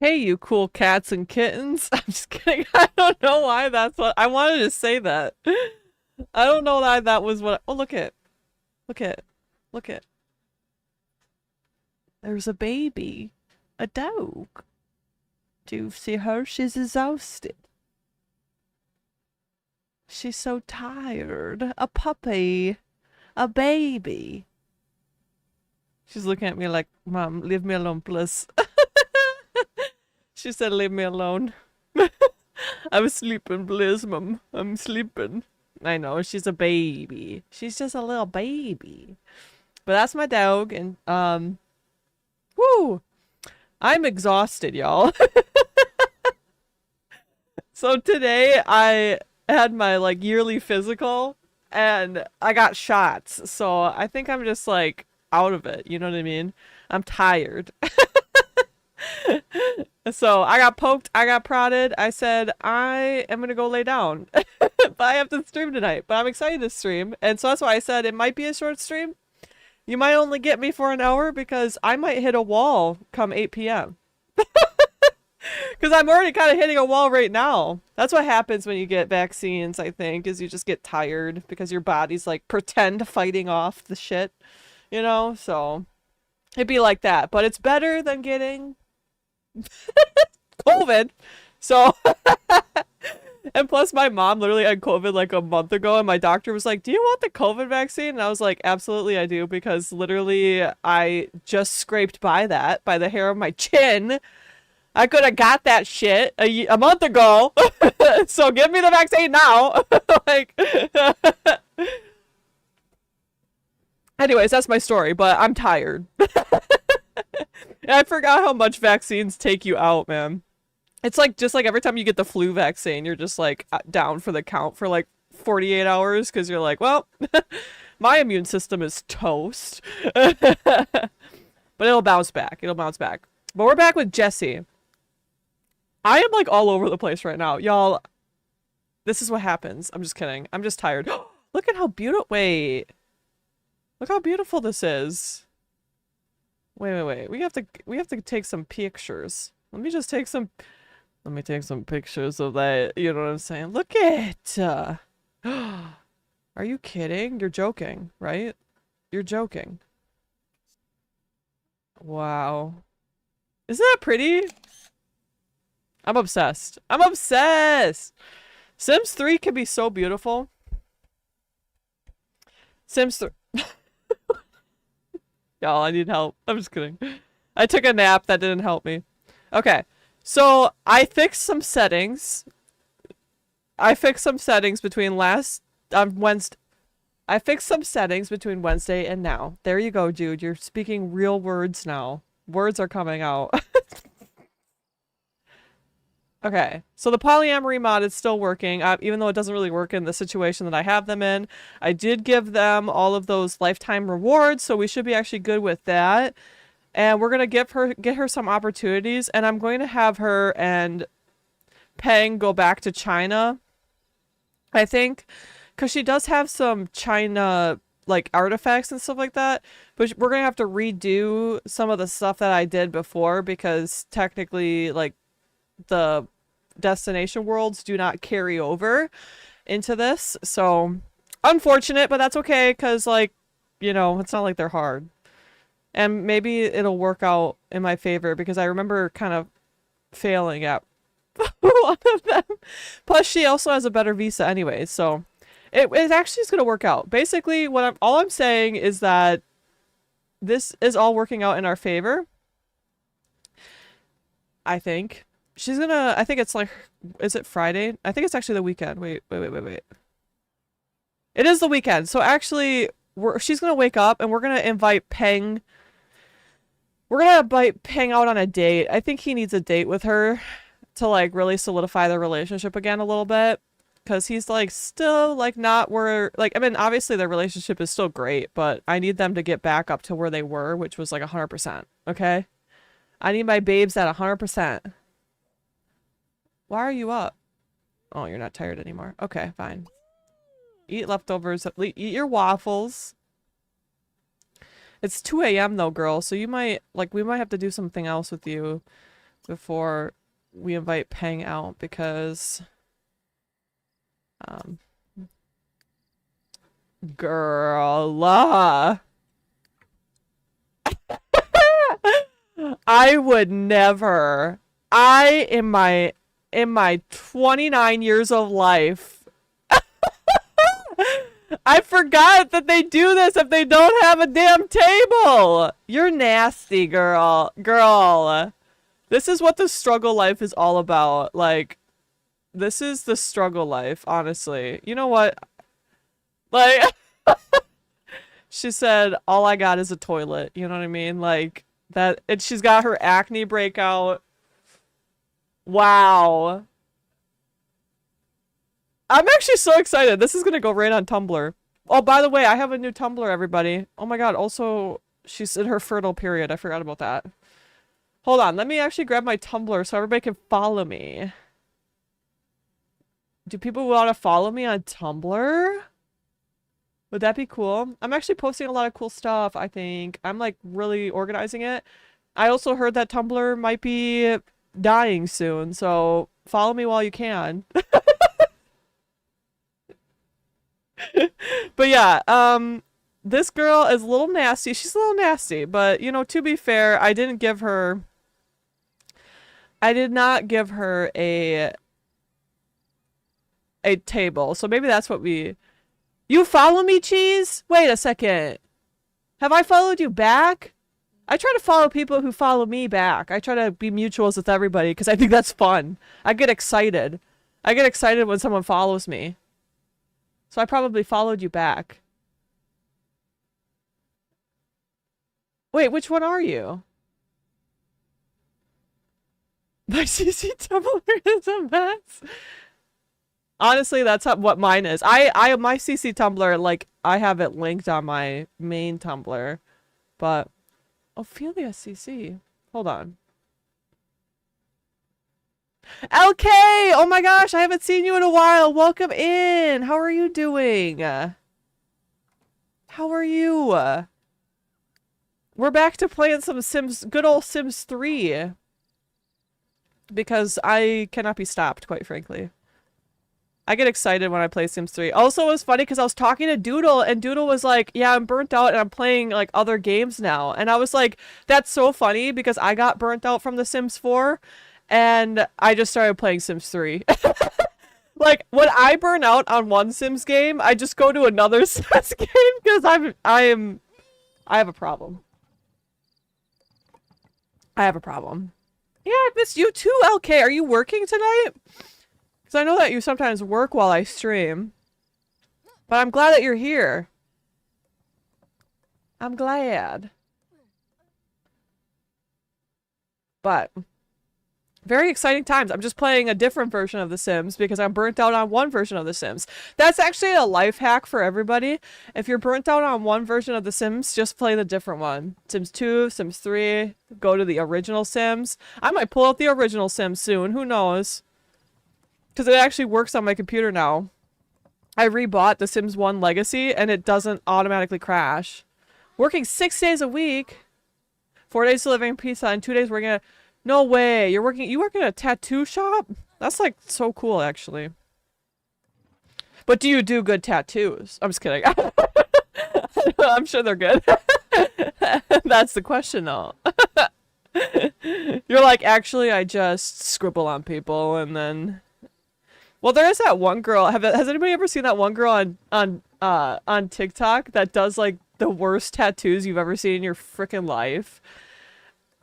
Hey, you cool cats and kittens. I'm just kidding. I don't know why that's what I wanted to say that. I don't know why that was what. Oh, look it. Look it. Look it. There's a baby. A dog. Do you see her? She's exhausted. She's so tired. A puppy. A baby. She's looking at me like, Mom, leave me alone, please. She said, leave me alone. I'm sleeping, please, Mom. I'm sleeping. I know, she's a baby. She's just a little baby. But that's my dog, and, woo! I'm exhausted, y'all. So today I had my, like, yearly physical, and I got shots. So I think I'm just, like, out of it. You know what I mean? I'm tired. So I got poked, I got prodded. I said, I am gonna go lay down. But I have to stream tonight. But I'm excited to stream. And so that's why I said it might be a short stream. You might only get me for an hour because I might hit a wall come 8 p.m. Because I'm already kind of hitting a wall right now. That's what happens when you get vaccines, I think, is you just get tired because your body's like pretend fighting off the shit, you know? So it'd be like that. But it's better than getting COVID. So, and plus my mom literally had COVID like a month ago and my doctor was like, do you want the COVID vaccine? And I was like, absolutely I do, because literally I just scraped by that by the hair of my chin. I could have got that shit a month ago. So give me the vaccine now. Like, anyways, that's my story, but I'm tired. I forgot how much vaccines take you out, man. It's like just like every time you get the flu vaccine, you're just like down for the count for like 48 hours because you're like, well, my immune system is toast. But it'll bounce back. It'll bounce back. But we're back with Jesse. I am like all over the place right now. Y'all, this is what happens. I'm just kidding. I'm just tired. Look at how beautiful. Wait. Look how beautiful this is. Wait. We have to take some pictures. Let me just take some Let me take some pictures of that. You know what I'm saying? Look at Are you kidding? You're joking, right? You're joking. Wow. Isn't that pretty? I'm obsessed. I'm obsessed. Sims 3 can be so beautiful. Sims 3. Y'all, I need help. I'm just kidding. I took a nap. That didn't help me. Okay. So, I fixed some settings. I fixed some settings between Wednesday. I fixed some settings between Wednesday and now. There you go, dude. You're speaking real words now. Words are coming out. Okay, so the polyamory mod is still working, even though it doesn't really work in the situation that I have them in. I did give them all of those lifetime rewards, so we should be actually good with that. And we're gonna get her some opportunities, and I'm going to have her and Peng go back to China, I think, because she does have some China like artifacts and stuff like that, but we're gonna have to redo some of the stuff that I did before because technically, like, the destination worlds do not carry over into this. So unfortunate, but that's okay because, like, you know, it's not like they're hard. And maybe it'll work out in my favor because I remember kind of failing at one of them. Plus, she also has a better visa anyway, so it actually is going to work out. Basically, all I'm saying is that this is all working out in our favor. I think. I think it's like, is it Friday? I think it's actually the weekend. Wait. It is the weekend. So actually, she's gonna wake up and we're gonna invite Peng. We're gonna invite Peng out on a date. I think he needs a date with her to like really solidify the relationship again a little bit. Cause he's like still like not where, like, I mean, obviously their relationship is still great, but I need them to get back up to where they were, which was like 100%. Okay? I need my babes at 100%. Why are you up? Oh, you're not tired anymore. Okay, fine. Eat leftovers. Eat your waffles. It's 2 a.m. though, girl, so you might, like, we might have to do something else with you. before we invite Peng out because um girl I would never. I in my 29 years of life I forgot that they do this if they don't have a damn table. You're nasty, girl. Girl. This is what the struggle life is all about. Like, this is the struggle life, honestly. You know what? Like, she said, all I got is a toilet. You know what I mean? Like, that, and she's got her acne breakout. Wow. I'm actually so excited. This is gonna go right on Tumblr. Oh, by the way, I have a new Tumblr, everybody. Oh my god, also, she's in her fertile period. I forgot about that. Hold on, let me actually grab my Tumblr so everybody can follow me. Do people want to follow me on Tumblr? Would that be cool? I'm actually posting a lot of cool stuff, I think. I'm like really organizing it. I also heard that Tumblr might be dying soon, so follow me while you can. But yeah, this girl is a little nasty. She's a little nasty, but you know, to be fair, I did not give her a table. So maybe that's what we... You follow me, Cheese? Wait a second. Have I followed you back? I try to follow people who follow me back. I try to be mutuals with everybody because I think that's fun. I get excited. I get excited when someone follows me. So I probably followed you back. Wait, which one are you? My CC Tumblr is a mess. Honestly, that's what mine is. My CC Tumblr, like, I have it linked on my main Tumblr. But, Ophelia CC. Hold on. LK! Oh my gosh, I haven't seen you in a while. Welcome in. How are you doing? How are you? We're back to playing some Sims, good old Sims 3. Because I cannot be stopped, quite frankly. I get excited when I play Sims 3. Also, it was funny because I was talking to Doodle, and Doodle was like, yeah, I'm burnt out and I'm playing, like, other games now. And I was like, that's so funny because I got burnt out from The Sims 4, and I just started playing Sims 3. Like, when I burn out on one Sims game, I just go to another Sims game because I have a problem. I have a problem. Yeah, I missed you too, LK. Are you working tonight? Because I know that you sometimes work while I stream. But I'm glad that you're here. I'm glad. But very exciting times. I'm just playing a different version of The Sims because I'm burnt out on one version of The Sims. That's actually a life hack for everybody. If you're burnt out on one version of The Sims, just play the different one. Sims 2, Sims 3, go to the original Sims. I might pull out the original Sims soon. Who knows? Because it actually works on my computer now. I rebought The Sims 1 Legacy and it doesn't automatically crash. Working 6 days a week. 4 days delivering pizza and 2 days working at... No way. You work in a tattoo shop? That's like so cool actually. But do you do good tattoos? I'm just kidding. I'm sure they're good. That's the question though. You're like, actually I just scribble on people and then... Well, there is that one girl. Has anybody ever seen that one girl on TikTok that does like the worst tattoos you've ever seen in your freaking life?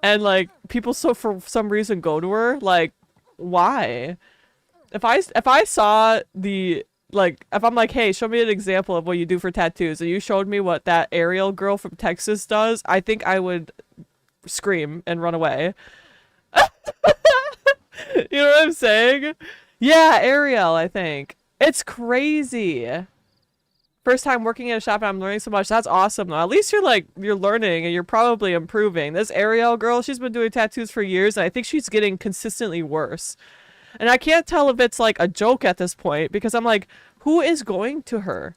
And like people for some reason go to her. Like, why? If I saw the like if I'm like, hey, show me an example of what you do for tattoos, and you showed me what that Ariel girl from Texas does, I think I would scream and run away. You know what I'm saying? Yeah, Ariel, I think. It's crazy. First time working in a shop and I'm learning so much. That's awesome though. At least you're learning and you're probably improving. This Ariel girl, she's been doing tattoos for years and I think she's getting consistently worse. And I can't tell if it's like a joke at this point because I'm like, who is going to her?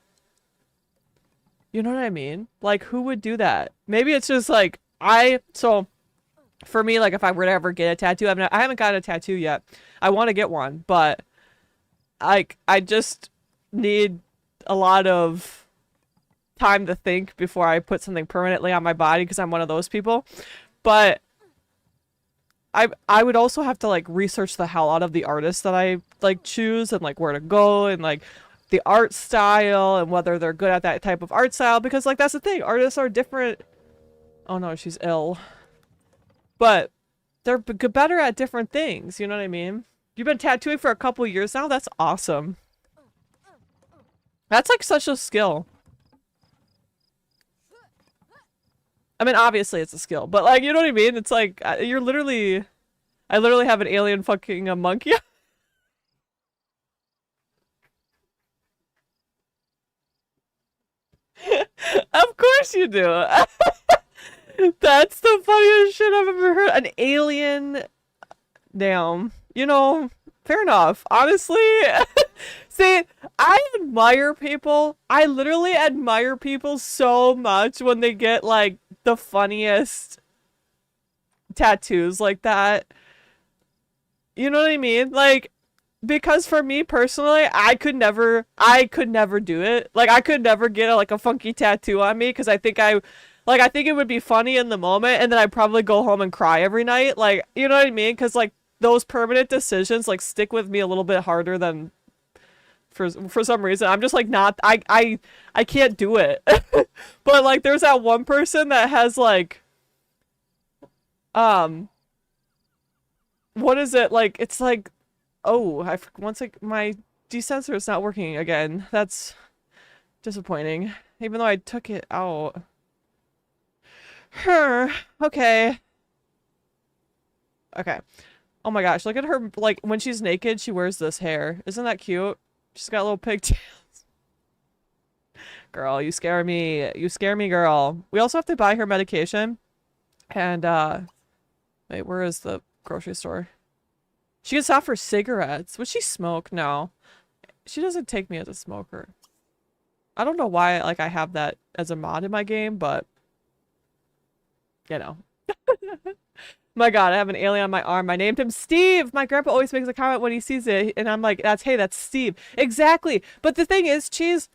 You know what I mean? Like, who would do that? Maybe it's just like, so For me, like if I were to ever get a tattoo, I haven't got a tattoo yet. I want to get one, but I just need a lot of time to think before I put something permanently on my body because I'm one of those people. But I would also have to like research the hell out of the artists that I like choose and like where to go and like the art style and whether they're good at that type of art style because like that's the thing, artists are different. Oh no, she's ill. But they're better at different things, you know what I mean? You've been tattooing for a couple years now? That's awesome. That's like such a skill. I mean, obviously it's a skill, but like, you know what I mean? It's like, you're literally, I literally have an alien fucking a monkey. Of course you do. That's the funniest shit I've ever heard. An alien. Damn. You know, fair enough. Honestly, see, I admire people. I literally admire people so much when they get like the funniest tattoos like that. You know what I mean? Like, because for me personally, I could never do it. Like, I could never get like a funky tattoo on me because I think it would be funny in the moment and then I'd probably go home and cry every night. Like, you know what I mean? Because like those permanent decisions like stick with me a little bit harder than for some reason. I'm just like not, I can't do it. But like there's that one person that has like, um, what is it? Like, it's like, oh, once like my desensor is not working again. That's disappointing. Even though I took it out. Okay. Okay. Oh my gosh, look at her, like, when she's naked, she wears this hair. Isn't that cute? She's got little pigtails. Girl, you scare me. You scare me, girl. We also have to buy her medication. And, wait, where is the grocery store? She gets off for cigarettes. Would she smoke? No. She doesn't take me as a smoker. I don't know why, like, I have that as a mod in my game, but, you know. My god, I have an alien on my arm. I named him Steve. My grandpa always makes a comment when he sees it, and I'm like, that's Steve. Exactly. But the thing is, Cheese,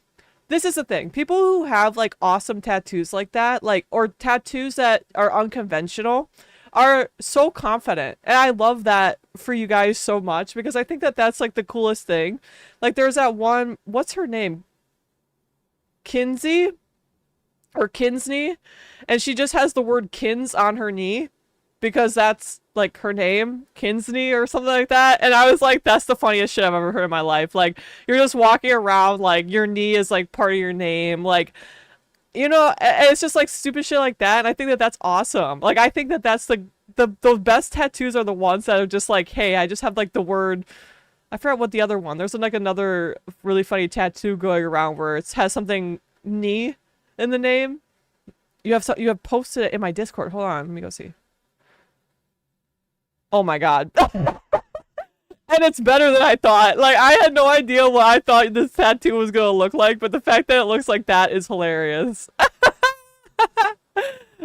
this is the thing. People who have, like, awesome tattoos like that, like, or tattoos that are unconventional, are so confident. And I love that for you guys so much, because I think that that's, like, the coolest thing. Like, there's that one, what's her name? Kinsey? Or Kinsney? And she just has the word kins on her knee. Because that's, like, her name, Kinsney or something like that. And I was like, that's the funniest shit I've ever heard in my life. Like, you're just walking around, like, your knee is, like, part of your name. Like, you know, it's just, like, stupid shit like that. And I think that that's awesome. Like, I think that that's the best tattoos are the ones that are just like, hey, I just have, like, the word. I forgot what the other one. There's, like, another really funny tattoo going around where it has something knee in the name. You have posted it in my Discord. Hold on. Let me go see. Oh my god. And it's better than I thought. Like, I had no idea what I thought this tattoo was gonna look like, but the fact that it looks like that is hilarious.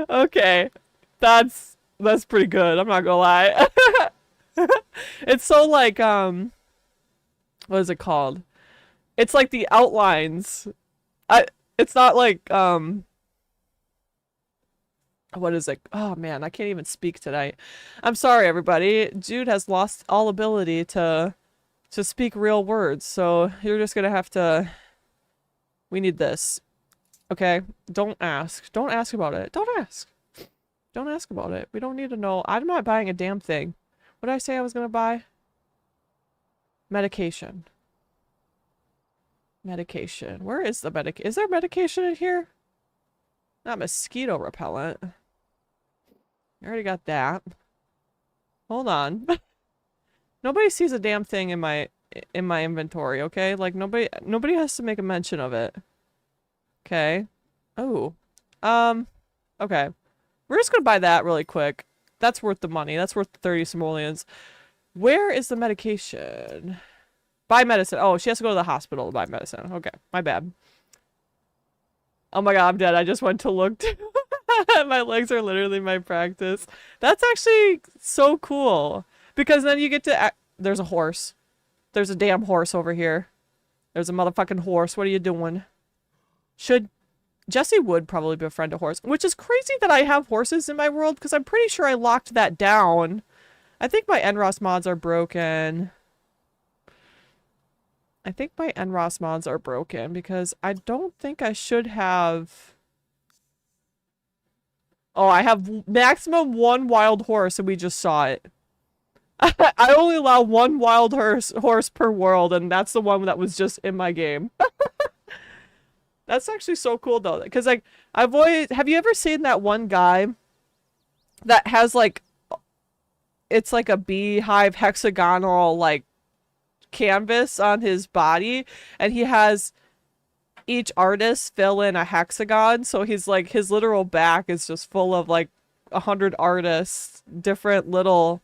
Okay. That's pretty good, I'm not gonna lie. It's so like, what is it called? It's like the outlines. It's not like, what is it? Oh man, I can't even speak tonight. I'm sorry, everybody. Jude has lost all ability to speak real words, so you're just gonna have to. We need this, okay? Don't ask. Don't ask about it. Don't ask. Don't ask about it. We don't need to know. I'm not buying a damn thing. What did I say I was gonna buy? Medication. Medication. Where is the medication? Is there medication in here? Not mosquito repellent. I already got that. Hold on. Nobody sees a damn thing in my inventory, okay? Like nobody has to make a mention of it. Okay. Oh. Okay. We're just gonna buy that really quick. That's worth the money. That's worth 30 simoleons. Where is the medication? Buy medicine. Oh, she has to go to the hospital to buy medicine. Okay. My bad. Oh my god, I'm dead. I just went to look. My legs are literally my practice. That's actually so cool because then you get to. There's a horse. There's a damn horse over here. There's a motherfucking horse. What are you doing? Should Jesse would probably befriend a horse, which is crazy that I have horses in my world because I'm pretty sure I locked that down. I think my NROS mods are broken. I think my NROS mods are broken because I don't think I should have. Oh, I have maximum one wild horse and we just saw it. I only allow one wild horse per world and that's the one that was just in my game. That's actually so cool though, because like have you ever seen that one guy that has like it's like a beehive hexagonal like canvas on his body and he has each artist fill in a hexagon, so he's like his literal back is just full of like 100 artists, different little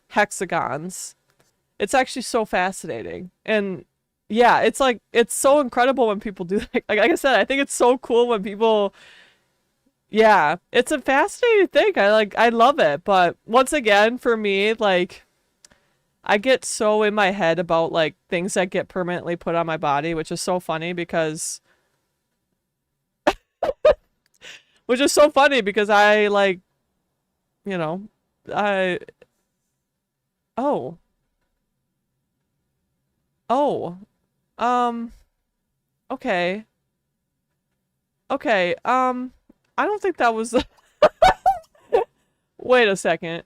hexagons. It's actually so fascinating. And yeah, it's like it's so incredible when people do that. Like I said, I think it's so cool when people yeah, it's a fascinating thing. I love it. But once again, for me, like I get so in my head about like things that get permanently put on my body, which is so funny because I like, you know, I oh. Oh. Um okay. Okay. I don't think that was Wait a second.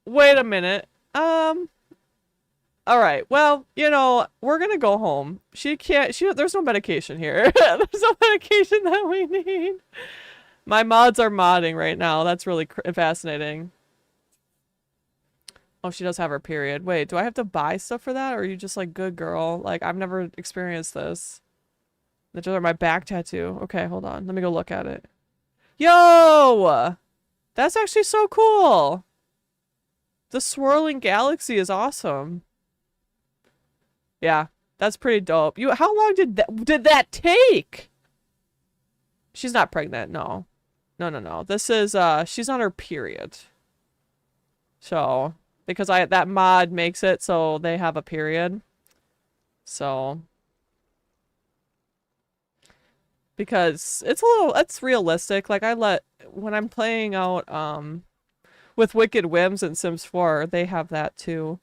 Wait a minute. All right. Well, you know, we're gonna go home. There's no medication here. There's no medication that we need. My mods are modding right now. That's really fascinating. Oh, she does have her period. Wait, do I have to buy stuff for that? Or are you just like, good girl? Like, I've never experienced this. That's my back tattoo. Okay, hold on. Let me go look at it. Yo! That's actually so cool. The swirling galaxy is awesome. Yeah, that's pretty dope. How long did that take? She's not pregnant, no. No. This is she's on her period. So, because that mod makes it so they have a period. So, because it's realistic. Like when I'm playing out with Wicked Whims and Sims 4, they have that too.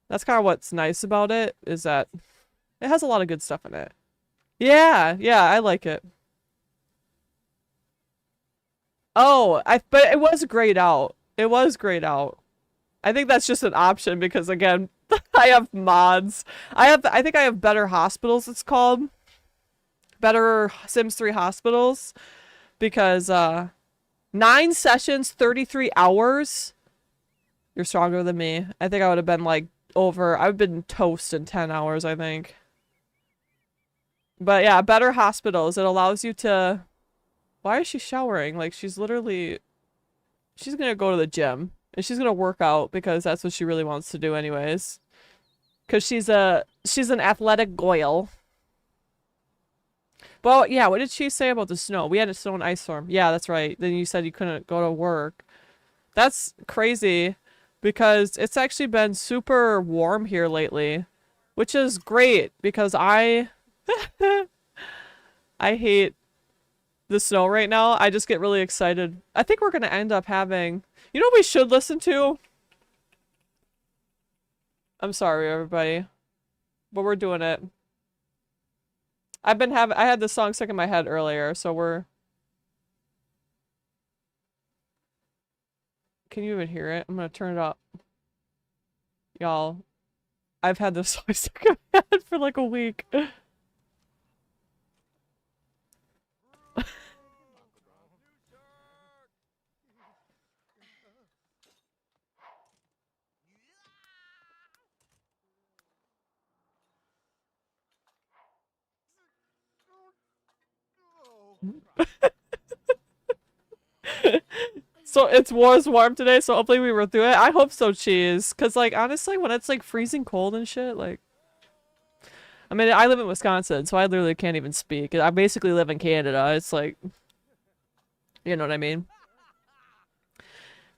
That's kind of what's nice about it, is that it has a lot of good stuff in it. Yeah, I like it. Oh, but it was grayed out. It was grayed out. I think that's just an option because again, I have mods. I think I have Better Hospitals, it's called. Better Sims 3 Hospitals. Because 9 sessions, 33 hours. You're stronger than me. I think I would have been like I've been toast in 10 hours, I think. But yeah, Better Hospitals. It allows you to... Why is she showering? Like, she's literally... She's gonna go to the gym. And she's gonna work out because that's what she really wants to do anyways. Because she's an athletic goyle. Well, yeah, what did she say about the snow? We had a snow and ice storm. Yeah, that's right. Then you said you couldn't go to work. That's crazy because it's actually been super warm here lately, which is great because I hate the snow right now. I just get really excited. I think we're going to end up having... You know what we should listen to? I'm sorry, everybody. But we're doing it. I had this song stuck in my head earlier, so we're... Can you even hear it? I'm gonna turn it up. Y'all, I've had this song stuck in my head for like a week. So it was warm today, so hopefully we were through it. I hope so, Cheese. Cause like honestly, when it's like freezing cold and shit, like I mean I live in Wisconsin, so I literally can't even speak. I basically live in Canada. It's like You know what I mean?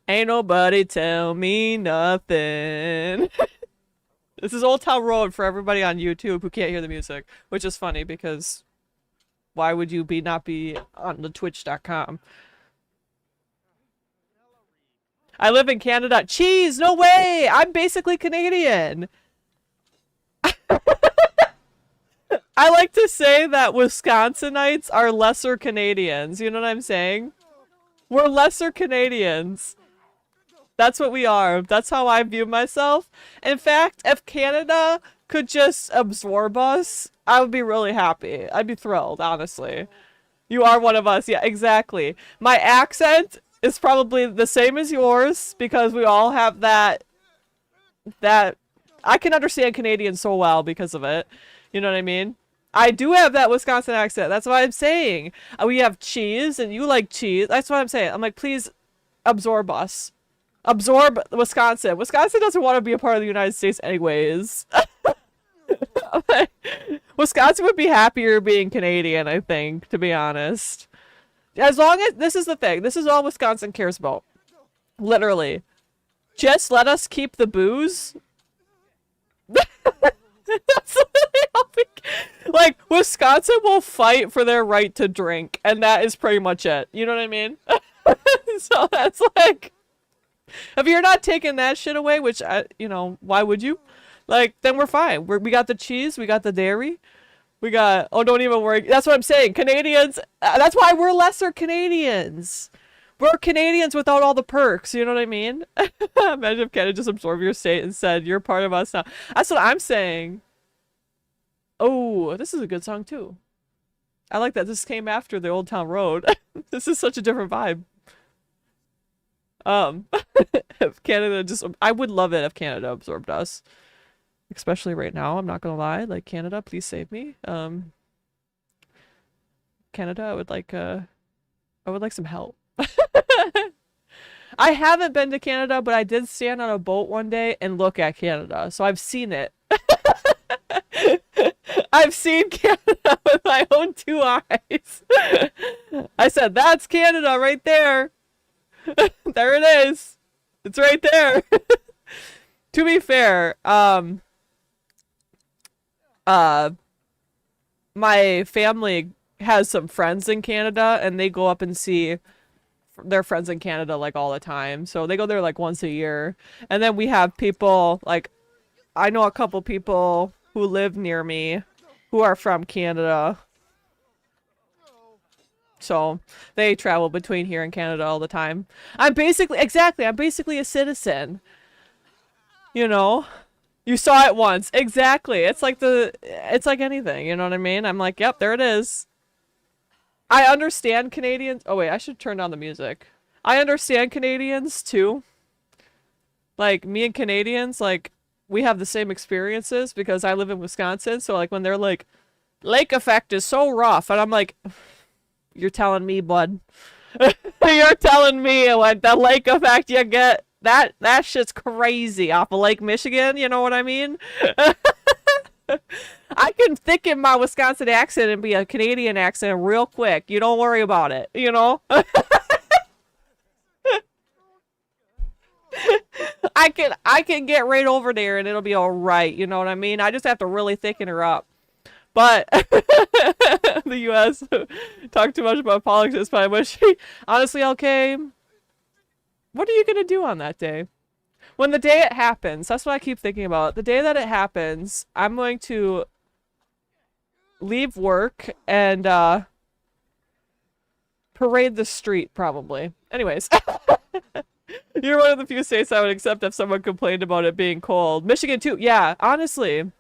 Ain't nobody tell me nothing. This is Old Town Road for everybody on YouTube who can't hear the music, which is funny because why would you not be on the twitch.com? I live in Canada. Cheese, no way! I'm basically Canadian. I like to say that Wisconsinites are lesser Canadians. You know what I'm saying? We're lesser Canadians. That's what we are. That's how I view myself. In fact, if Canada could just absorb us, I would be really happy. I'd be thrilled, honestly. You are one of us. Yeah, exactly. My accent is probably the same as yours because we all have that I can understand Canadians so well because of it. You know what I mean? I do have that Wisconsin accent. That's what I'm saying. We have cheese and you like cheese. That's what I'm saying. I'm like, please absorb us. Absorb Wisconsin. Wisconsin doesn't want to be a part of the United States anyways. Wisconsin would be happier being Canadian, I think, to be honest. As long as, this is the thing. This is all Wisconsin cares about. Literally. Just let us keep the booze. That's literally all like, Wisconsin will fight for their right to drink, and that is pretty much it. You know what I mean? So that's like, if you're not taking that shit away, which, you know, why would you? Like, then we're fine. We got the cheese, we got the dairy, we got, oh, don't even worry. That's what I'm saying. Canadians, that's why we're lesser Canadians. We're Canadians without all the perks, you know what I mean? Imagine if Canada just absorbed your state and said, you're part of us now. That's what I'm saying. Oh, this is a good song too. I like that this came after the Old Town Road. This is such a different vibe. If Canada just, I would love it if Canada absorbed us. Especially right now, I'm not gonna lie. Like, Canada, please save me. Canada, I would like some help. I haven't been to Canada, but I did stand on a boat one day and look at Canada, so I've seen it. I've seen Canada with my own two eyes. I said, that's Canada right there. There it is. It's right there. To be fair, my family has some friends in Canada, and they go up and see their friends in Canada like all the time. So they go there like once a year. And then we have people like, I know a couple people who live near me who are from Canada. So they travel between here and Canada all the time. I'm basically a citizen. You know? You saw it once. Exactly. It's like anything, you know what I mean? I'm like, yep, there it is. I understand Canadians. Oh wait, I should turn down the music. I understand Canadians too. Like, me and Canadians, like, we have the same experiences because I live in Wisconsin. So like when they're like, lake effect is so rough, and I'm like, you're telling me, bud. You're telling me what the lake effect you get. That shit's crazy off of Lake Michigan, you know what I mean? I can thicken my Wisconsin accent and be a Canadian accent real quick. You don't worry about it, you know? I can get right over there and it'll be all right, you know what I mean? I just have to really thicken her up. But the U.S. talk too much about politics, but I wish, honestly, okay, what are you gonna do on that day? When the day it happens, that's what I keep thinking about. The day that it happens, I'm going to leave work and parade the street, probably. Anyways. You're one of the few states I would accept if someone complained about it being cold. Michigan too. Yeah, honestly.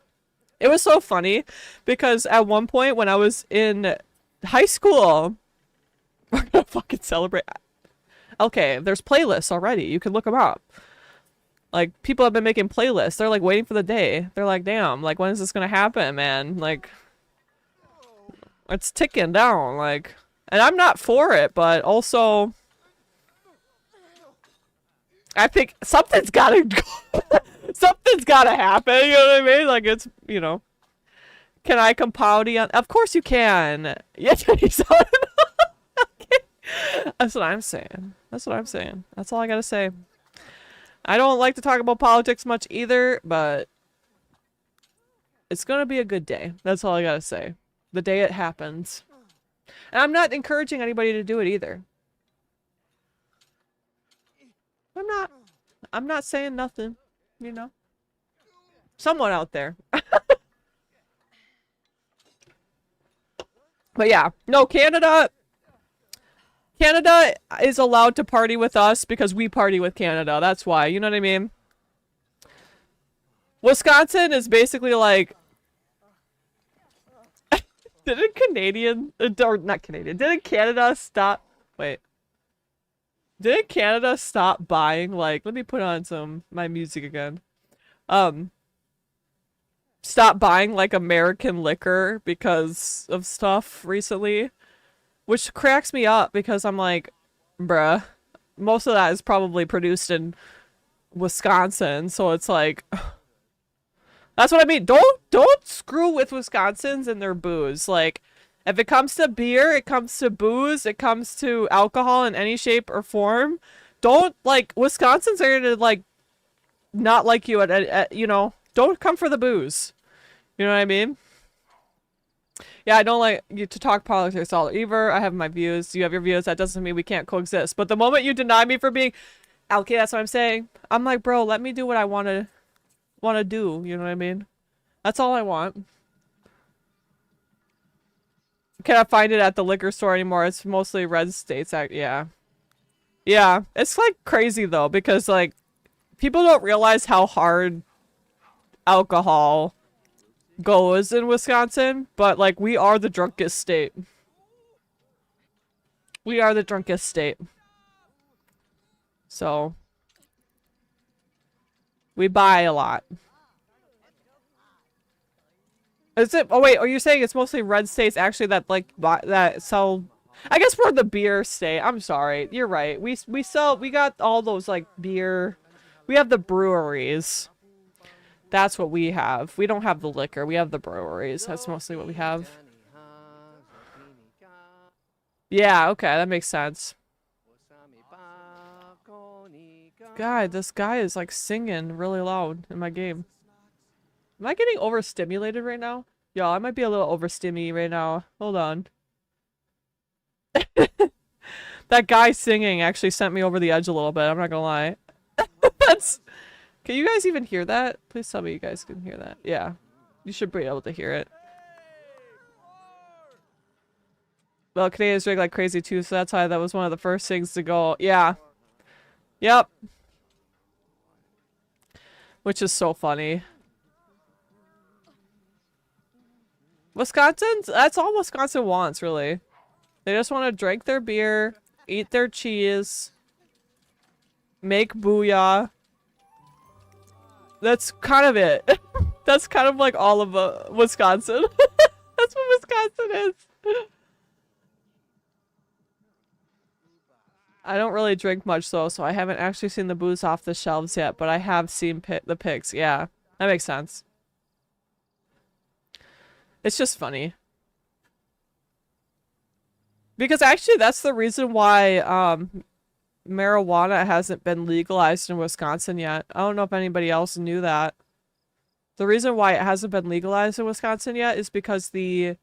It was so funny because at one point when I was in high school, we're gonna fucking celebrate. Okay, there's playlists already. You can look them up. Like, people have been making playlists. They're like waiting for the day. They're like, damn, like, when is this gonna happen, man? Like, it's ticking down. Like, and I'm not for it, but also, I think something's gotta something's gotta happen, you know what I mean? Like, it's, you know. Can I compowdy on? Of course you can. Yes, okay. That's what I'm saying. That's what I'm saying. That's all I gotta say. I don't like to talk about politics much either, but it's gonna be a good day. That's all I gotta say. The day it happens. And I'm not encouraging anybody to do it either. I'm not. I'm not saying nothing, you know. Someone out there. But yeah, no, Canada is allowed to party with us because we party with Canada. That's why, you know what I mean? Wisconsin is basically like didn't Canadian or not Canadian. Didn't Canada stop wait. Didn't Canada stop buying like let me put on some my music again. Stop buying like American liquor because of stuff recently, which cracks me up because I'm like, bruh, most of that is probably produced in Wisconsin, so it's like that's what I mean. Don't screw with Wisconsins and their booze. Like if it comes to beer, it comes to booze, it comes to alcohol in any shape or form. Don't like Wisconsins are gonna like not like you at you know, don't come for the booze. You know what I mean? Yeah, I don't like you to talk politics all either. I have my views. You have your views. That doesn't mean we can't coexist. But the moment you deny me for being okay, that's what I'm saying. I'm like, bro, let me do what I wanna do. You know what I mean? That's all I want. Cannot find it at the liquor store anymore. It's mostly red states. Yeah. Yeah. It's like crazy though, because like people don't realize how hard alcohol goes in Wisconsin, but like we are the drunkest state. We are the drunkest state. So we buy a lot. Is it? Oh wait, are you saying it's mostly red states actually that like that sell? I guess we're the beer state. I'm sorry, you're right. We got all those like beer. We have the breweries. That's what we have. We don't have the liquor. We have the breweries. That's mostly what we have. Yeah, okay, that makes sense. God, this guy is like singing really loud in my game. Am I getting overstimulated right now? Yo, I might be a little overstimmy right now. Hold on. That guy singing actually sent me over the edge a little bit. I'm not gonna lie. That's... Can you guys even hear that? Please tell me you guys can hear that. Yeah. You should be able to hear it. Well, Canadians drink like crazy too, so that's why that was one of the first things to go. Yeah. Yep. Which is so funny. Wisconsin, that's all Wisconsin wants, really. They just want to drink their beer, eat their cheese, make booyah. That's kind of it. That's kind of like all of Wisconsin. That's what Wisconsin is. I don't really drink much though, so I haven't actually seen the booze off the shelves yet, but I have seen the pics. Yeah, that makes sense. It's just funny. Because actually that's the reason why marijuana hasn't been legalized in Wisconsin yet. I don't know if anybody else knew that. The reason why it hasn't been legalized in Wisconsin yet is because the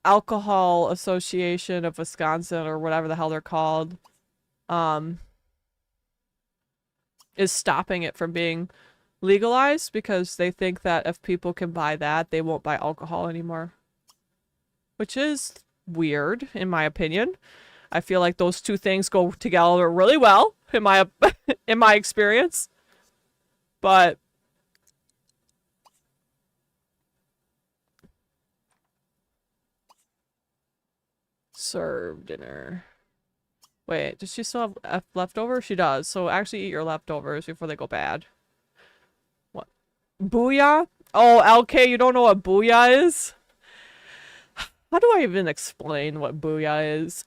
Alcohol Association of Wisconsin, or whatever the hell they're called, is stopping it from being legalized because they think that if people can buy that, they won't buy alcohol anymore. Which is weird, in my opinion. I feel like those two things go together really well, in my in my experience. But serve dinner. Wait, does she still have leftovers? She does. So actually eat your leftovers before they go bad. What? Booyah? Oh, LK, you don't know what booyah is? How do I even explain what booyah is?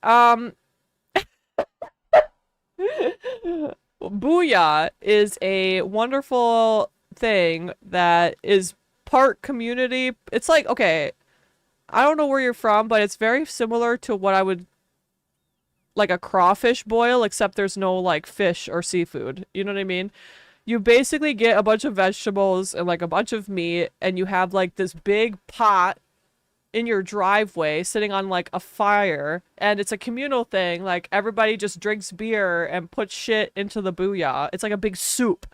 Booyah is a wonderful thing that is part community. It's like, okay, I don't know where you're from, but it's very similar to what I would like a crawfish boil, except there's no like fish or seafood. You know what I mean? You basically get a bunch of vegetables and like a bunch of meat, and you have like this big pot in your driveway sitting on like a fire, and it's a communal thing. Like everybody just drinks beer and puts shit into the booyah. It's like a big soup,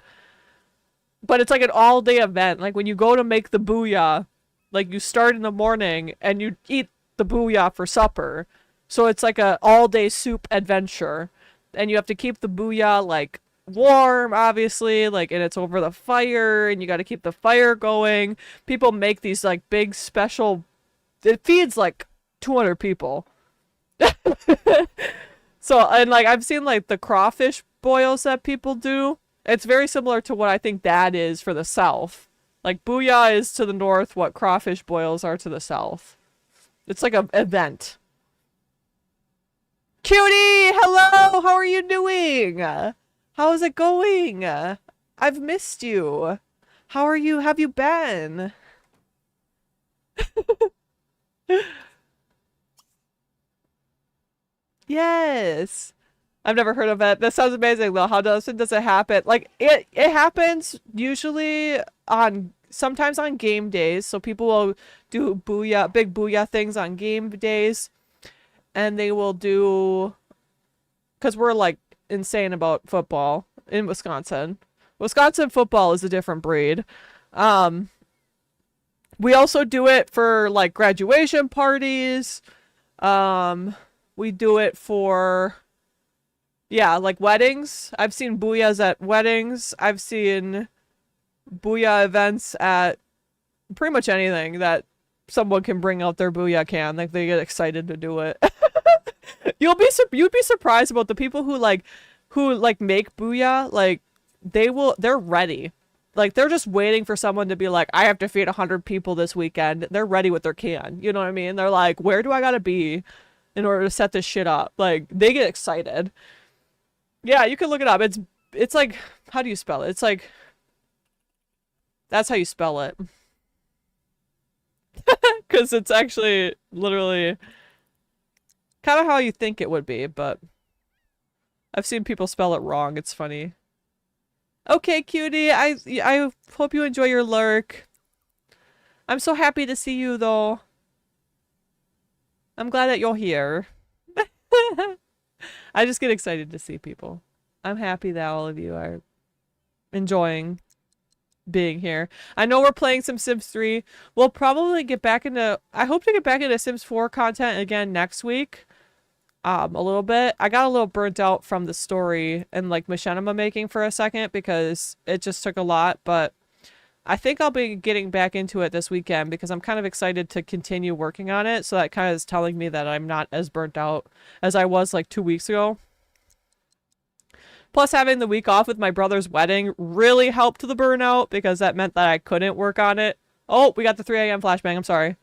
but it's like an all day event. Like when you go to make the booyah, like you start in the morning and you eat the booyah for supper. So it's like a all day soup adventure, and you have to keep the booyah like warm, obviously, like, and it's over the fire, and you got to keep the fire going. People make these like big special, it feeds like 200 people. So, and like I've seen like the crawfish boils that people do. It's very similar to what I think that is for the south. Like booyah is to the north what crawfish boils are to the south. It's like an event. Cutie, hello, how are you doing? How is it going? I've missed you. How are you? Have you been? Yes. I've never heard of it. That sounds amazing though. How does it happen? Like it happens usually on sometimes on game days. So people will do booyah, big booyah things on game days, and they will do, because we're like insane about football in Wisconsin. Wisconsin football is a different breed. We also do it for like graduation parties. We do it for, yeah, like weddings. I've seen booyahs at weddings. I've seen booyah events at pretty much anything that someone can bring out their booyah can. Like they get excited to do it. You'd be surprised about the people who make booyah. Like they're ready. Like they're just waiting for someone to be like, I have to feed 100 people this weekend. They're ready with their can. You know what I mean? They're like, where do I gotta be in order to set this shit up? Like they get excited. Yeah, you can look it up. It's like, how do you spell it? It's like, that's how you spell it. Because it's actually literally kind of how you think it would be, but I've seen people spell it wrong. It's funny. Okay, cutie. I hope you enjoy your lurk. I'm so happy to see you, though. I'm glad that you're here. I just get excited to see people. I'm happy that all of you are enjoying being here. I know we're playing some Sims 3. We'll probably get back into, I hope to get back into Sims 4 content again next week. A little bit. I got a little burnt out from the story and like machinima making for a second because it just took a lot, but I think I'll be getting back into it this weekend because I'm kind of excited to continue working on it. So that kind of is telling me that I'm not as burnt out as I was like 2 weeks ago. Plus having the week off with my brother's wedding really helped the burnout because that meant that I couldn't work on it. Oh, we got the 3 a.m. flashbang. I'm sorry.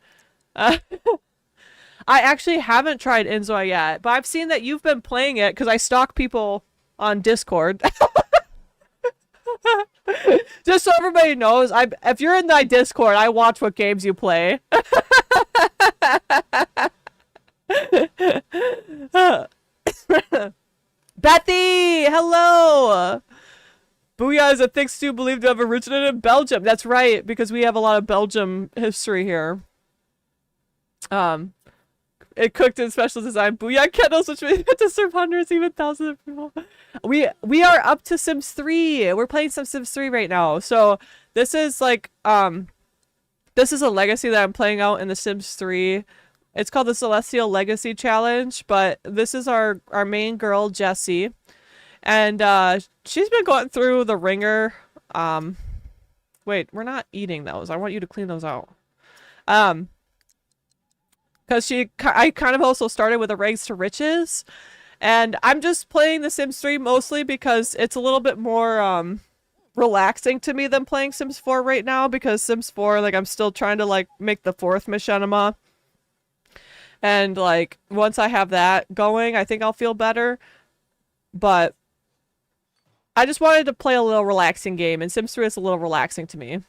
I actually haven't tried Inzoi yet, but I've seen that you've been playing it because I stalk people on Discord. Just so everybody knows, if you're in my Discord, I watch what games you play. Bethy! Hello! Booyah is a thick stew believed to have originated in Belgium. That's right, because we have a lot of Belgium history here. It cooked in special design booyah kettles, which meant to serve hundreds, even thousands of people. We are up to Sims 3. We're playing some Sims 3 right now. So this is like this is a legacy that I'm playing out in the Sims 3. It's called the Celestial Legacy Challenge, but this is our main girl, Jessie. And she's been going through the ringer. Wait, we're not eating those. I want you to clean those out. Because I kind of also started with a rags to riches, and I'm just playing The Sims 3 mostly because it's a little bit more relaxing to me than playing Sims 4 right now, because Sims 4, like, I'm still trying to like make the 4th machinima, and like once I have that going, I think I'll feel better. But I just wanted to play a little relaxing game, and Sims 3 is a little relaxing to me.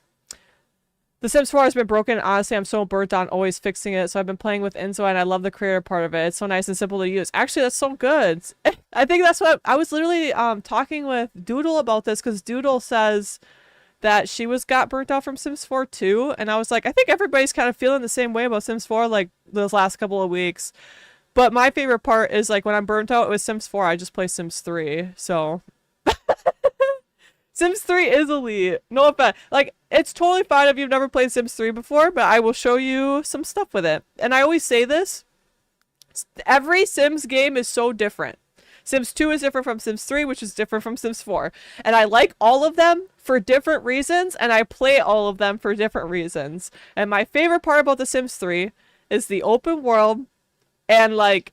The Sims 4 has been broken. Honestly, I'm so burnt on always fixing it. So I've been playing with Enzo and I love the creator part of it. It's so nice and simple to use. Actually, that's so good. I think that's what I was literally talking with Doodle about this because Doodle says that she got burnt out from Sims 4 too. And I was like, I think everybody's kind of feeling the same way about Sims 4 like those last couple of weeks. But my favorite part is like when I'm burnt out with Sims 4, I just play Sims 3. So Sims 3 is elite. No offense. Like, it's totally fine if you've never played Sims 3 before, but I will show you some stuff with it. And I always say this. Every Sims game is so different. Sims 2 is different from Sims 3, which is different from Sims 4. And I like all of them for different reasons, and I play all of them for different reasons. And my favorite part about The Sims 3 is the open world and, like,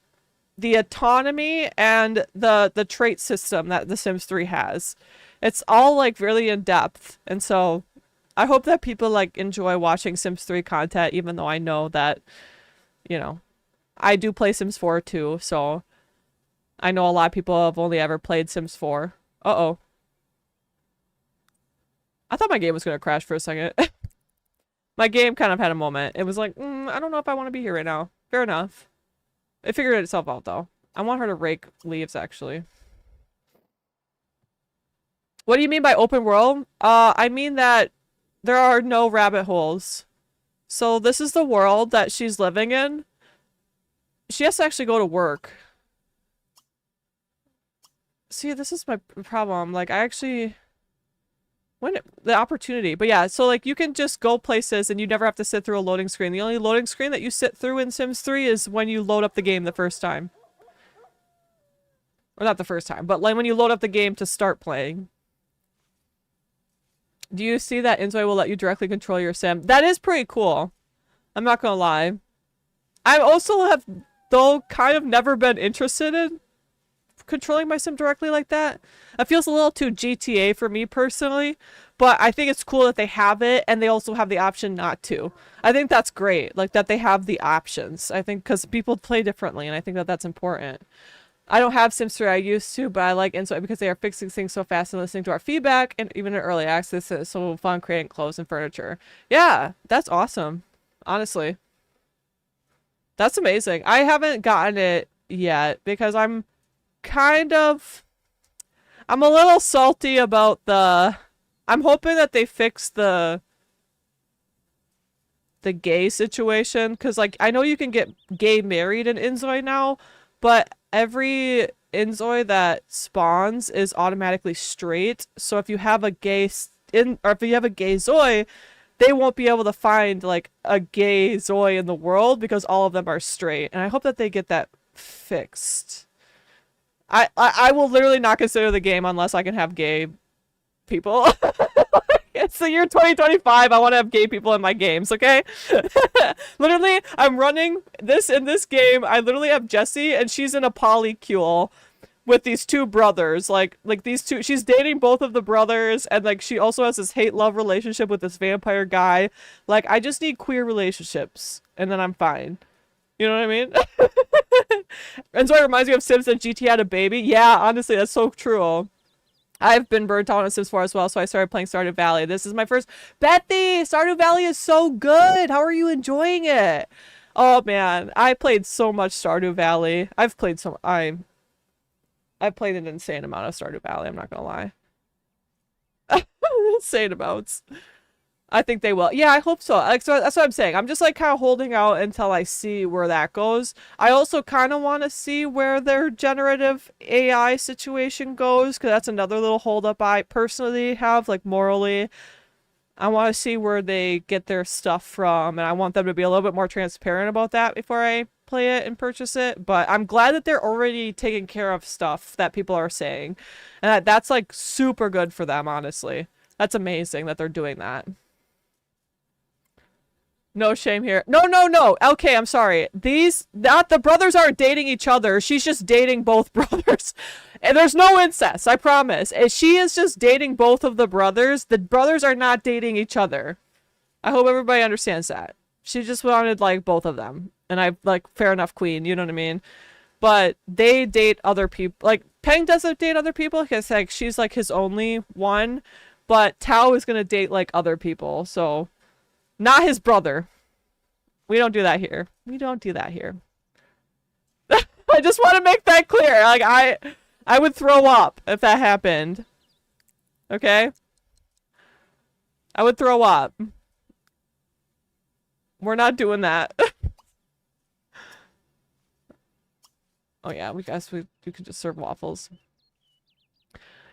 the autonomy and the trait system that The Sims 3 has. It's all like really in depth. And so I hope that people like enjoy watching Sims 3 content, even though I know that, you know, I do play Sims 4 too. So I know a lot of people have only ever played Sims 4. Uh-oh. I thought my game was going to crash for a second. My game kind of had a moment. It was like, I don't know if I want to be here right now. Fair enough. It figured itself out though. I want her to rake leaves actually. What do you mean by open world? I mean that there are no rabbit holes. So this is the world that she's living in. She has to actually go to work. See, this is my problem. Like, I actually... the opportunity. But yeah, so like you can just go places and you never have to sit through a loading screen. The only loading screen that you sit through in Sims 3 is when you load up the game the first time. Or not the first time, but like when you load up the game to start playing. Do you see that Inzoi will let you directly control your sim? That is pretty cool. I'm not gonna lie. I also have, though, kind of never been interested in controlling my sim directly like that. It feels a little too GTA for me personally, but I think it's cool that they have it and they also have the option not to. I think that's great, like that they have the options. I think because people play differently and I think that that's important. I don't have Sims 3, I used to, but I like Inside because they are fixing things so fast and listening to our feedback, and even in early access, it's so fun creating clothes and furniture. Yeah, that's awesome. Honestly. That's amazing. I haven't gotten it yet because I'm a little salty about I'm hoping that they fix the gay situation, because like I know you can get gay married in Inzoi now, but every Inzoi that spawns is automatically straight. So if you have a gay or if you have a gay Zoi, they won't be able to find like a gay Zoi in the world because all of them are straight. And I hope that they get that fixed. I will literally not consider the game unless I can have gay people. It's the year 2025. I want to have gay people in my games, okay? Literally, I'm running this in this game. I literally have Jessie, and she's in a polycule with these two brothers. Like these two, she's dating both of the brothers, and like she also has this hate-love relationship with this vampire guy. Like, I just need queer relationships, and then I'm fine. You know what I mean? And so it reminds me of Sims and GT had a baby. Yeah, honestly, that's so true. I've been burnt out on Sims 4 as well, so I started playing Stardew Valley. This is my first... Bethy! Stardew Valley is so good! How are you enjoying it? Oh, man. I played so much Stardew Valley. I've played an insane amount of Stardew Valley, I'm not gonna lie. Insane amounts. I think they will. Yeah, I hope so. Like, so that's what I'm saying. I'm just like kind of holding out until I see where that goes. I also kind of want to see where their generative AI situation goes, because that's another little holdup I personally have, like morally. I want to see where they get their stuff from, and I want them to be a little bit more transparent about that before I play it and purchase it. But I'm glad that they're already taking care of stuff that people are saying, and that's like super good for them, honestly. That's amazing that they're doing that. No shame here. No. Okay, I'm sorry. The brothers aren't dating each other. She's just dating both brothers. And there's no incest, I promise. She is just dating both of the brothers. The brothers are not dating each other. I hope everybody understands that. She just wanted, like, both of them. And I, like, fair enough, queen. You know what I mean? But they date other people. Like, Peng doesn't date other people because, like, she's, like, his only one. But Tao is gonna date, like, other people, so... Not his brother. We don't do that here. We don't do that here. I just want to make that clear. Like, I would throw up if that happened. Okay? I would throw up. We're not doing that. Oh yeah, we could just serve waffles.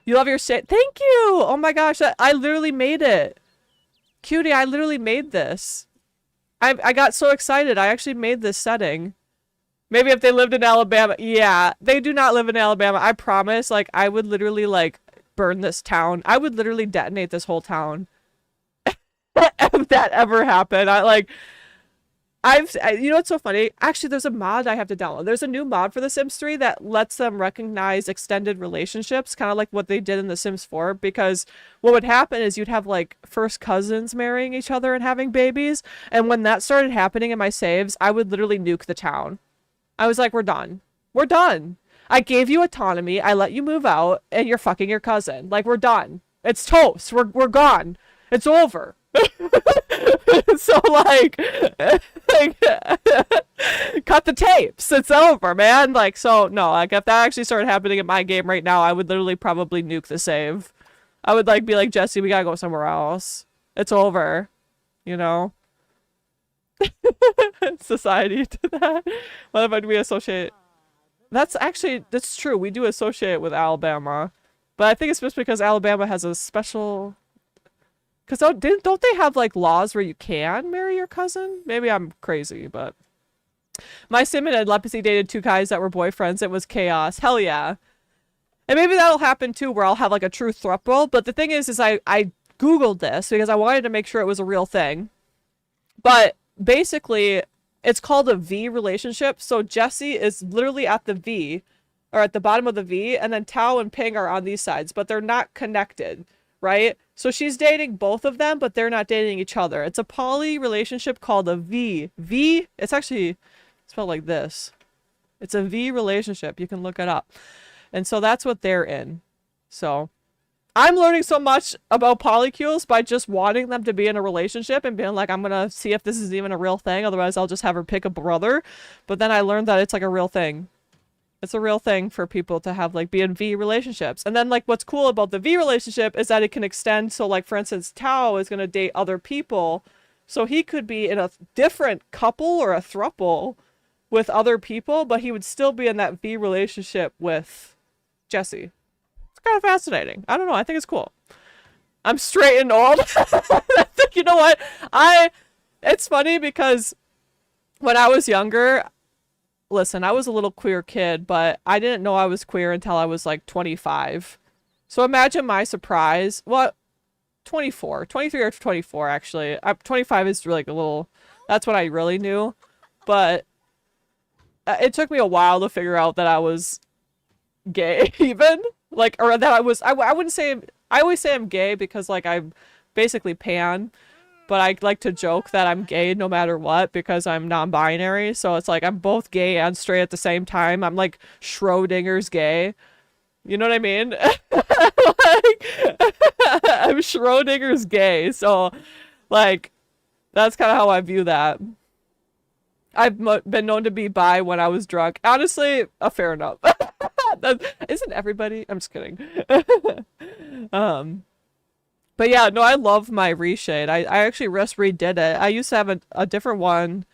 You love your shit. Thank you! Oh my gosh, I literally made it. Cutie, I literally made this. I got so excited. I actually made this setting. Maybe if they lived in Alabama. Yeah, they do not live in Alabama. I promise. Like, I would literally, like, burn this town. I would literally detonate this whole town. If that ever happened. You know what's so funny? Actually, there's a mod I have to download. There's a new mod for The Sims 3 that lets them recognize extended relationships, kind of like what they did in The Sims 4, because what would happen is you'd have, like, first cousins marrying each other and having babies, and when that started happening in my saves, I would literally nuke the town. I was like, we're done. We're done. I gave you autonomy, I let you move out, and you're fucking your cousin. Like, we're done. It's toast. We're gone. It's over. So like cut the tapes. It's over, man. Like, so no, like if that actually started happening in my game right now, I would literally probably nuke the save. I would like be like, Jesse, we gotta go somewhere else. It's over. You know? Society to that. What if we associate? That's true. We do associate it with Alabama. But I think it's just because Alabama has a special. Because don't they have, like, laws where you can marry your cousin? Maybe I'm crazy, but... My sim and Leprosy dated 2 guys that were boyfriends. It was chaos. Hell yeah. And maybe that'll happen, too, where I'll have, like, a true throuple. But the thing is I Googled this because I wanted to make sure it was a real thing. But, basically, it's called a V relationship. So Jesse is literally at the V, or at the bottom of the V, and then Tao and Ping are on these sides. But they're not connected, right? So she's dating both of them, but they're not dating each other. It's a poly relationship called a V. V, it's actually spelled like this. It's a V relationship. You can look it up. And so that's what they're in. So I'm learning so much about polycules by just wanting them to be in a relationship and being like, I'm going to see if this is even a real thing. Otherwise, I'll just have her pick a brother. But then I learned that it's like a real thing. It's a real thing for people to have, like, be in V relationships. And then, like, what's cool about the V relationship is that it can extend. So, like, for instance, Tao is going to date other people. So he could be in a different couple or a throuple with other people, but he would still be in that V relationship with Jesse. It's kind of fascinating. I don't know. I think it's cool. I'm straight and old. You know what? It's funny because when I was younger... Listen, I was a little queer kid, but I didn't know I was queer until I was like 25. So imagine my surprise. What? 24. 23 or 24, actually. 25 is like a little... That's when I really knew. But it took me a while to figure out that I was gay, even. Like, or that I was... I wouldn't say... I always say I'm gay because, like, I'm basically pan. But I like to joke that I'm gay no matter what because I'm non-binary. So it's like I'm both gay and straight at the same time. I'm like Schrodinger's gay. You know what I mean? Like, I'm Schrodinger's gay. So, like, that's kind of how I view that. I've been known to be bi when I was drunk. Honestly, fair enough. Isn't everybody? I'm just kidding. But yeah, no, I love my reshade. I actually just redid it. I used to have a different one.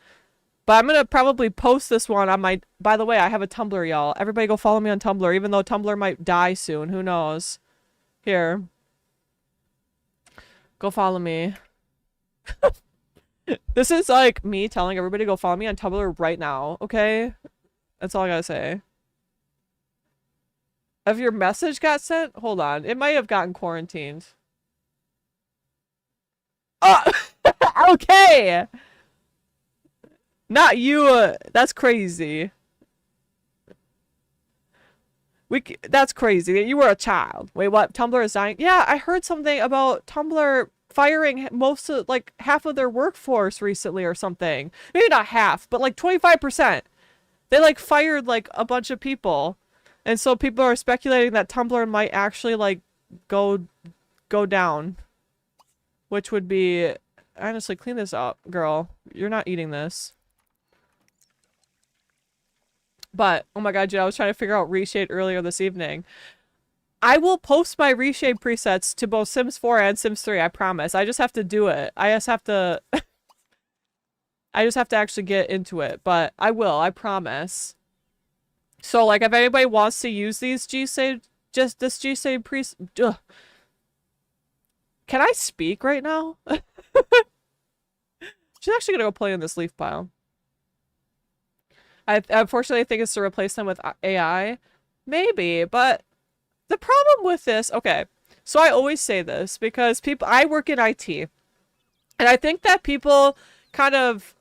But I'm going to probably post this one on my... By the way, I have a Tumblr, y'all. Everybody go follow me on Tumblr, even though Tumblr might die soon. Who knows? Here. Go follow me. This is like me telling everybody to go follow me on Tumblr right now, okay? That's all I gotta say. If your message got sent? Hold on. It might have gotten quarantined. Oh! Okay! Not you, that's crazy. That's crazy. You were a child. Wait, what? Tumblr is dying? Yeah, I heard something about Tumblr firing most of, like, half of their workforce recently or something. Maybe not half, but like 25%. They, like, fired, like, a bunch of people. And so people are speculating that Tumblr might actually, like, go down. Which would be honestly, clean this up, girl. You're not eating this. But, oh my god, dude, I was trying to figure out reshade earlier this evening. I will post my reshade presets to both Sims 4 and Sims 3, I promise. I just have to do it. I just have to... I just have to actually get into it. But I will, I promise. So, like, if anybody wants to use these G-Save... Just this G-Save preset... Can I speak right now? She's actually gonna go play in this leaf pile. I unfortunately think it's to replace them with AI. Maybe, but the problem with this, okay, so I always say this because I work in IT, and I think that people kind of,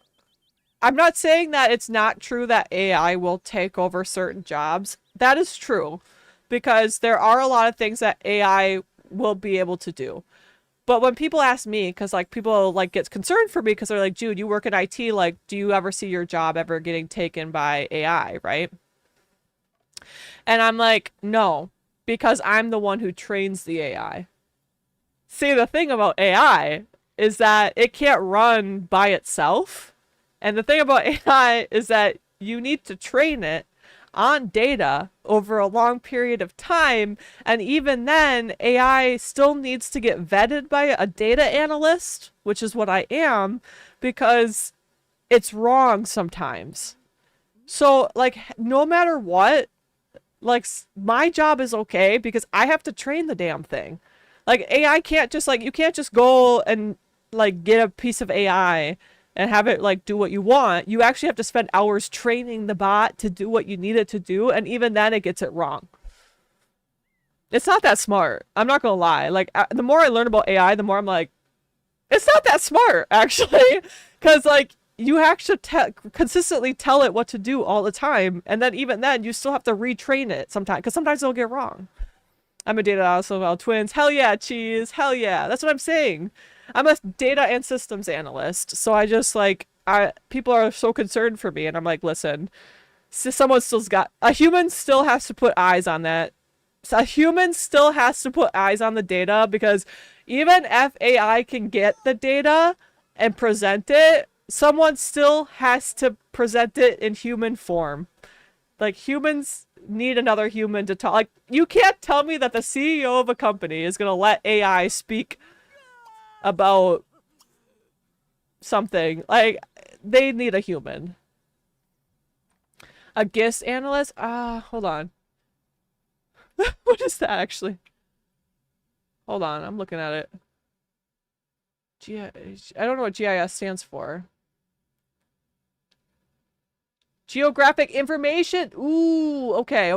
I'm not saying that it's not true that AI will take over certain jobs. That is true, because there are a lot of things that AI will be able to do. But when people ask me, because like people like get concerned for me because they're like, Jude, you work in IT, like, do you ever see your job ever getting taken by AI, right? And I'm like, no, because I'm the one who trains the AI. See, the thing about AI is that it can't run by itself. And the thing about AI is that you need to train it on data over a long period of time, and even then AI still needs to get vetted by a data analyst, which is what I am, because it's wrong sometimes. So like no matter what, like my job is okay because I have to train the damn thing. Like AI can't just like, you can't just go and like get a piece of AI and have it like do what you want. You actually have to spend hours training the bot to do what you need it to do, and even then it gets it wrong. It's not that smart. I'm not gonna lie. Like the more I learn about AI, the more I'm like, it's not that smart actually, because like you have to consistently tell it what to do all the time, and then even then you still have to retrain it sometimes because sometimes it'll get wrong. I'm a data analyst about twins. Hell yeah, cheese. Hell yeah. That's what I'm saying. I'm a data and systems analyst, so I just like people are so concerned for me, and I'm like, listen, someone still's got a human still has to put eyes on that. So a human still has to put eyes on the data, because even if AI can get the data and present it, someone still has to present it in human form. Like humans need another human to talk. Like you can't tell me that the CEO of a company is gonna let AI speak about something. Like they need a human. A GIS analyst? Hold on. What is that actually? Hold on, I'm looking at it. I don't know what GIS stands for. Geographic information. Ooh, okay.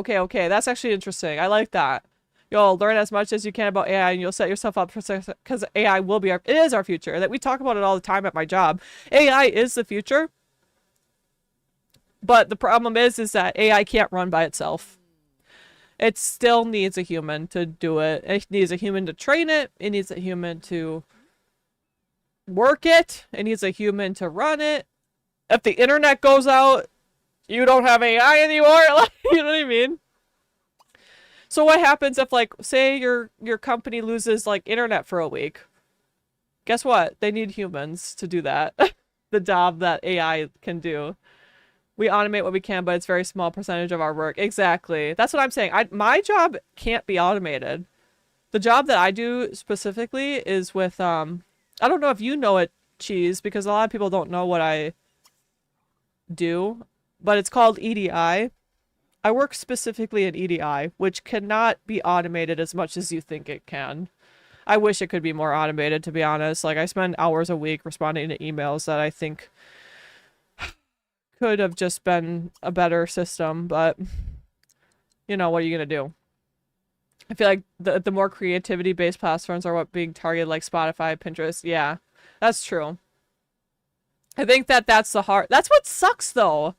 That's actually interesting. I like that. You'll learn as much as you can about AI, and you'll set yourself up for success, because AI will be it is our future. That we talk about it all the time at my job. AI is the future. But the problem is that AI can't run by itself. It still needs a human to do it. It needs a human to train it. It needs a human to work it. It needs a human to run it. If the internet goes out, you don't have AI anymore. Like, you know what I mean? So what happens if, like, say your company loses like internet for a week? Guess what? They need humans to do that. The job that AI can do. We automate what we can, but it's a very small percentage of our work. Exactly. That's what I'm saying. My job can't be automated. The job that I do specifically is with, I don't know if you know it, Cheese, because a lot of people don't know what I do, but it's called EDI. I work specifically in EDI, which cannot be automated as much as you think it can. I wish it could be more automated, to be honest. Like, I spend hours a week responding to emails that I think could have just been a better system, but you know, what are you gonna do? I feel like the more creativity-based platforms are what being targeted, like Spotify, Pinterest. Yeah, that's true. I think that's the hard. That's what sucks, though.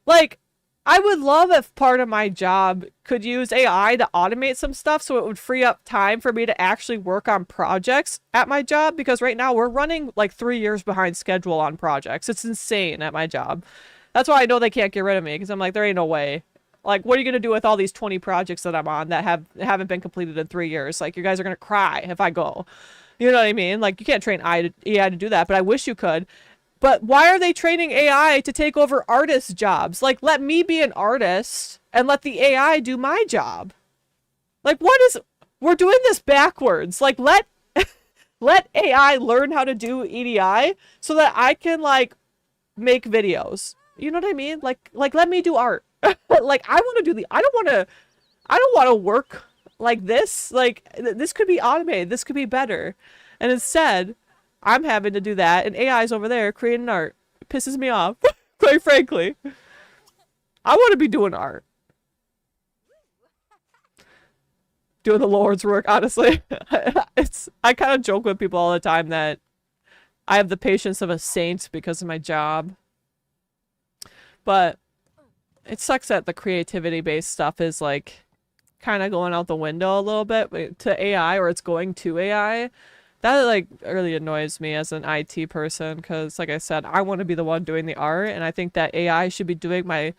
Like, I would love if part of my job could use AI to automate some stuff, so it would free up time for me to actually work on projects at my job, because right now we're running like 3 years behind schedule on projects. It's insane at my job. That's why I know they can't get rid of me, because I'm like, there ain't no way. Like, what are you going to do with all these 20 projects that I'm on that haven't been completed in 3 years? Like, you guys are going to cry if I go. You know what I mean? Like, you can't train AI to do that, but I wish you could. But why are they training AI to take over artists' jobs? Like, let me be an artist and let the AI do my job. Like, we're doing this backwards. Like, let AI learn how to do EDI so that I can, like, make videos. You know what I mean? Like let me do art. Like, I want to do I don't want to work like this. Like, this could be automated. This could be better. And instead, I'm having to do that, and AI's over there creating art. It pisses me off, quite frankly. I want to be doing art. Doing the Lord's work, honestly. I kind of joke with people all the time that I have the patience of a saint because of my job. But it sucks that the creativity-based stuff is, like, kind of going out the window a little bit to AI, or it's going to AI. That, like, really annoys me as an IT person because, like I said, I want to be the one doing the art, and I think that AI should be doing my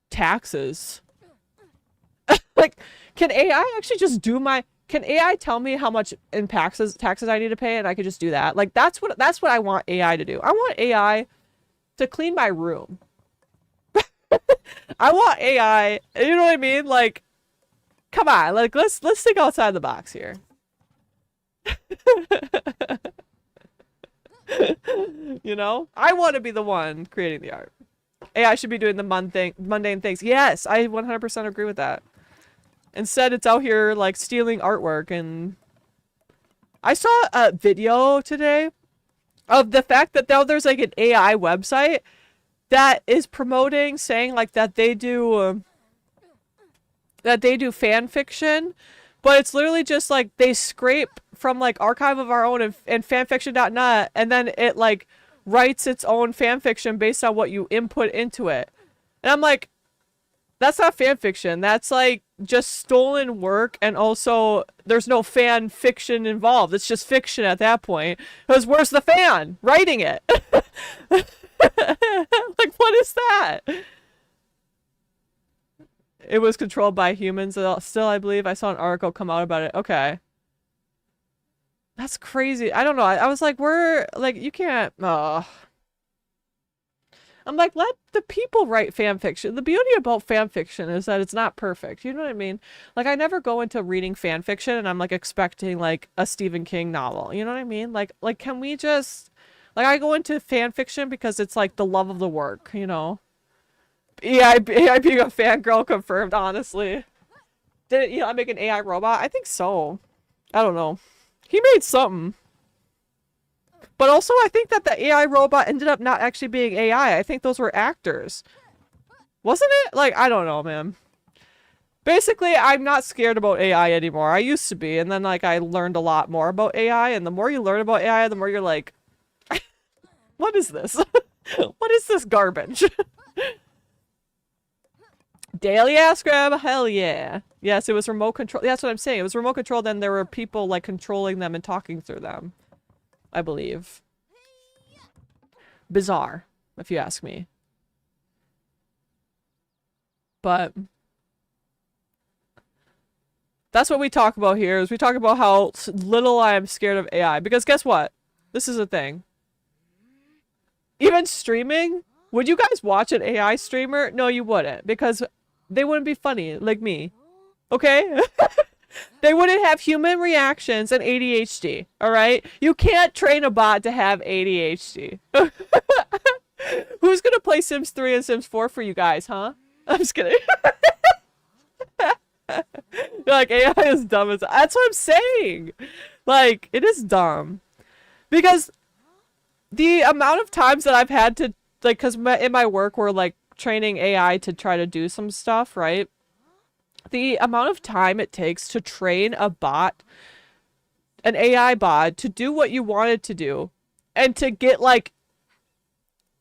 taxes. Like, can AI actually just do can AI tell me how much in taxes I need to pay, and I could just do that? Like, that's what I want AI to do. I want AI to clean my room. I want AI, you know what I mean? Like, come on, like, let's think outside the box here. You know? I want to be the one creating the art. AI should be doing the mundane things. Yes, I 100% agree with that. Instead, it's out here, like, stealing artwork. And I saw a video today of the fact that now there's, like, an AI website that is promoting, saying, like, that they do fan fiction, but it's literally just, like, they scrape from, like, Archive of Our Own and fanfiction.net, and then it, like, writes its own fan fiction based on what you input into it. And I'm like, that's not fan fiction. That's, like, just stolen work, and also there's no fan fiction involved. It's just fiction at that point. Because where's the fan writing it? Like, what is that? It was controlled by humans still, I believe. I saw an article come out about it. Okay. That's crazy. I don't know. I was like, you can't. I'm like, let the people write fan fiction. The beauty about fan fiction is that it's not perfect. You know what I mean? Like, I never go into reading fan fiction and I'm, like, expecting, like, a Stephen King novel. You know what I mean? Like, can we just, like, I go into fan fiction because it's, like, the love of the work, you know? Yeah, AI being a fangirl confirmed, honestly. Did it, make an AI robot? I think so. I don't know. He made something. But also, I think that the AI robot ended up not actually being AI. I think those were actors. Wasn't it? Like, I don't know, man. Basically, I'm not scared about AI anymore. I used to be, and then, like, I learned a lot more about AI, and the more you learn about AI, the more you're like, what is this? What is this garbage? Daily Ask Grab, hell yeah. Yes, it was remote control. That's what I'm saying. It was remote control, then there were people, like, controlling them and talking through them. I believe. Bizarre, if you ask me. But that's what we talk about here, is we talk about how little I am scared of AI. Because guess what? This is a thing. Even streaming, would you guys watch an AI streamer? No, you wouldn't, because they wouldn't be funny like me. Okay? They wouldn't have human reactions and ADHD, all right? You can't train a bot to have ADHD. Who's gonna play Sims 3 and Sims 4 for you guys, huh? I'm just kidding. You're like, AI is dumb as... That's what I'm saying. Like, it is dumb. Because the amount of times that I've had to, like, because in my work, we're, like, training AI to try to do some stuff, right? The amount of time it takes to train a bot, an AI bot, to do what you want it to do, and to get, like,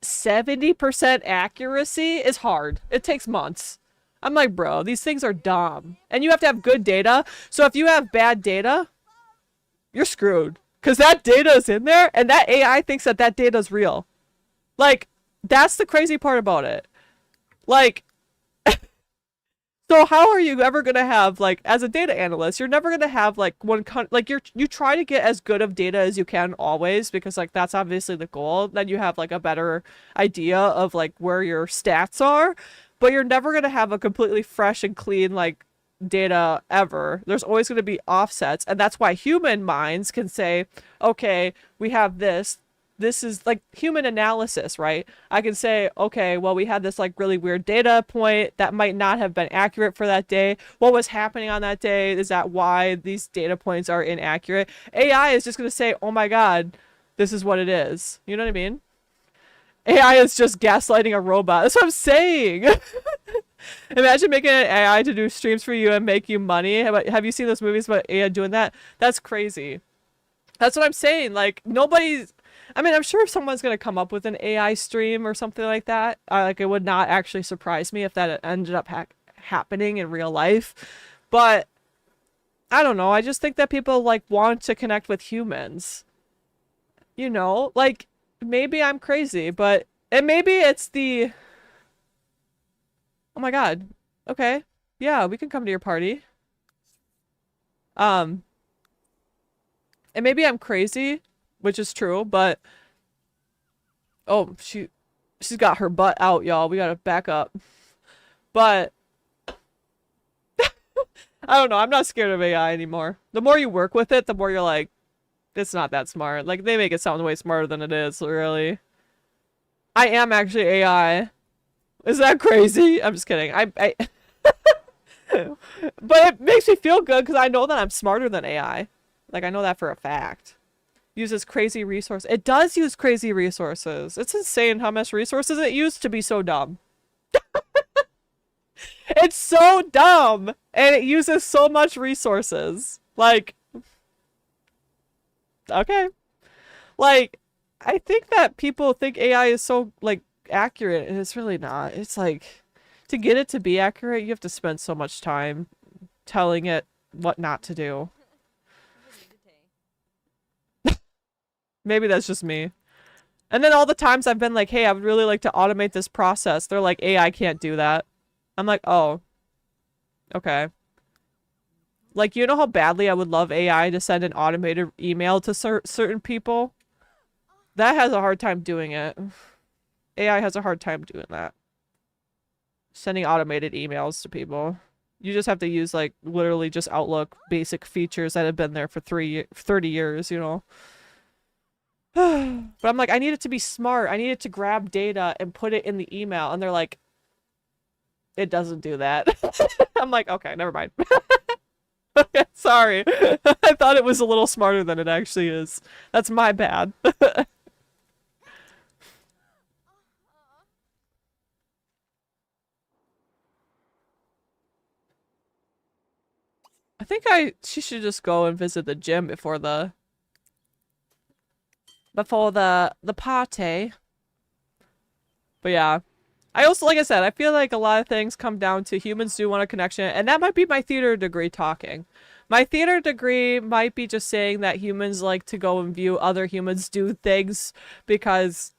70% accuracy is hard. It takes months. I'm like, bro, these things are dumb. And you have to have good data. So if you have bad data, you're screwed. Because that data is in there, and that AI thinks that that data is real. Like, that's the crazy part about it. Like, So how are you ever gonna have like as a data analyst, you're never gonna have like like you try to get as good of data as you can always because like that's obviously the goal. Then you have like a better idea of like where your stats are, but you're never gonna have a completely fresh and clean like data ever. There's always gonna be offsets, and that's why human minds can say, okay, we have this. This is like human analysis, right? I can say, okay, well, we had this like really weird data point that might not have been accurate for that day. What was happening on that day? Is that why these data points are inaccurate? AI is just going to say, oh my God, this is what it is. You know what I mean? AI is just gaslighting a robot. That's what I'm saying. Imagine making an AI to do streams for you and make you money. Have you seen those movies about AI doing that? That's crazy. That's what I'm saying. Like, nobody's. I mean, I'm sure if someone's going to come up with an AI stream or something like that, like, it would not actually surprise me if that ended up happening in real life. But, I don't know. I just think that people, like, want to connect with humans. You know? Like, maybe I'm crazy, but. And maybe it's the. Oh my God. Okay. Yeah, we can come to your party. Um. And maybe I'm crazy, which is true, but oh, she's got her butt out, y'all. We gotta back up. But I don't know. I'm not scared of AI anymore. The more you work with it, the more you're like, it's not that smart. Like they make it sound way smarter than it is, really. I am actually AI. Is that crazy? I'm just kidding. I but it makes me feel good because I know that I'm smarter than AI. Like I know that for a fact. Uses crazy resources. It does use crazy resources. It's insane how much resources it used to be so dumb. It's so dumb and it uses so much resources. Like, okay. Like, I think that people think AI is so like accurate and it's really not. It's like to get it to be accurate, you have to spend so much time telling it what not to do. Maybe that's just me. And then all the times I've been like, hey, I would really like to automate this process. They're like, AI can't do that. I'm like, oh, okay. Like, you know how badly I would love AI to send an automated email to certain people? That has a hard time doing it. AI has a hard time doing that. Sending automated emails to people. You just have to use, like, literally just Outlook basic features that have been there for 30 years, you know? But I'm like, I need it to be smart. I need it to grab data and put it in the email. And they're like, it doesn't do that. I'm like, okay, never mind. Okay, sorry. I thought it was a little smarter than it actually is. That's my bad. I think she should just go and visit the gym before the party. But yeah. I also, like I said, I feel like a lot of things come down to humans do want a connection, and that might be my theater degree talking. My theater degree might be just saying that humans like to go and view other humans do things because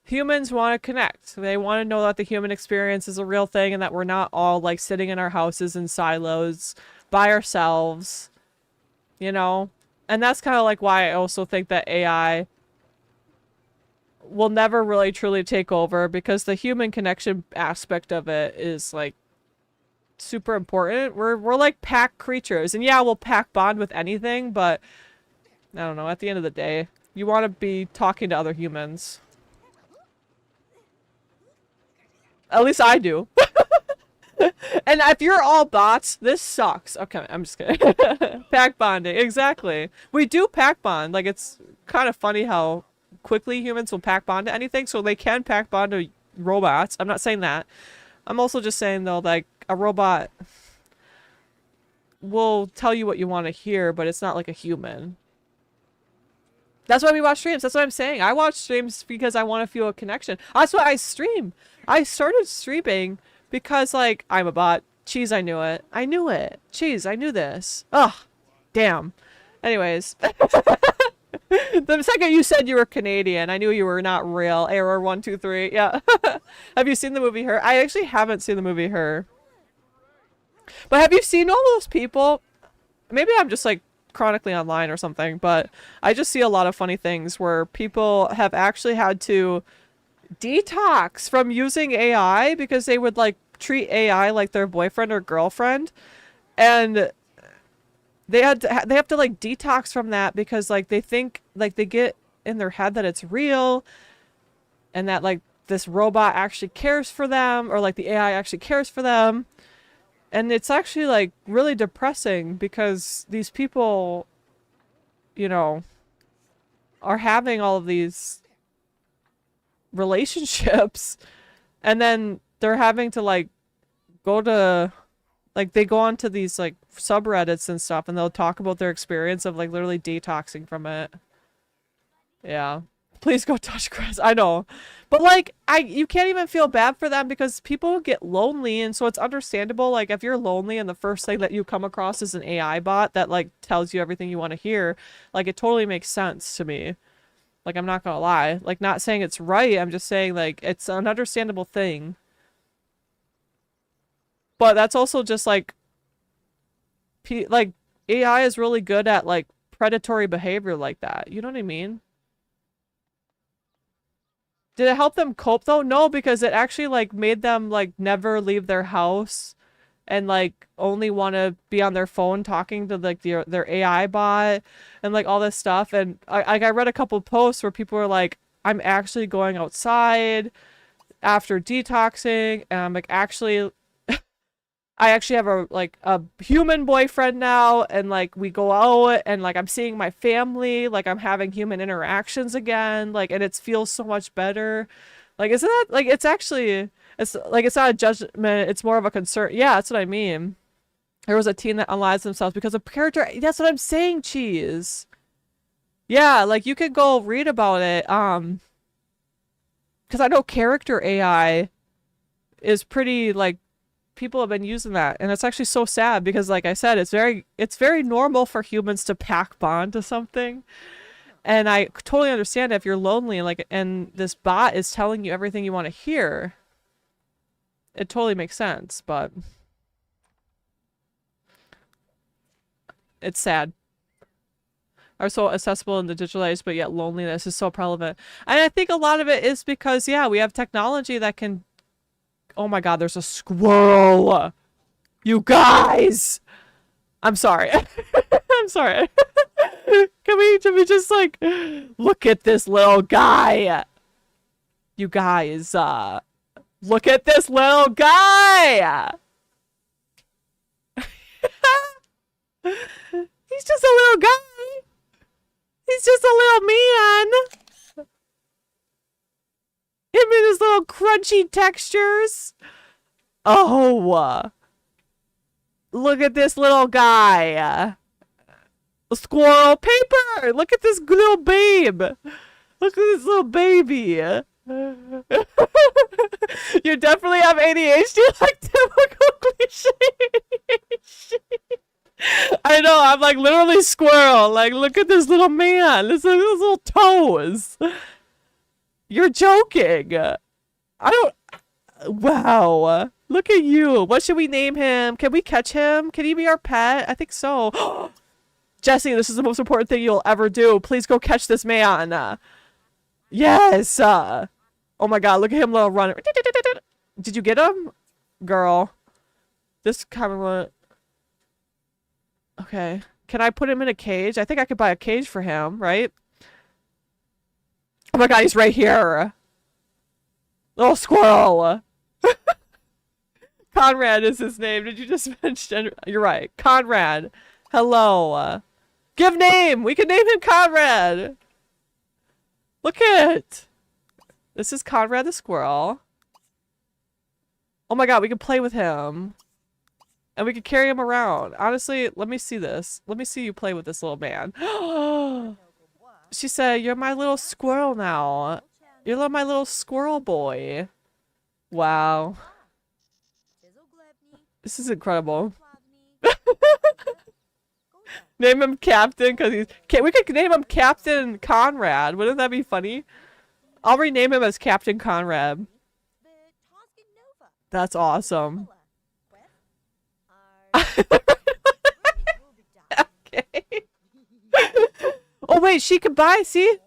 humans want to connect. They want to know that the human experience is a real thing and that we're not all like sitting in our houses in silos by ourselves, you know? And that's kind of like why I also think that AI will never really truly take over because the human connection aspect of it is like super important. We're like pack creatures, and yeah, we'll pack bond with anything, but I don't know, at the end of the day, you want to be talking to other humans. At least I do. And if you're all bots, this sucks. Okay, I'm just kidding. Pack bonding, exactly. We do pack bond. Like, it's kind of funny how quickly humans will pack bond to anything, so they can pack bond to robots. I'm not saying that. I'm also just saying, though, like, a robot will tell you what you want to hear, but it's not like a human. That's why we watch streams. That's what I'm saying. I watch streams because I want to feel a connection. That's why I stream. I started streaming because, like, I'm a bot. Cheese, I knew it. I knew it. Cheese, I knew this. Ugh. Damn. Anyways. The second you said you were Canadian, I knew you were not real. Error 123. Yeah. Have you seen the movie Her? I actually haven't seen the movie Her. But have you seen all those people? Maybe I'm just like chronically online or something, but I just see a lot of funny things where people have actually had to detox from using AI because they would like treat AI like their boyfriend or girlfriend, and they have to like detox from that because like they think like they get in their head that it's real and that like this robot actually cares for them or like the AI actually cares for them. And it's actually like really depressing because these people, you know, are having all of these relationships and then they're having to like go to like they go onto these like subreddits and stuff and they'll talk about their experience of like literally detoxing from it. Yeah. Please go touch grass. I know. But like you can't even feel bad for them because people get lonely and so it's understandable like if you're lonely and the first thing that you come across is an AI bot that like tells you everything you want to hear, like it totally makes sense to me. Like I'm not gonna lie. Like not saying it's right, I'm just saying like it's an understandable thing. But that's also just like like AI is really good at like predatory behavior like that. You know what I mean? Did it help them cope though? No, because it actually like made them like never leave their house and like only want to be on their phone talking to like their AI bot and like all this stuff. And I read a couple posts where people were like, I'm actually going outside after detoxing and I'm like actually I actually have a human boyfriend now and like we go out and like I'm seeing my family, like I'm having human interactions again, like and it feels so much better. Like isn't that like it's actually it's like it's not a judgment, it's more of a concern. Yeah, that's what I mean. There was a teen that unalives themselves because of character. That's what I'm saying, cheese. Yeah, like you could go read about it. Because I know character AI is pretty like people have been using that and it's actually so sad because like I said it's very normal for humans to pack bond to something and I totally understand if you're lonely and like and this bot is telling you everything you want to hear, it totally makes sense, but it's sad. Are so accessible in the digital age but yet loneliness is so prevalent, and I think a lot of it is because yeah we have technology that can. Oh my god, there's a squirrel. You guys! I'm sorry. I'm sorry. Can we just like look at this little guy? You guys, look at this little guy! He's just a little guy. He's just a little man. Him and his little crunchy textures. Oh, look at this little guy. Squirrel paper. Look at this little babe. Look at this little baby. You definitely have ADHD, like typical cliche ADHD. I know, I'm like literally squirrel. Like, look at this little man. This little toes. You're joking. I don't. Wow. Look at you. What should we name him? Can we catch him? Can he be our pet? I think so. Jesse, this is the most important thing you'll ever do. Please go catch this man. Yes. Oh my god, look at him, little runner. Did you get him? Girl. This camera. Okay. Can I put him in a cage? I think I could buy a cage for him, right? Oh my god, he's right here. Little squirrel. Conrad is his name. Did you just mention? You're right. Conrad. Hello. Give name. We can name him Conrad. Look at. This is Conrad the squirrel. Oh my god, we can play with him. And we can carry him around. Honestly, let me see this. Let me see you play with this little man. She said, you're my little squirrel now. You're my little squirrel boy. Wow. This is incredible. Name him Captain because he's... We could name him Captain Conrad. Wouldn't that be funny? I'll rename him as Captain Conrad. That's awesome. Okay. Oh wait, she could buy, see?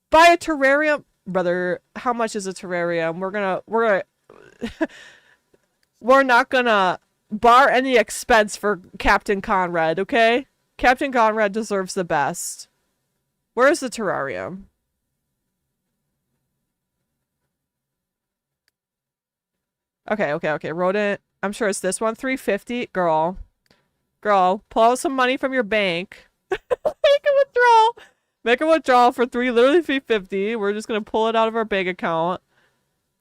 Buy a terrarium. Brother, how much is a terrarium? We're not gonna bar any expense for Captain Conrad, okay? Captain Conrad deserves the best. Where's the terrarium? Okay. Rodent. I'm sure it's this one. 350. Girl, pull out some money from your bank. Make a withdrawal. Make a withdrawal for literally 350. We're just gonna pull it out of our bank account.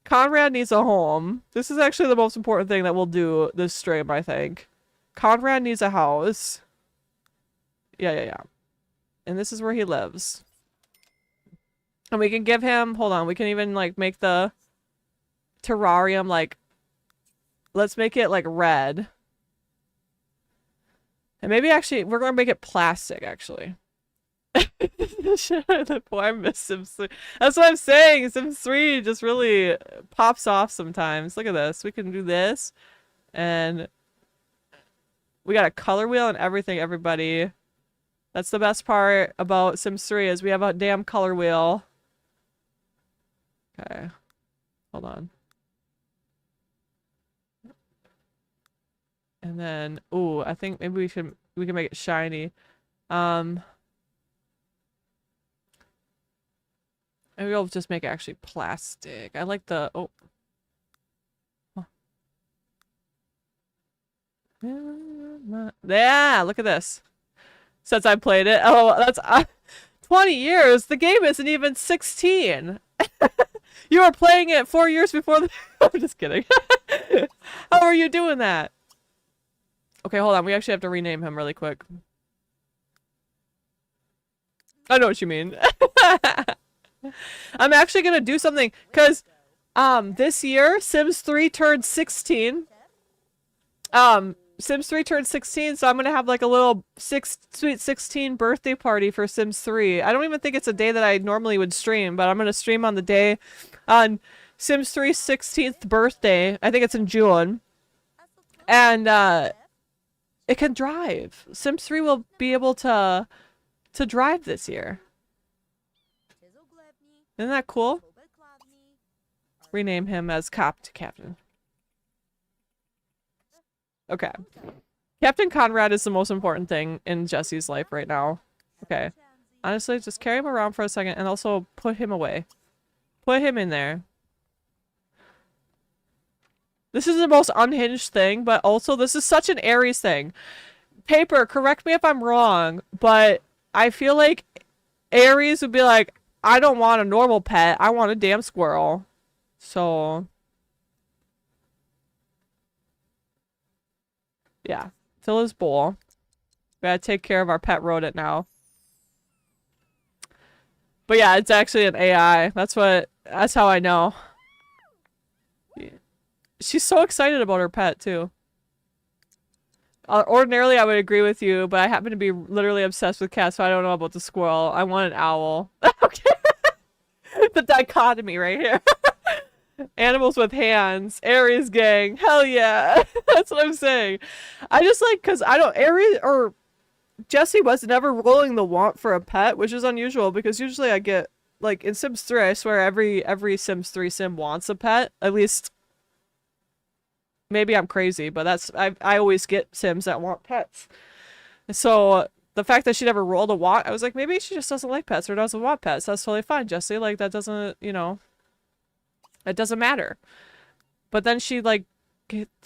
Conrad needs a home. This is actually the most important thing that we'll do this stream, I think. Conrad needs a house. Yeah. And this is where he lives. And we can give him, hold on, we can even like make the terrarium like, let's make it like red. And maybe actually, we're going to make it plastic actually. Boy, I miss Sims 3. That's what I'm saying. Sims 3 just really pops off sometimes. Look at this. We can do this. And we got a color wheel and everything, everybody. That's the best part about Sims 3 is we have a damn color wheel. Okay. Hold on. And then, ooh, I think maybe we can make it shiny. Maybe we'll just make it actually plastic. I like the, oh. Huh. Yeah, look at this. Since I played it. Oh, that's 20 years. The game isn't even 16. You were playing it 4 years before the I'm just kidding. How are you doing that? Okay, hold on. We actually have to rename him really quick. I know what you mean. I'm actually gonna do something because this year Sims 3 turned 16. Sims 3 turned 16, so I'm gonna have like a little sweet 16 birthday party for Sims 3. I don't even think it's a day that I normally would stream, but I'm gonna stream on the day on Sims 3's 16th birthday. I think it's in June. And it can drive. Sims 3 will be able to drive this year. Isn't that cool? Rename him as Captain. Okay. Captain Conrad is the most important thing in Jesse's life right now. Okay. Honestly, just carry him around for a second and also put him away. Put him in there. This is the most unhinged thing, but also this is such an Aries thing. Paper, correct me if I'm wrong, but I feel like Aries would be like, I don't want a normal pet. I want a damn squirrel. So, yeah. Fill his bowl. We gotta take care of our pet rodent now. But yeah, it's actually an AI. That's how I know. She's so excited about her pet, too. Ordinarily, I would agree with you, but I happen to be literally obsessed with cats, so I don't know about the squirrel. I want an owl. Okay. The dichotomy right here. Animals with hands. Aries gang. Hell yeah. That's what I'm saying. I just like, because I don't, Aries, or Jesse was never rolling the want for a pet, which is unusual, because usually I get, like, in Sims 3, I swear every Sims 3 sim wants a pet. At least, maybe I'm crazy, but I always get Sims that want pets. So the fact that she never rolled a want, I was like, maybe she just doesn't like pets or doesn't want pets. That's totally fine, Jesse. Like, that doesn't, you know, it doesn't matter. But then she, like,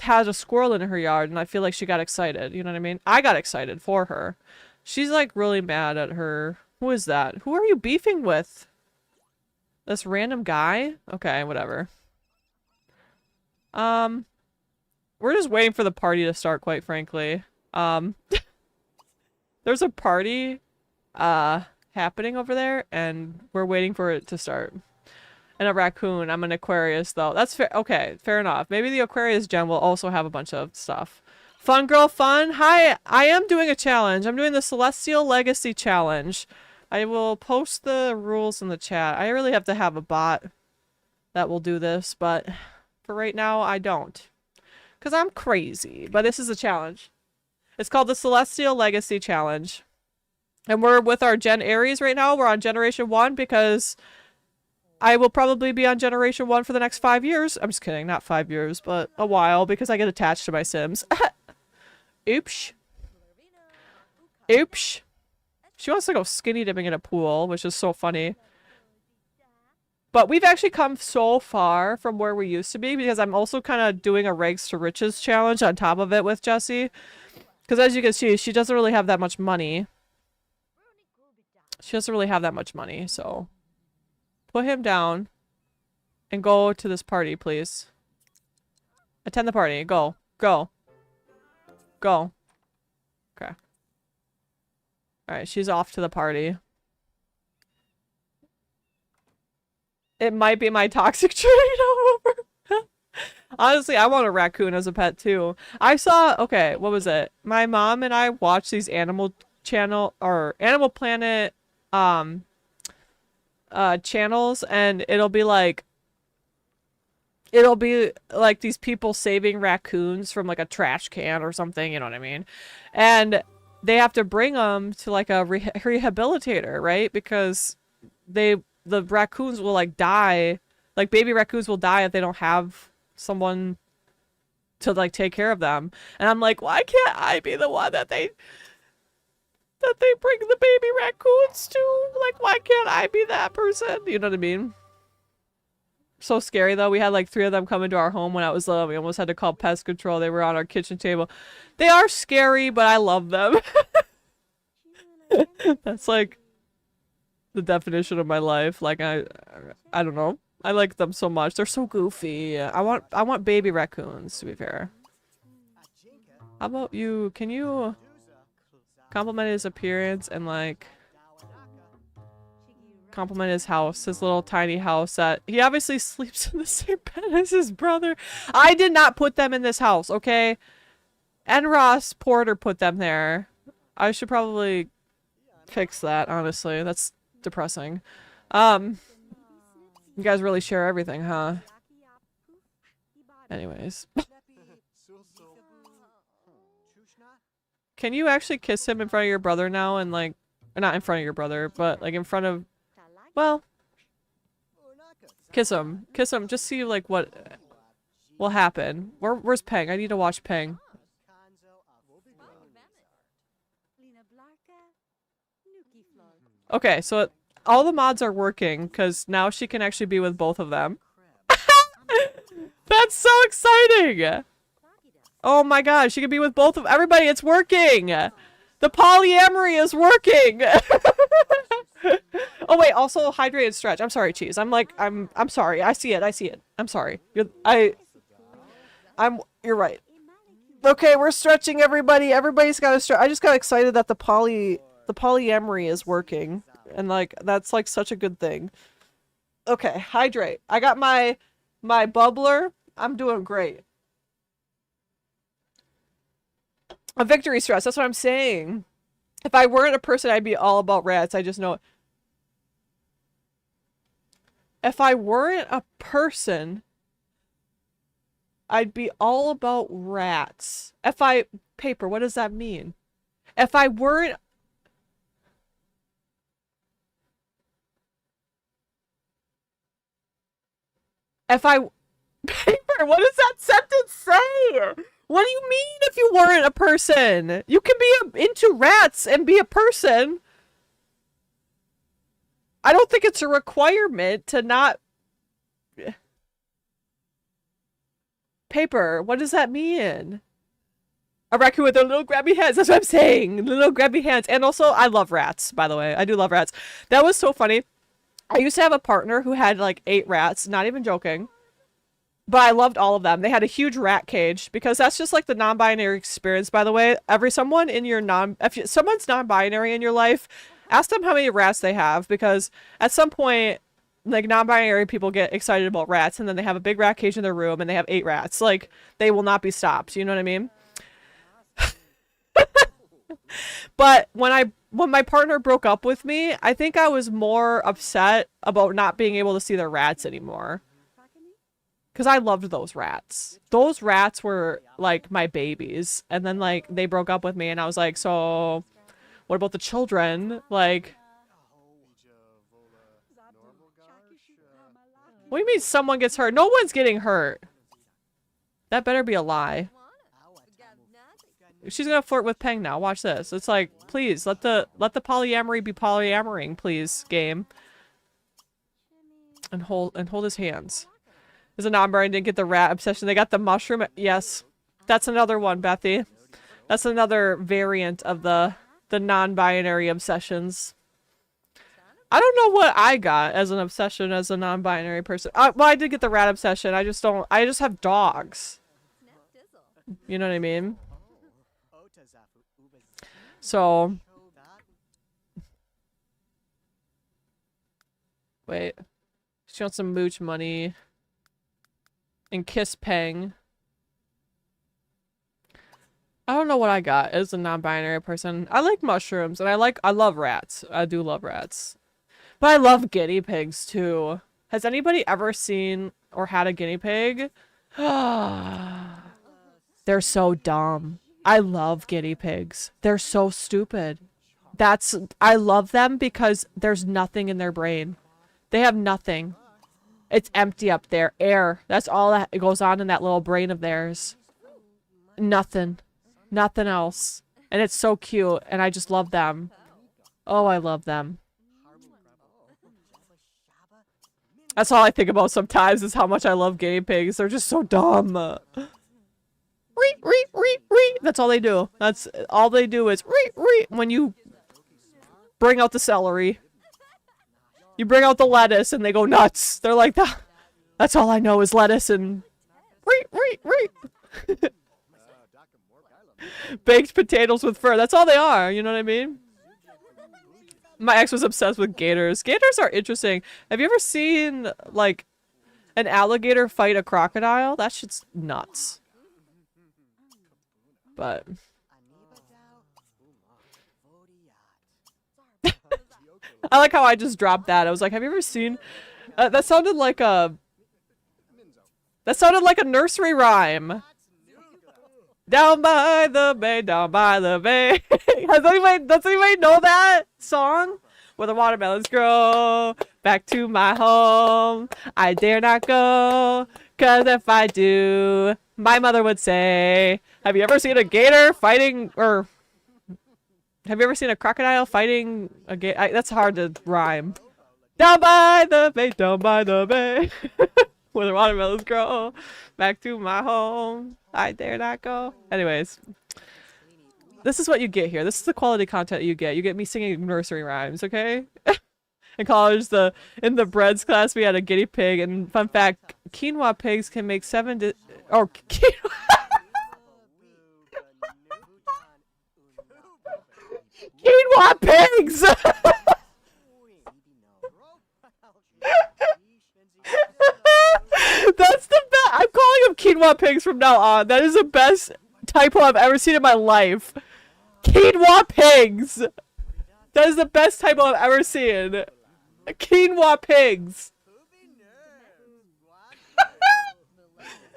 had a squirrel in her yard, and I feel like she got excited. You know what I mean? I got excited for her. She's, like, really mad at her. Who is that? Who are you beefing with? This random guy? Okay, whatever. We're just waiting for the party to start, quite frankly. There's a party happening over there, and we're waiting for it to start. And a raccoon. I'm an Aquarius, though. That's fair. Okay, fair enough. Maybe the Aquarius gem will also have a bunch of stuff. Fun girl fun. Hi, I am doing a challenge. I'm doing the Celestial Legacy Challenge. I will post the rules in the chat. I really have to have a bot that will do this, but for right now, I don't. Because I'm crazy. But this is a challenge. It's called the Celestial Legacy Challenge. And we're with our Gen Aries right now. We're on Generation 1 because I will probably be on Generation 1 for the next 5 years. I'm just kidding, not 5 years, but a while because I get attached to my Sims. Oops. Oops. She wants to go skinny dipping in a pool, which is so funny. But we've actually come so far from where we used to be because I'm also kind of doing a rags to riches challenge on top of it with Jessie. Because as you can see, she doesn't really have that much money. She doesn't really have that much money, so... Put him down. And go to this party, please. Attend the party. Go. Go. Go. Okay. Alright, she's off to the party. It might be my toxic trait, however. Honestly, I want a raccoon as a pet, too. I saw... Okay, what was it? My mom and I watched these Animal Channel... Or Animal Planet... channels, and it'll be like these people saving raccoons from like a trash can or something, you know what I mean? And they have to bring them to like a rehabilitator, right? Because the raccoons will like die, like baby raccoons will die if they don't have someone to like take care of them. And I'm like, why can't I be the one that they bring the baby raccoons to? Like, why can't I be that person? You know what I mean? So scary, though. We had, like, 3 of them come into our home when I was little. We almost had to call pest control. They were on our kitchen table. They are scary, but I love them. That's, like, the definition of my life. Like, I don't know. I like them so much. They're so goofy. I want baby raccoons, to be fair. How about you? Can you... compliment his appearance and like compliment his house, his little tiny house that he obviously sleeps in the same bed as his brother. I did not put them in this house, okay? And Ross Porter put them there. I should probably fix that, honestly. That's depressing. You guys really share everything, huh? Anyways. Can you actually kiss him in front of your brother now and like, or not in front of your brother, but like in front of, well, kiss him. Kiss him. Just see like what will happen. Where's Peng? I need to watch Peng. Okay, so all the mods are working because now she can actually be with both of them. That's so exciting! Oh my god, she can be with both of everybody. It's working. The polyamory is working. Oh wait, also hydrate and stretch. I'm sorry, Cheese. I'm sorry. I see it. I'm sorry. You're right. Okay, we're stretching everybody. Everybody's got to stretch. I just got excited that the polyamory is working. And like that's like such a good thing. Okay, hydrate. I got my bubbler. I'm doing great. A victory stress, that's what I'm saying. If I weren't a person, I'd be all about rats. I just know it. If I weren't a person, I'd be all about rats. Paper, what does that mean? If I weren't... Paper, what does that sentence say? What do you mean if you weren't a person? You can be into rats and be a person. I don't think it's a requirement to not... Paper, what does that mean? A raccoon with their little grabby hands. That's what I'm saying. Little grabby hands. And also, I love rats, by the way. I do love rats. That was so funny. I used to have a partner who had like 8 rats. Not even joking. But I loved all of them. They had a huge rat cage because that's just like the non-binary experience, by the way. If someone's non-binary in your life, ask them how many rats they have because at some point, like non-binary people get excited about rats and then they have a big rat cage in their room and they have 8 rats. Like they will not be stopped. You know what I mean? But when my partner broke up with me, I think I was more upset about not being able to see the rats anymore. Because I loved those rats. Those rats were like my babies. And then like they broke up with me and I was like, so what about the children? Like, what do you mean someone gets hurt? No one's getting hurt. That better be a lie. She's gonna flirt with Peng now. Watch this. It's like, please let the polyamory be polyamoring, please, game. And hold his hands. There's a non-binary didn't get the rat obsession. They got the mushroom. Yes, that's another one, Bethy. That's another variant of the non-binary obsessions. I don't know what I got as an obsession as a non-binary person. Well, I did get the rat obsession. I just don't. I just have dogs. You know what I mean? So, wait. She wants some mooch money. And kiss Peng. I don't know what I got as a non-binary person. I like mushrooms and I love rats. I do love rats. But I love guinea pigs too. Has anybody ever seen or had a guinea pig? They're so dumb. I love guinea pigs. They're so stupid. I love them because there's nothing in their brain. They have nothing. It's empty up there. Air. That's all that goes on in that little brain of theirs. Nothing. Nothing else. And it's so cute. And I just love them. Oh, I love them. That's all I think about sometimes is how much I love guinea pigs. They're just so dumb. That's all they do. That's all they do is when you bring out the celery. You bring out the lettuce and they go nuts. They're like, that's all I know is lettuce and baked potatoes with fur. That's all they are. You know what I mean? My ex was obsessed with gators. Gators are interesting. Have you ever seen, like, an alligator fight a crocodile? That shit's nuts. But... I like how I just dropped that. I was like, have you ever seen... that sounded like a... That sounded like a nursery rhyme. Down by the bay, down by the bay. Does anybody know that song? Where the watermelons grow, back to my home. I dare not go, cause if I do, my mother would say, have you ever seen a gator fighting, or have you ever seen a crocodile fighting a gator? That's hard to rhyme. Down by the bay, down by the bay. Where the watermelons grow, back to my home. I dare not go. Anyways, this is what you get here. This is the quality content you get. You get me singing nursery rhymes, okay? In college, in the breads class, we had a guinea pig, and fun fact, quinoa pigs can make quinoa pigs! That's the best. I'm calling them quinoa pigs from now on. That is the best typo I've ever seen in my life. Quinoa pigs. That is the best typo I've ever seen. Quinoa pigs.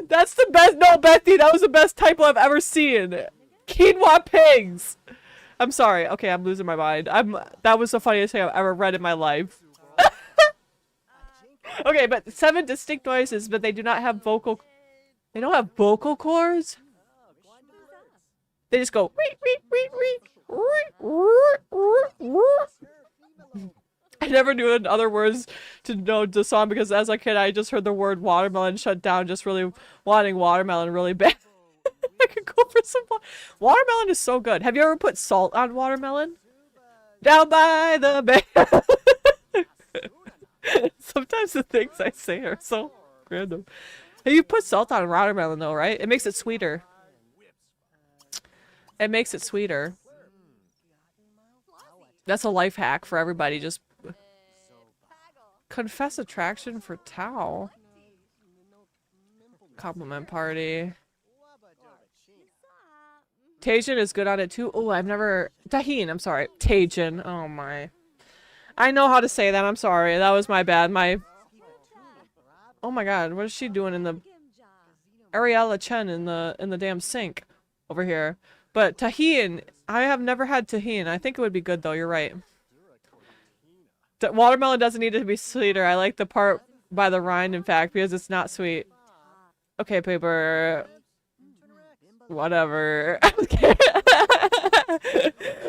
That's the best. No, Bethy, that was the best typo I've ever seen. Quinoa pigs. I'm sorry. Okay, I'm losing my mind. That was the funniest thing I've ever read in my life. Okay, but 7 distinct noises, but they do not have vocal... They don't have vocal cords? They just go... I never knew in other words to know the song because as a kid I just heard the word watermelon shut down, just really wanting watermelon really bad. I could go for some... Watermelon is so good. Have you ever put salt on watermelon? Down by the bay. Sometimes the things I say are so random. Hey, you put salt on watermelon though, right? It makes it sweeter. It makes it sweeter. That's a life hack for everybody. Just confess attraction for Tao. Compliment party. Tajin is good on it too. Oh, I've never... Taheen, I'm sorry. Tajin. Oh my... I know how to say that. I'm sorry. That was my bad. Oh my god. What is she doing in the Ariella Chen in the damn sink over here. But tahine, I have never had tahine. I think it would be good though. You're right. Watermelon doesn't need to be sweeter. I like the part by the rind, in fact, because it's not sweet. Okay, paper. Whatever. Okay.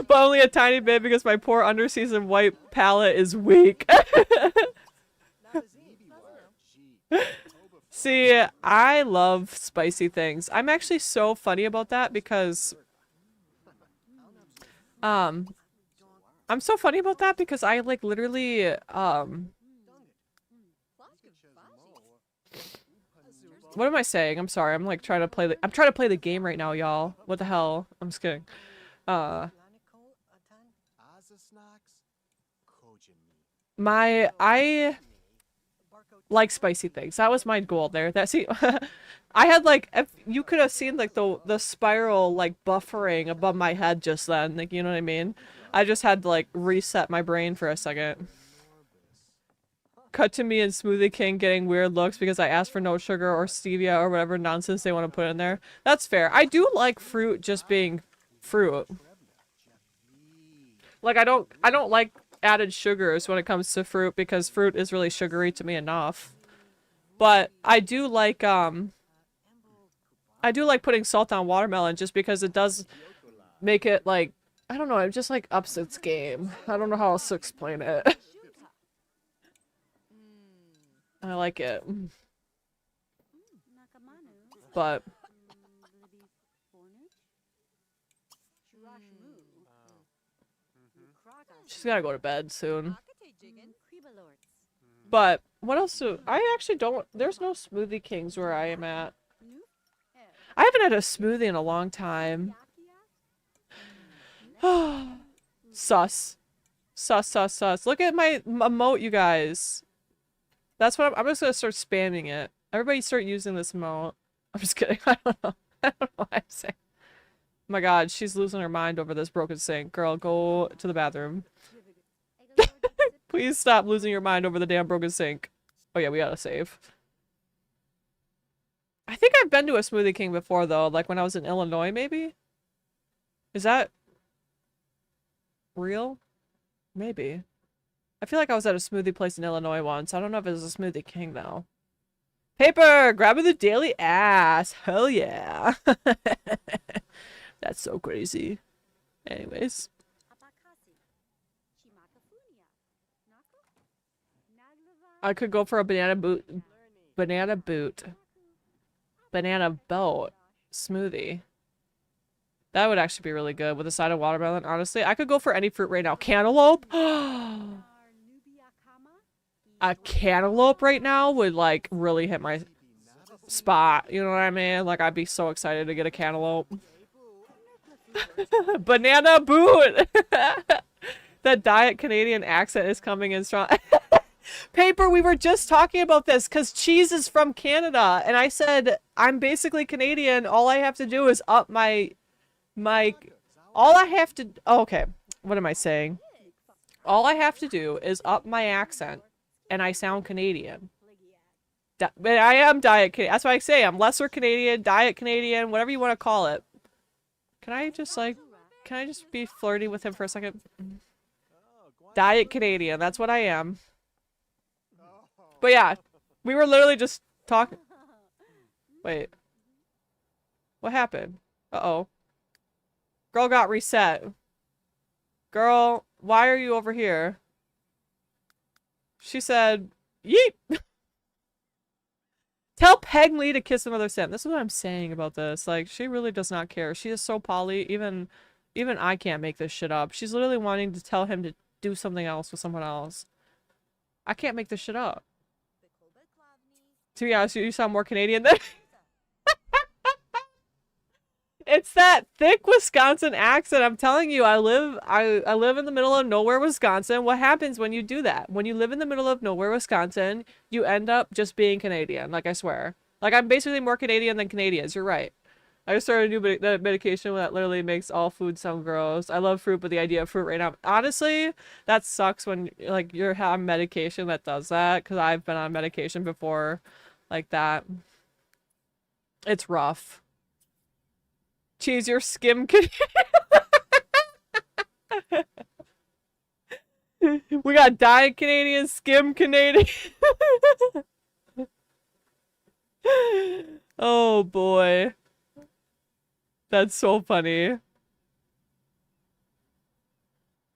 But only a tiny bit because my poor underseasoned white palate is weak. See, I love spicy things. I'm actually so funny about that because um I'm so funny about that because I like literally what am I saying? I'm sorry. I'm like trying to play I'm trying to play the game right now, y'all. What the hell? I'm just kidding. I like spicy things. That was my goal there. That see I had like if you could have seen like the spiral like buffering above my head just then. Like you know what I mean? I just had to like reset my brain for a second. Cut to me and Smoothie King getting weird looks because I asked for no sugar or stevia or whatever nonsense they want to put in there. That's fair. I do like fruit just being fruit. Like I don't like added sugars when it comes to fruit because fruit is really sugary to me enough. But I do like putting salt on watermelon just because it does make it like I don't know, it just like ups its game. I don't know how else to explain it. I like it. But she's gotta go to bed soon. But what else do I actually don't there's no Smoothie Kings where I am at. I haven't had a smoothie in a long time. Sus. Sus, sus, sus. Look at my emote, you guys. That's what I'm just gonna start spamming it. Everybody start using this emote. I'm just kidding. I don't know. I don't know what I'm saying. Oh my god, she's losing her mind over this broken sink. Girl, go to the bathroom. Please stop losing your mind over the damn broken sink. Oh yeah, we gotta save. I think I've been to a Smoothie King before though, like when I was in Illinois maybe? Is that real? Maybe. I feel like I was at a smoothie place in Illinois once. I don't know if it was a Smoothie King though. Paper! Grabbing the daily ass! Hell yeah! That's so crazy. Anyways. I could go for a banana boot smoothie. That would actually be really good with a side of watermelon, honestly. I could go for any fruit right now. Cantaloupe? A cantaloupe right now would like really hit my spot. You know what I mean? Like I'd be so excited to get a cantaloupe. Banana boot! That diet Canadian accent is coming in strong. Paper, we were just talking about this because cheese is from Canada. And I said, I'm basically Canadian. All I have to do is up all I have to, oh, okay. What am I saying? All I have to do is up my accent and I sound Canadian. But I am diet Canadian. That's why I say I'm lesser Canadian, diet Canadian, whatever you want to call it. Can I just be flirty with him for a second? Diet Canadian, that's what I am. But yeah, we were literally just talking. Wait. What happened? Uh-oh. Girl got reset. Girl, why are you over here? She said, yeet! Tell Peg Lee to kiss another sim. This is what I'm saying about this. Like, she really does not care. She is so poly. Even I can't make this shit up. She's literally wanting to tell him to do something else with someone else. I can't make this shit up. To be honest, you sound more Canadian than... It's that thick Wisconsin accent. I'm telling you, I live in the middle of nowhere, Wisconsin. What happens when you do that? When you live in the middle of nowhere, Wisconsin, you end up just being Canadian. Like, I swear. Like, I'm basically more Canadian than Canadians. You're right. I just started a new medication that literally makes all food sound gross. I love fruit, but the idea of fruit right now, honestly, that sucks when, like, you're on medication that does that. Because I've been on medication before like that. It's rough. Cheese your skim can We got Diet Canadian, Skim Canadian. Oh boy. That's so funny.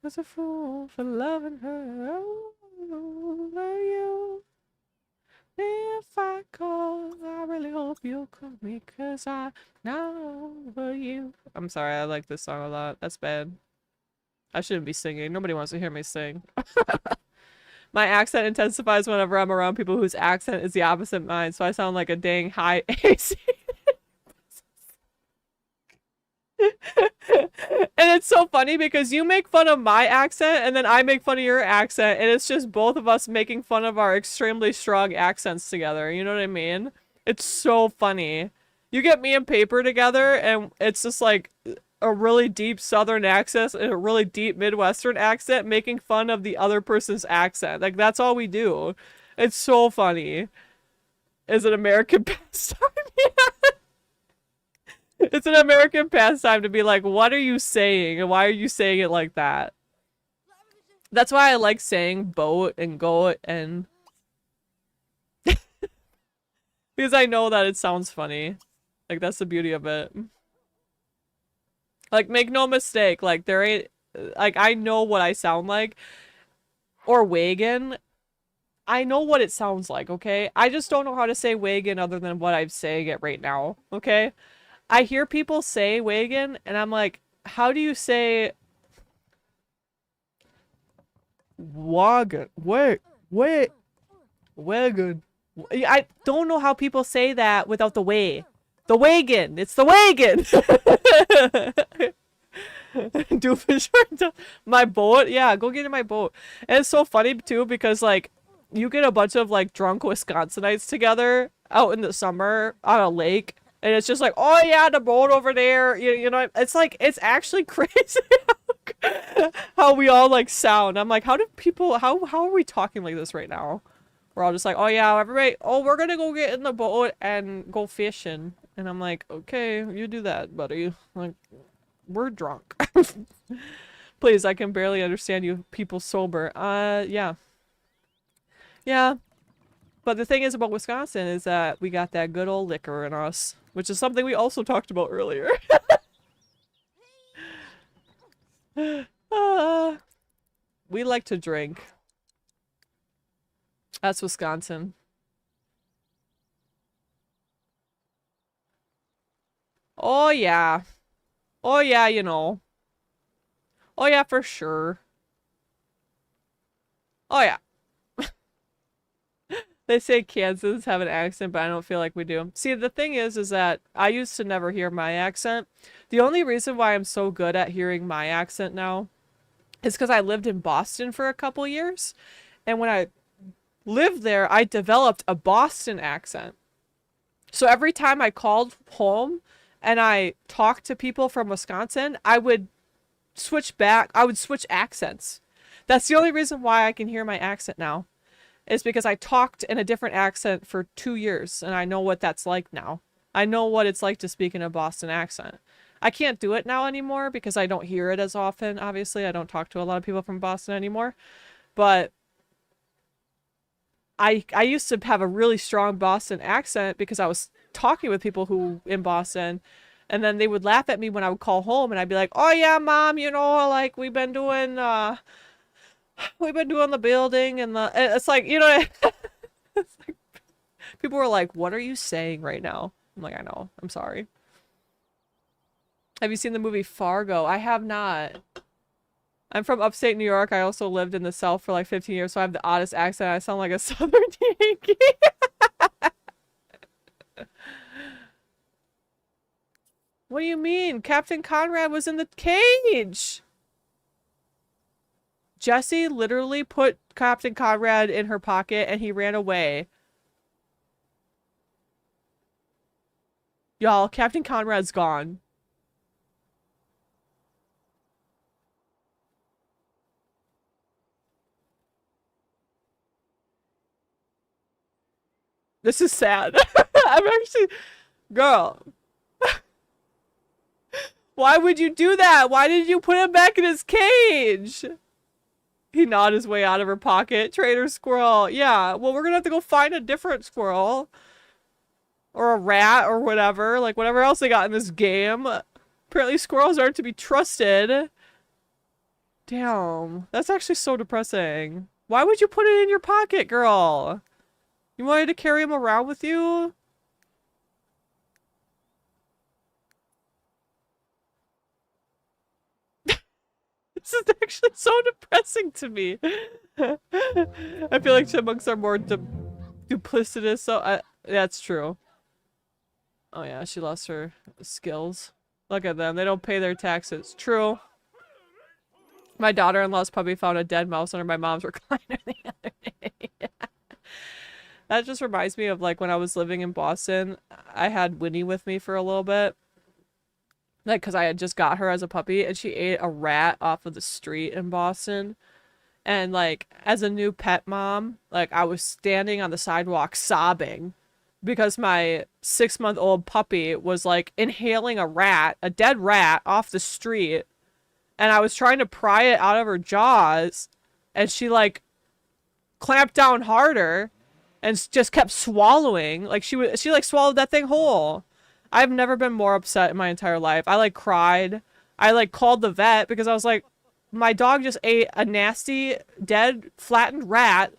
Was a fool for loving her over you. If I call, I really hope you'll call me, 'cause I know over you. I'm sorry, I like this song a lot. That's bad. I shouldn't be singing. Nobody wants to hear me sing. My accent intensifies whenever I'm around people whose accent is the opposite of mine, so I sound like a dang high AC. And it's so funny because you make fun of my accent and then I make fun of your accent, and it's just both of us making fun of our extremely strong accents together. You know what I mean? It's so funny. You get me and Paper together and it's just like a really deep Southern accent and a really deep Midwestern accent making fun of the other person's accent. Like, that's all we do. It's so funny. Is it American pastime? Yeah. It's an American pastime to be like, what are you saying? And why are you saying it like that? That's why I like saying boat and goat and... because I know that it sounds funny. Like, that's the beauty of it. Like, make no mistake, like, there ain't... like, I know what I sound like. Or wagon. I know what it sounds like, okay? I just don't know how to say wagon other than what I'm saying it right now, okay? I hear people say wagon, and I'm like, how do you say... wagon? Wait. Wagon. I don't know how people say that without the way. The wagon! It's the wagon! Doofus. My boat? Yeah, go get in my boat. And it's so funny, too, because, like, you get a bunch of, like, drunk Wisconsinites together out in the summer on a lake, and it's just like, oh, yeah, the boat over there. You know, it's like, it's actually crazy how we all, like, sound. I'm like, how do people, how are we talking like this right now? We're all just like, oh, yeah, everybody, oh, we're gonna go get in the boat and go fishing. And I'm like, okay, you do that, buddy. Like, we're drunk. Please, I can barely understand you people sober. Yeah. Yeah. But the thing is about Wisconsin is that we got that good old liquor in us, which is something we also talked about earlier. We like to drink. That's Wisconsin. Oh, yeah. Oh, yeah, you know. Oh, yeah, for sure. Oh, yeah. They say Kansans have an accent, but I don't feel like we do. See, the thing is that I used to never hear my accent. The only reason why I'm so good at hearing my accent now is because I lived in Boston for a couple years. And when I lived there, I developed a Boston accent. So every time I called home and I talked to people from Wisconsin, I would switch accents. That's the only reason why I can hear my accent now. Is because I talked in a different accent for 2 years, and I know what that's like now. I know what it's like to speak in a Boston accent. I can't do it now anymore because I don't hear it as often, obviously. I don't talk to a lot of people from Boston anymore. But I used to have a really strong Boston accent because I was talking with people who in Boston, and then they would laugh at me when I would call home, and I'd be like, oh yeah, mom, you know, like we've been doing the building and it's like, you know, it's like, people were like, what are you saying right now? I'm like, I know, I'm sorry. Have you seen the movie Fargo? I have not. I'm from upstate New York. I also lived in the South for like 15 years, so I have the oddest accent. I sound like a Southern Yankee. What do you mean? Captain Conrad was in the cage. Jessie literally put Captain Conrad in her pocket and he ran away. Y'all, Captain Conrad's gone. This is sad. I'm actually... Girl. Why would you do that? Why did you put him back in his cage? He gnawed his way out of her pocket. Traitor squirrel. Yeah, well, we're gonna have to go find a different squirrel. Or a rat or whatever. Like, whatever else they got in this game. Apparently squirrels aren't to be trusted. Damn. That's actually so depressing. Why would you put it in your pocket, girl? You wanted to carry him around with you? This is actually so depressing to me. I feel like chipmunks are more duplicitous, so that's true. Oh yeah, she lost her skills. Look at them. They don't pay their taxes. True. My daughter-in-law's puppy found a dead mouse under my mom's recliner the other day. That just reminds me of like when I was living in Boston. I had Winnie with me for a little bit. Like, because I had just got her as a puppy and she ate a rat off of the street in Boston. And like, as a new pet mom, like I was standing on the sidewalk sobbing because my 6-month-old puppy was like inhaling a dead rat off the street. And I was trying to pry it out of her jaws and she like clamped down harder and just kept swallowing. Like she like swallowed that thing whole. I've never been more upset in my entire life. I like cried. I like called the vet because I was like, my dog just ate a nasty, dead, flattened rat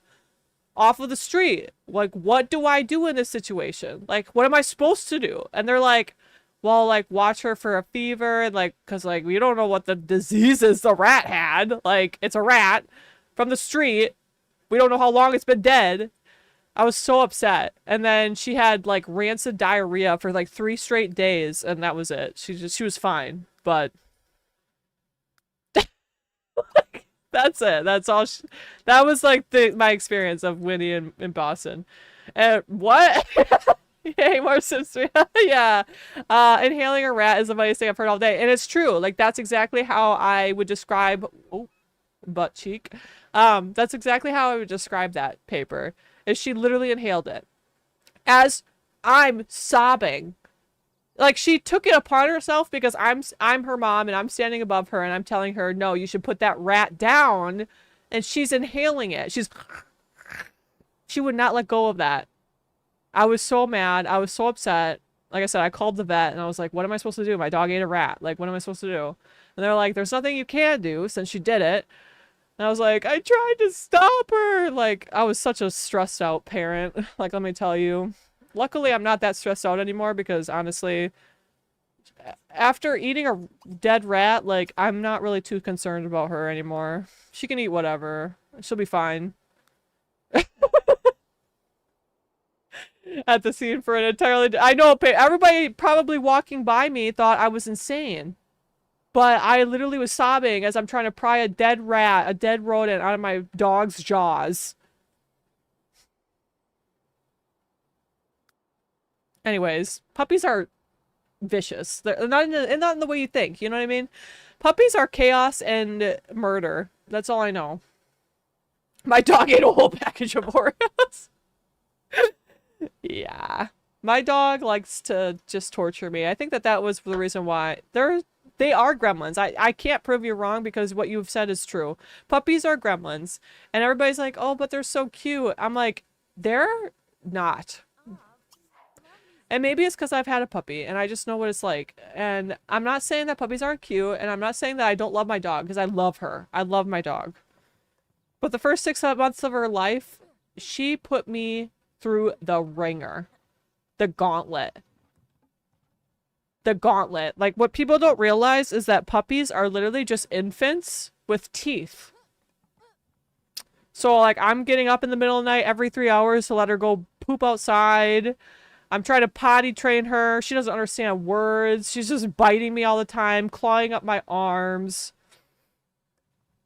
off of the street. Like, what do I do in this situation? Like, what am I supposed to do? And they're like, well, like, watch her for a fever. And like, cause like, we don't know what the diseases the rat had. Like, it's a rat from the street. We don't know how long it's been dead. I was so upset. And then she had like rancid diarrhea for like 3 straight days and that was it. She was fine, but that's it. That's all. That was like my experience of Winnie in Boston. And what? Yay, more Sims 3. Yeah. Inhaling a rat is the funniest thing I've heard all day. And it's true. Like that's exactly how I would describe butt cheek. That's exactly how I would describe that paper. Is she literally inhaled it as I'm sobbing. Like she took it upon herself because I'm her mom and I'm standing above her and I'm telling her, no, you should put that rat down, and she's inhaling it. She would not let go of that. I was so mad. I was so upset. Like I said, I called the vet and I was like, what am I supposed to do? My dog ate a rat. Like, what am I supposed to do? And they're like, there's nothing you can do since she did it. And I was like, I tried to stop her. Like, I was such a stressed out parent. Like, let me tell you. Luckily, I'm not that stressed out anymore because honestly, after eating a dead rat, like, I'm not really too concerned about her anymore. She can eat whatever. She'll be fine. At the scene for an entirely... I know, everybody probably walking by me thought I was insane. But I literally was sobbing as I'm trying to pry a dead rat, a dead rodent out of my dog's jaws. Anyways, puppies are vicious. They're not in the way you think, you know what I mean? Puppies are chaos and murder. That's all I know. My dog ate a whole package of Oreos. Yeah. My dog likes to just torture me. I think that was the reason why. They are gremlins. I can't prove you wrong because what you've said is true. Puppies are gremlins. And everybody's like, oh, but they're so cute. I'm like, they're not. And maybe it's because I've had a puppy and I just know what it's like. And I'm not saying that puppies aren't cute. And I'm not saying that I don't love my dog because I love her. I love my dog. But the first 6 months of her life, she put me through the ringer. The gauntlet. The gauntlet. Like, what people don't realize is that puppies are literally just infants with teeth. So, like, I'm getting up in the middle of the night every 3 hours to let her go poop outside. I'm trying to potty train her. She doesn't understand words. She's just biting me all the time, clawing up my arms.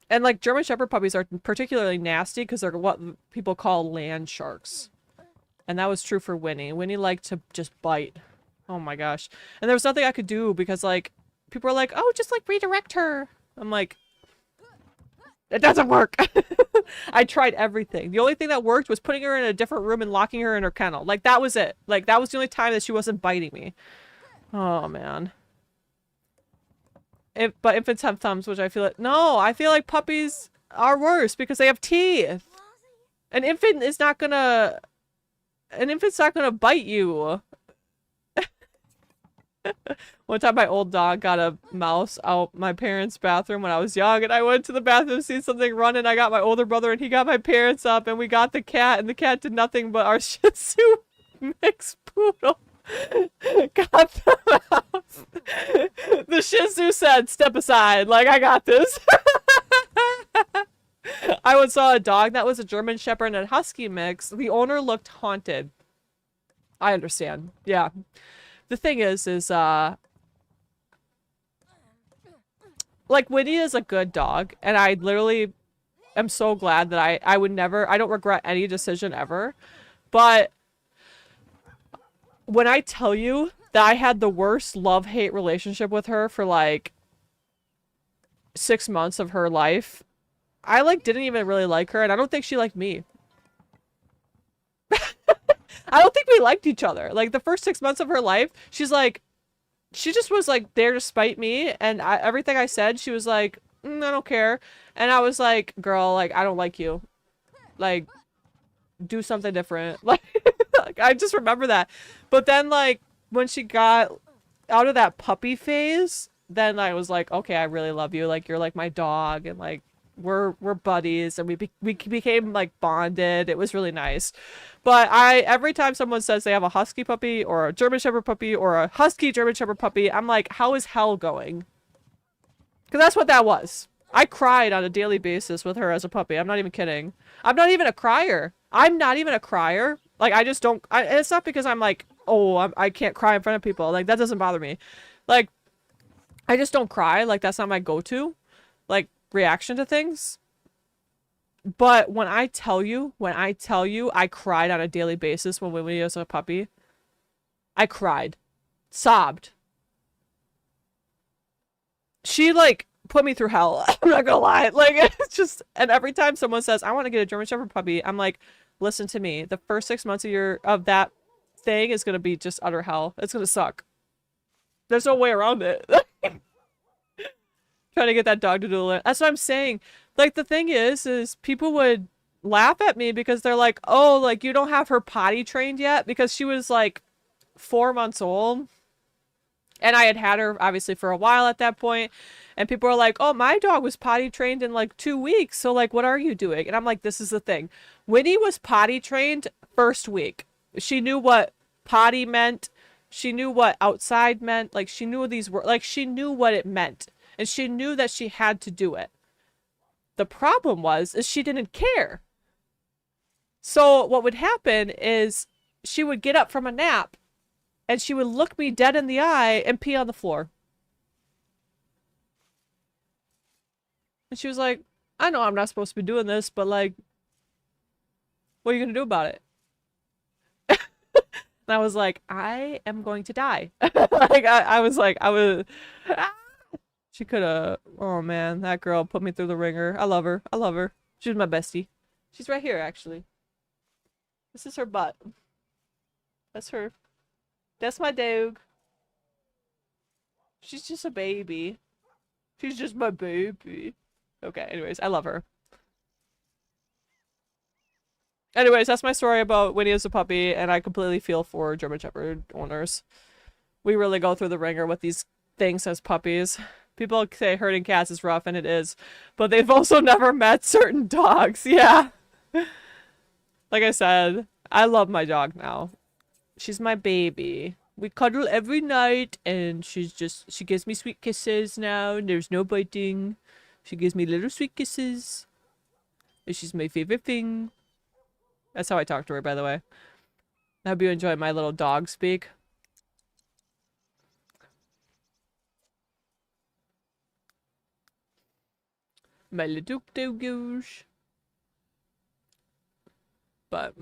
And, like, German Shepherd puppies are particularly nasty because they're what people call land sharks. And that was true for Winnie. Winnie liked to just bite. Oh my gosh. And there was nothing I could do because, like, people were like, oh, just, like, redirect her. I'm like, It doesn't work. I tried everything. The only thing that worked was putting her in a different room and locking her in her kennel. Like, that was it. Like, that was the only time that she wasn't biting me. Oh, man. But infants have thumbs, which I feel like... No, I feel like puppies are worse because they have teeth. An infant is not gonna... An infant's not gonna bite you. One time my old dog got a mouse out my parents' bathroom when I was young, and I went to the bathroom to see something run, and I got my older brother and he got my parents up, and we got the cat, and the cat did nothing but our Shih Tzu mixed poodle got the mouse. The Shih Tzu said, "Step aside, like I got this." I once saw a dog that was a German Shepherd and a Husky mix. The owner looked haunted. I understand. Yeah. The thing is, like, Winnie is a good dog, and I literally am so glad that I would never, I don't regret any decision ever, but when I tell you that I had the worst love-hate relationship with her for, like, 6 months of her life, I, like, didn't even really like her, and I don't think she liked me. I don't think we liked each other. Like, the first 6 months of her life, she's like, she just was like there to spite me, and everything I said, she was like, I don't care. And I was like, girl, like, I don't like you. Like, do something different. Like, I just remember that. But then, like, when she got out of that puppy phase, then I was like, okay, I really love you. Like, you're like my dog, and like, we're buddies, and we became like bonded. It was really nice. But every time someone says they have a Husky puppy or a German Shepherd puppy or a Husky German Shepherd puppy, I'm like, how is hell going? Because that's what that was. I cried on a daily basis with her as a puppy. I'm not even kidding. I'm not even a crier. I'm not even a crier. Like, I just don't... it's not because I'm like, oh, I can't cry in front of people. Like, that doesn't bother me. Like, I just don't cry. Like, that's not my go-to, like, reaction to things. But when I tell you I cried on a daily basis when Winnie was a puppy. I cried. Sobbed. She, like, put me through hell. I'm not gonna lie. Like, it's just... And every time someone says, I want to get a German Shepherd puppy, I'm like, listen to me. The first 6 months of that thing is gonna be just utter hell. It's gonna suck. There's no way around it. Trying to get that dog to do it. That's what I'm saying. Like, the thing is people would laugh at me because they're like, oh, like, you don't have her potty trained yet, because she was like 4 months old. And I had her obviously for a while at that point. And people were like, oh, my dog was potty trained in like 2 weeks. So like, what are you doing? And I'm like, this is the thing. Winnie was potty trained first week. She knew what potty meant. She knew what outside meant. Like, she knew these words. Like, she knew what it meant. And she knew that she had to do it. The problem is she didn't care. So what would happen is she would get up from a nap and she would look me dead in the eye and pee on the floor. And she was like, I know I'm not supposed to be doing this, but like, what are you going to do about it? And I was like, I am going to die. Like, I was like, ah! She could have, oh man, that girl put me through the ringer. I love her. I love her. She's my bestie. She's right here, actually. This is her butt. That's her. That's my dog. She's just a baby. She's just my baby. Okay, anyways, I love her. Anyways, that's my story about Winnie as a puppy, and I completely feel for German Shepherd owners. We really go through the ringer with these things as puppies. People say herding cats is rough, and it is. But they've also never met certain dogs. Yeah. Like I said, I love my dog now. She's my baby. We cuddle every night, and she gives me sweet kisses now, and there's no biting. She gives me little sweet kisses. And she's my favorite thing. That's how I talk to her, by the way. I hope you enjoy my little dog speak. My little doggies. But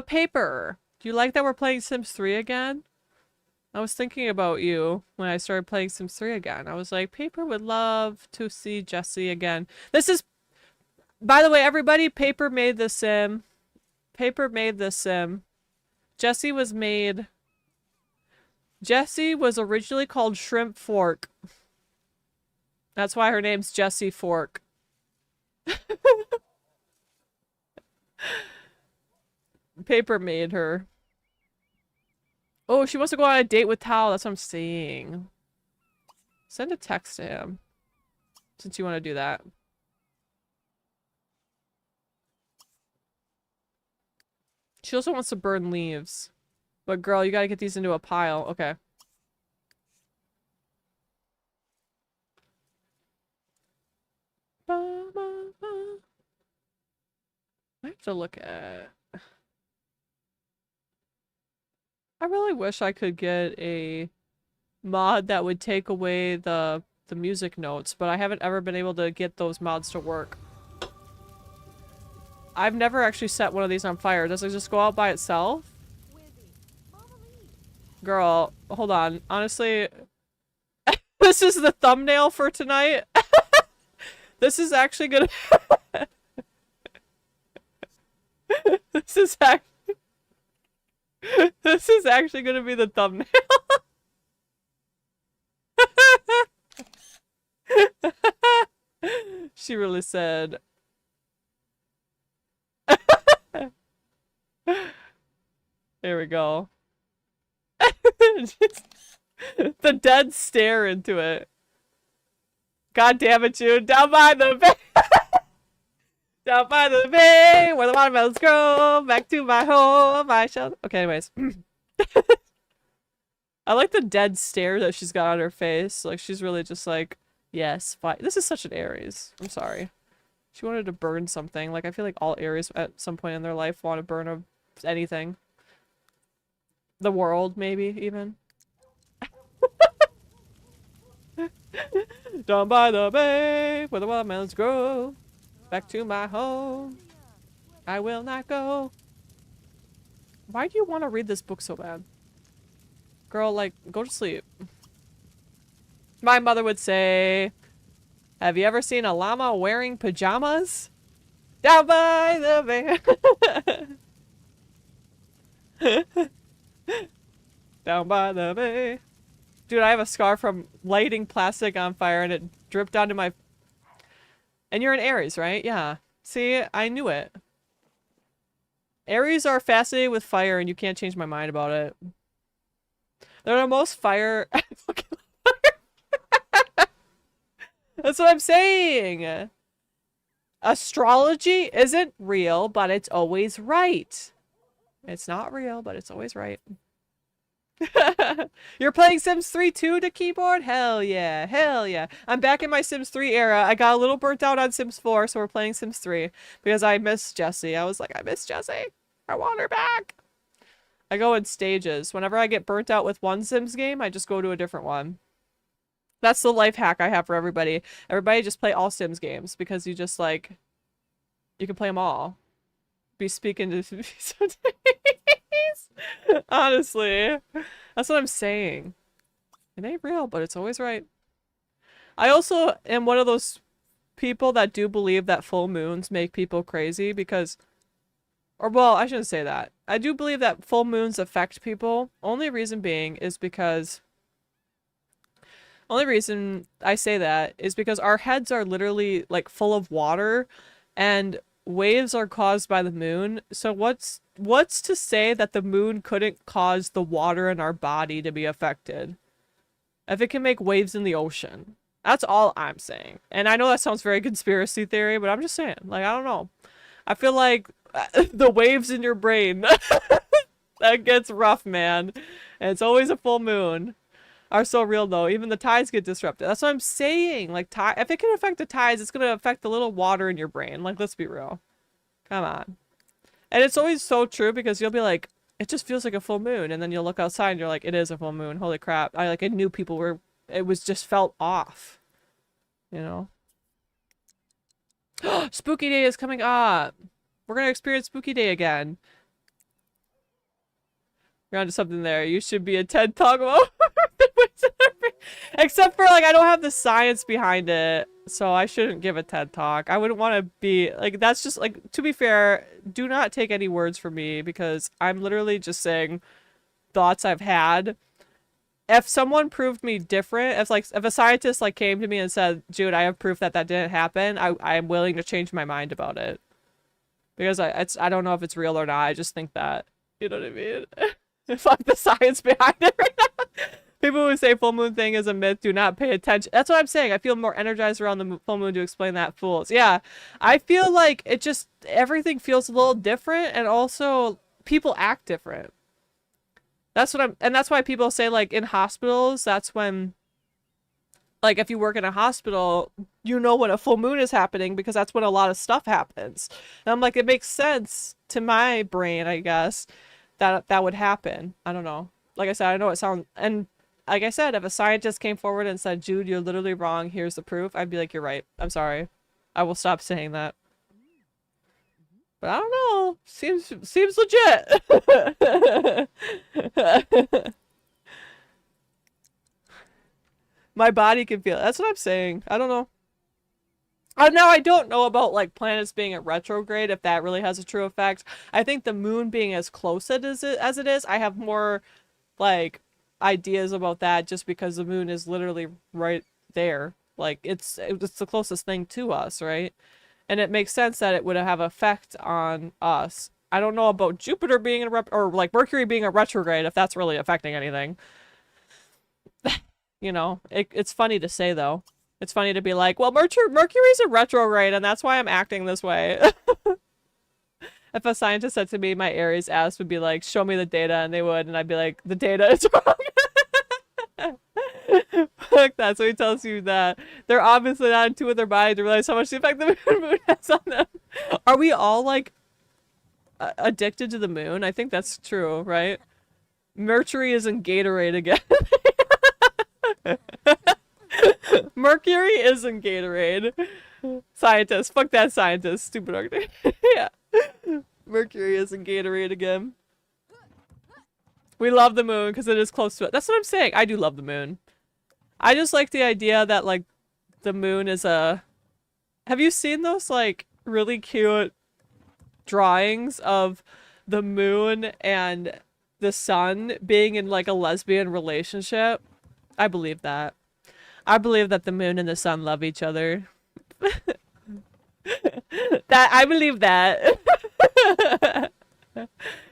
paper. Do you like that we're playing Sims 3 again? I was thinking about you when I started playing Sims 3 again. I was like, Paper would love to see Jesse again. This is, by the way, everybody, Paper made this sim. Paper made this sim. Jessie was made... Jessie was originally called Shrimp Fork. That's why her name's Jessie Fork. Paper made her. Oh, she wants to go on a date with Tao. That's what I'm saying. Send a text to him. Since you want to do that. She also wants to burn leaves. But girl, you gotta get these into a pile. Okay. Ba, ba, ba. I have to look at... I really wish I could get a mod that would take away the music notes, but I haven't ever been able to get those mods to work. I've never actually set one of these on fire. Does it just go out by itself? Girl, hold on. Honestly, this is the thumbnail for tonight. This is actually gonna... This is actually gonna be the thumbnail. She really said. There we go. The dead stare into it. God damn it, June. Down by the bay. Down by the bay where the watermelons grow. Back to my home. I shall. Okay, anyways. I like the dead stare that she's got on her face. Like, she's really just like, yes, fine. This is such an Aries. I'm sorry. She wanted to burn something. Like, I feel like all Aries at some point in their life want to burn anything. The world, maybe, even. Down by the bay where the watermelons grow. Back to my home. I will not go. Why do you want to read this book so bad? Girl, like, go to sleep. My mother would say, have you ever seen a llama wearing pajamas? Down by the bay. Down by the bay. Dude, I have a scar from lighting plastic on fire and it dripped onto my... And you're an Aries, right? Yeah. See, I knew it. Aries are fascinated with fire and you can't change my mind about it. They're the most fire... That's what I'm saying! Astrology isn't real, but it's always right. It's not real, but it's always right. You're playing Sims 3 too to keyboard? Hell yeah. Hell yeah. I'm back in my Sims 3 era. I got a little burnt out on Sims 4, so we're playing Sims 3. Because I miss Jessie. I was like, I miss Jessie. I want her back. I go in stages. Whenever I get burnt out with one Sims game, I just go to a different one. That's the life hack I have for everybody. Everybody just play all Sims games. Because you just like... You can play them all. Be speaking to some days. Honestly. That's what I'm saying. It ain't real, but it's always right. I also am one of those people that do believe that full moons make people crazy because... Or, well, I shouldn't say that. I do believe that full moons affect people. Only reason being is because... Only reason I say that is because our heads are literally, like, full of water, and waves are caused by the moon. So what's to say that the moon couldn't cause the water in our body to be affected? If it can make waves in the ocean. That's all I'm saying. And I know that sounds very conspiracy theory, but I'm just saying. Like, I don't know. I feel like the waves in your brain, that gets rough, man. And it's always a full moon. Are so real though. Even the tides get disrupted. That's what I'm saying. Like, if it can affect the tides, it's gonna affect the little water in your brain. Like, let's be real. Come on. And it's always so true because you'll be like, it just feels like a full moon, and then you'll look outside and you're like, it is a full moon. Holy crap! I knew people were. It was just felt off. You know. Spooky Day is coming up. We're gonna experience Spooky Day again. You're onto something there. You should be a TED Talk about except for like I don't have the science behind it, so I shouldn't give a TED Talk. I wouldn't want to be like that's just like to be fair, do not take any words from me because I'm literally just saying thoughts I've had. If someone proved me different, if a scientist like came to me and said, "Jude, I have proof that that didn't happen," I am willing to change my mind about it because I don't know if it's real or not. I just think that you know what I mean. Fuck the science behind it right now. People who say full moon thing is a myth do not pay attention. That's what I'm saying. I feel more energized around the full moon to explain that. Fools. Yeah, I feel like it just everything feels a little different, and also people act different. That's why people say like in hospitals, that's when, like if you work in a hospital, you know when a full moon is happening because that's when a lot of stuff happens. And I'm like, it makes sense to my brain, I guess, that that would happen. I don't know. Like I said, I know it sounds, and like I said, if a scientist came forward and said, Jude, you're literally wrong, here's the proof, I'd be like, you're right. I'm sorry. I will stop saying that. But I don't know. Seems legit. My body can feel it. That's what I'm saying. I don't know. Now I don't know about like planets being at retrograde, if that really has a true effect. I think the moon being as close as it is, I have more like ideas about that just because the moon is literally right there. Like it's the closest thing to us, right? And it makes sense that it would have effect on us. I don't know about Jupiter being in or like Mercury being a retrograde, if that's really affecting anything. You know, it's funny to say though. It's funny to be like, well, Mercury's a retrograde and that's why I'm acting this way. If a scientist said to me my Aries ass would be like, show me the data, and they would, and I'd be like, the data is wrong. Fuck that. So he tells you that they're obviously not in tune with their body to realize how much the effect the moon has on them. Are we all like addicted to the moon? I think that's true, right? Mercury is in Gatorade again. Mercury is in Gatorade. Scientist. Fuck that scientist. Stupid argument. Yeah. Mercury is in Gatorade again. We love the moon because it is close to it. That's what I'm saying. I do love the moon. I just like the idea that like the moon is a... Have you seen those like really cute drawings of the moon and the sun being in like a lesbian relationship? I believe that. I believe that the moon and the sun love each other. I believe that.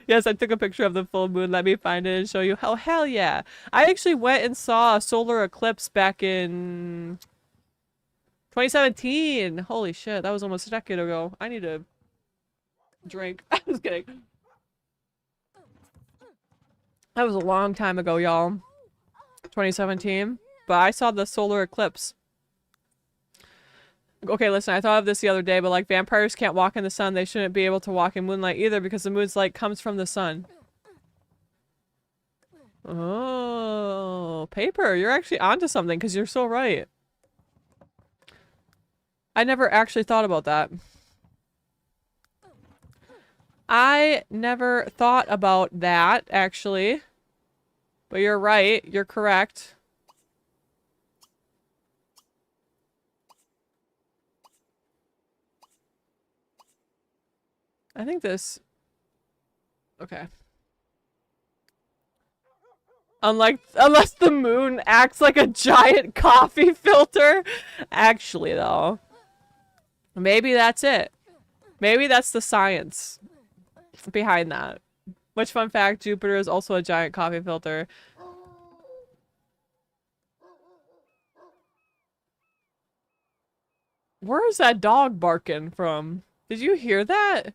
Yes, I took a picture of the full moon. Let me find it and show you. Oh, hell yeah. I actually went and saw a solar eclipse back in 2017. Holy shit, that was almost a decade ago. I need a drink. I'm just kidding. That was a long time ago, y'all. 2017. But I saw the solar eclipse. Okay, listen, I thought of this the other day, but like vampires can't walk in the sun. They shouldn't be able to walk in moonlight either because the moon's light comes from the sun. Oh, paper. You're actually onto something because you're so right. I never actually thought about that. I never thought about that, actually. But you're right. You're correct. I think this... Okay. Unless the moon acts like a giant coffee filter. Actually, though. Maybe that's it. Maybe that's the science behind that. Which, fun fact, Jupiter is also a giant coffee filter. Where is that dog barking from? Did you hear that?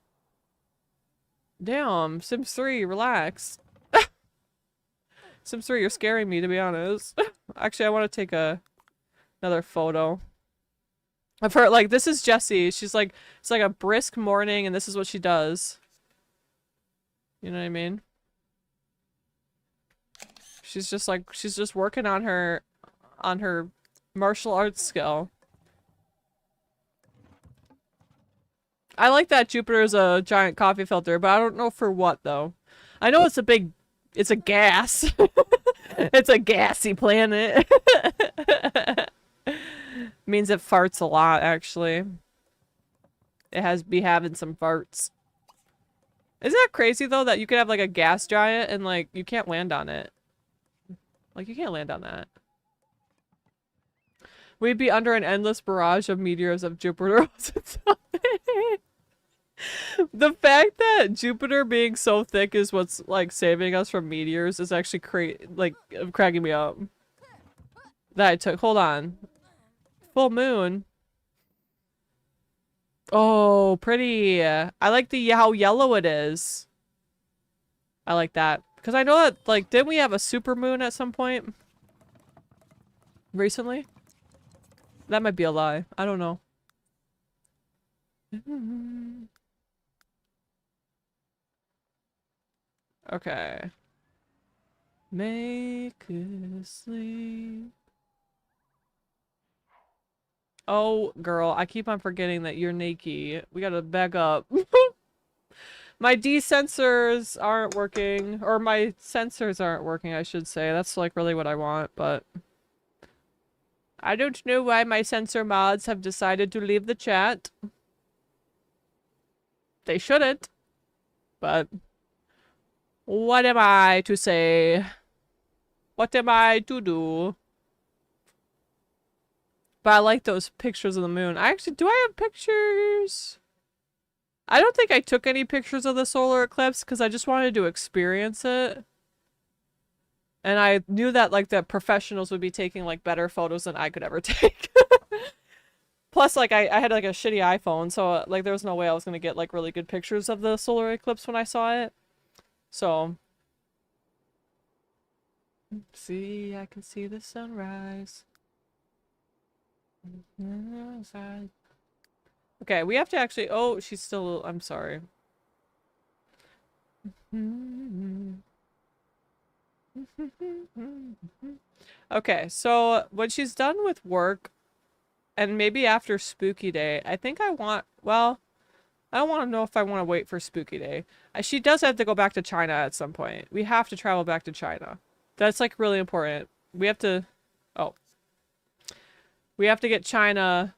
Damn, Sims 3, relax. Sims 3, you're scaring me, to be honest. Actually, I want to take another photo of her. Like, this is Jessie. She's like, it's like a brisk morning, and this is what she does. You know what I mean? She's just like, she's just working on her martial arts skill. I like that Jupiter is a giant coffee filter, but I don't know for what, though. I know it's a big It's a gas. It's a gassy planet. Means it farts a lot, actually. It has be having some farts. Isn't that crazy, though, that you could have, like, a gas giant and, like, you can't land on it? Like, you can't land on that. We'd be under an endless barrage of meteors of Jupiter. The fact that Jupiter being so thick is what's, like, saving us from meteors is actually cracking me up. That I took. Hold on. Full moon. Oh, pretty. I like the how yellow it is. I like that. Because I know that, like, didn't we have a super moon at some point? Recently? That might be a lie. I don't know. Okay. Make it sleep. Oh, girl, I keep on forgetting that you're naked. We gotta back up. My D-sensors aren't working. Or my sensors aren't working, I should say. That's, like, really what I want, but... I don't know why my sensor mods have decided to leave the chat. They shouldn't. But... what am I to say? What am I to do? But I like those pictures of the moon. Do I have pictures? I don't think I took any pictures of the solar eclipse because I just wanted to experience it. And I knew that, like, the professionals would be taking, like, better photos than I could ever take. Plus, like, I had, like, a shitty iPhone, so, like, there was no way I was gonna get, like, really good pictures of the solar eclipse when I saw it. So... see, I can see the sunrise. Okay, we have to actually... oh, she's still... I'm sorry. Okay, so when she's done with work, and maybe after Spooky Day, I think I want... well, I don't want to know if I want to wait for Spooky Day. She does have to go back to China at some point. We have to travel back to China. That's, like, really important. We have to... oh. We have to get China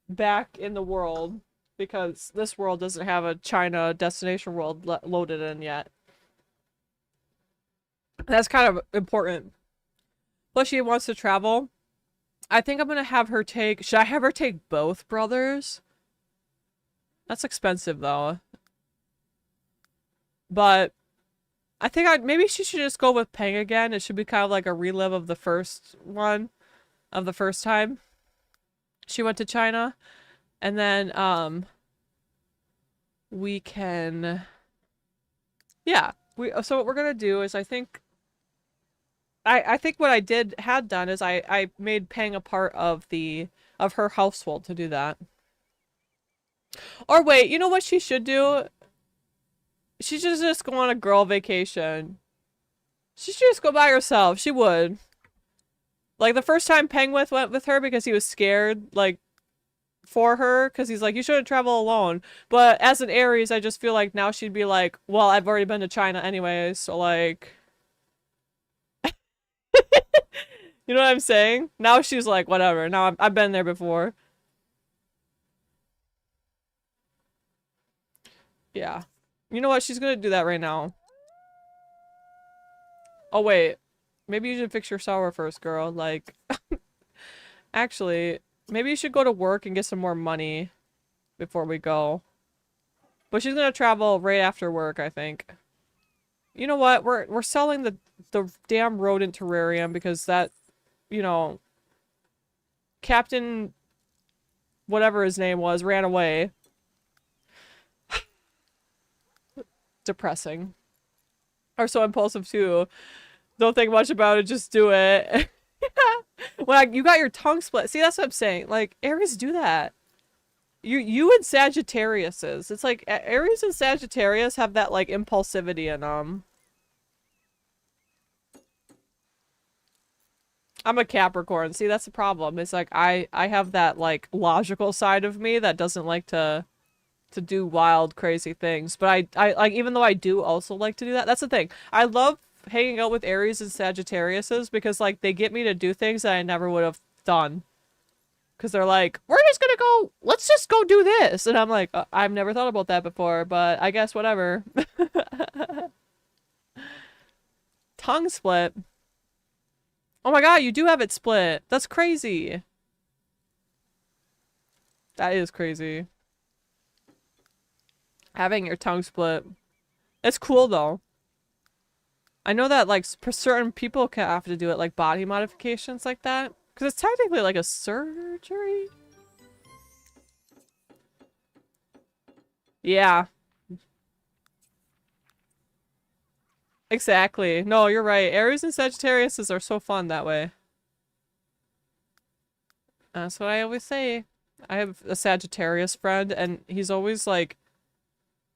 back in the world because this world doesn't have a China destination world loaded in yet. That's kind of important. Plus, she wants to travel. I think I'm gonna have her take... should I have her take both brothers? That's expensive, though. But I think maybe she should just go with Peng again. It should be kind of like a relive of the first one. Of the first time she went to China. And then, we can... yeah. So what we're gonna do is I think what I had done is I made Peng a part of her household to do that. Or wait, you know what she should do? She should just go on a girl vacation. She should just go by herself. She would. Like, the first time Peng went with her because he was scared, like, for her. Because he's like, you shouldn't travel alone. But as an Aries, I just feel like now she'd be like, well, I've already been to China anyway, so, like... you know what I'm saying? Now she's like, whatever. Now I've been there before. Yeah. You know what? She's gonna do that right now. Oh, wait. Maybe you should fix your shower first, girl. Like, actually, maybe you should go to work and get some more money before we go. But she's gonna travel right after work, I think. You know what? We're selling the damn rodent terrarium because that, you know, Captain whatever his name was ran away. Depressing. Are so impulsive too. Don't think much about it, just do it. When you got your tongue split. See, that's what I'm saying. Like, Aries do that. You and Sagittariuses. It's like Aries and Sagittarius have that, like, impulsivity in them. I'm a Capricorn. See, that's the problem. It's like I have that, like, logical side of me that doesn't like to do wild, crazy things. But I like, even though I do also like to do that, that's the thing. I love hanging out with Aries and Sagittariuses because like they get me to do things that I never would have done. Because they're like, we're just gonna go, let's just go do this. And I'm like, I've never thought about that before, but I guess whatever. Tongue split. Oh my god, you do have it split. That's crazy. That is crazy. Having your tongue split. It's cool though. I know that like certain people can have to do it, like body modifications like that. Because it's technically like a surgery. Yeah. Exactly. No, you're right. Aries and Sagittarius are so fun that way. That's what I always say. I have a Sagittarius friend and he's always like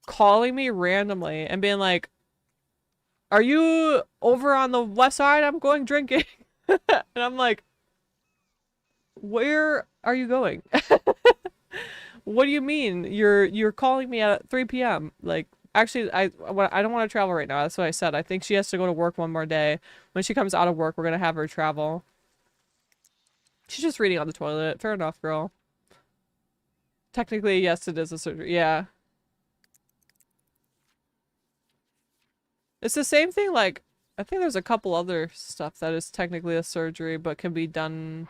calling me randomly and being like, are you over on the west side? I'm going drinking. And I'm like, where are you going? What do you mean? You're calling me at 3 p.m. Like, actually, I don't want to travel right now. That's what I said. I think she has to go to work one more day. When she comes out of work, we're gonna have her travel. She's just reading on the toilet. Fair enough, girl. Technically, yes, it is a surgery. Yeah. It's the same thing, like, I think there's a couple other stuff that is technically a surgery, but can be done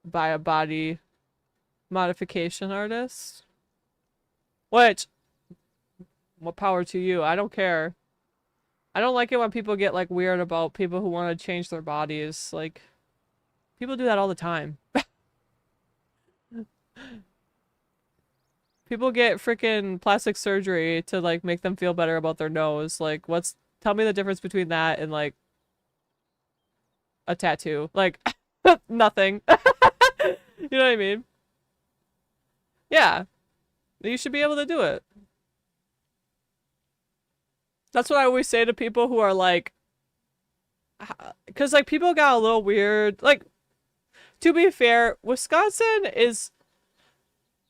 by a body modification artist. Which, more power to you. I don't care. I don't like it when people get, like, weird about people who want to change their bodies. Like, people do that all the time. People get freaking plastic surgery to, like, make them feel better about their nose. Like, tell me the difference between that and, like, a tattoo. Like, nothing. You know what I mean? Yeah. You should be able to do it. That's what I always say to people who are like, because, like, people got a little weird. Like, to be fair, Wisconsin is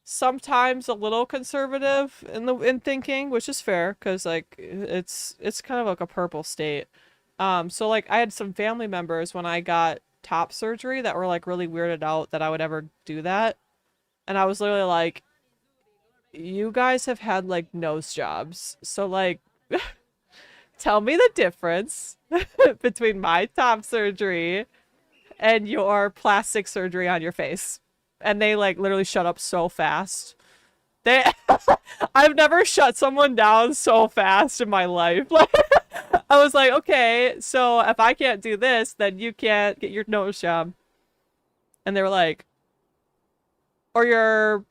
sometimes a little conservative in thinking, which is fair because like it's kind of like a purple state. So like I had some family members when I got top surgery that were like really weirded out that I would ever do that. And I was literally like, you guys have had like nose jobs. So like tell me the difference between my top surgery and your plastic surgery on your face. And they like literally shut up so fast. They I've never shut someone down so fast in my life. Like I was like, okay, so if I can't do this, then you can't get your nose job. And they were like, or your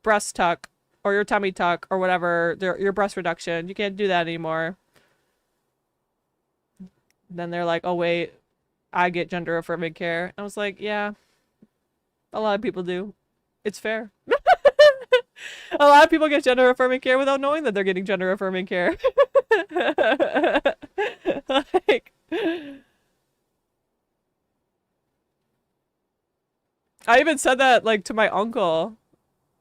breast tuck, or your tummy tuck, or whatever, your breast reduction. You can't do that anymore. Then they're like, oh wait, I get gender affirming care. I was like, yeah, a lot of people do. It's fair. A lot of people get gender affirming care without knowing that they're getting gender affirming care. Like, I even said that like to my uncle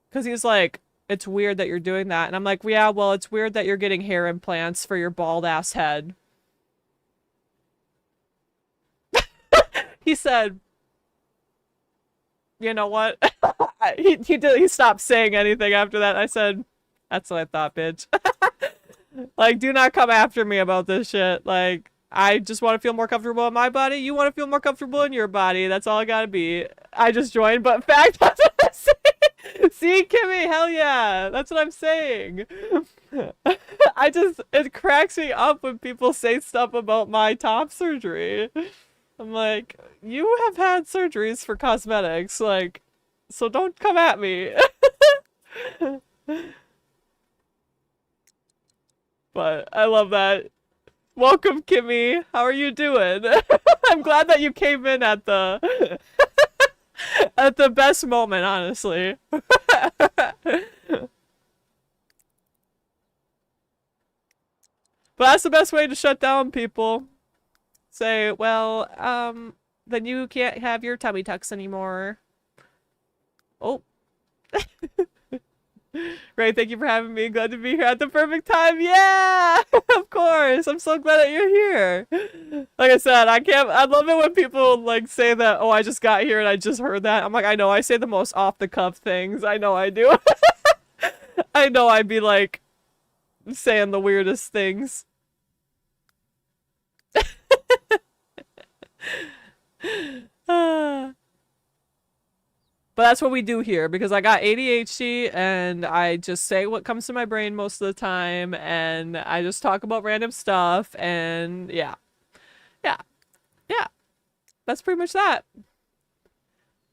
because he's like, it's weird that you're doing that. And I'm like, yeah, well, it's weird that you're getting hair implants for your bald ass head. He said, you know what? He stopped saying anything after that. I said, that's what I thought, bitch. Like, do not come after me about this shit. Like, I just want to feel more comfortable in my body. You want to feel more comfortable in your body. That's all I gotta be. I just joined, but fact, that's what I'm saying. See, Kimmy, hell yeah. That's what I'm saying. It cracks me up when people say stuff about my top surgery. I'm like, you have had surgeries for cosmetics, like, so don't come at me. But I love that. Welcome, Kimmy. How are you doing? I'm glad that you came in at the at the best moment, honestly. But that's the best way to shut down people. Say, well, then you can't have your tummy tucks anymore. Oh. Ray, thank you for having me. Glad to be here at the perfect time. Yeah, of course. I'm so glad that you're here. Like I said, I love it when people like say that, oh, I just got here and I just heard that. I'm like, I know, I say the most off the cuff things. I know I do. I know I'd be like saying the weirdest things. But that's what we do here because I got ADHD and I just say what comes to my brain most of the time and I just talk about random stuff and yeah. Yeah. Yeah. That's pretty much that.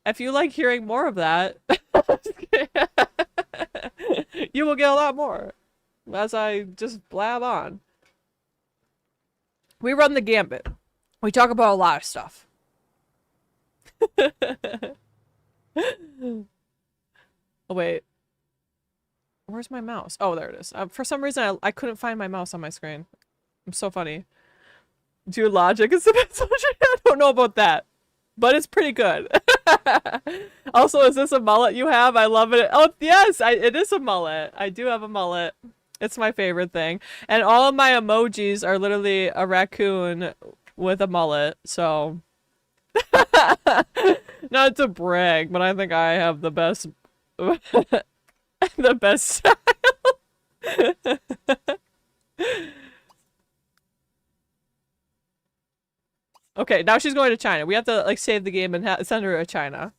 If you like hearing more of that, you will get a lot more as I just blab on. We run the gambit. We talk about a lot of stuff. Oh, wait. Where's my mouse? Oh, there it is. For some reason, I couldn't find my mouse on my screen. I'm so funny. Dude, logic is the best logic. I don't know about that. But it's pretty good. Also, is this a mullet you have? I love it. Oh, yes, it is a mullet. I do have a mullet. It's my favorite thing. And all of my emojis are literally a raccoon with a mullet, so... Not to brag, but I think I have the best... the best style. Okay, now she's going to China. We have to, like, save the game and send her to China.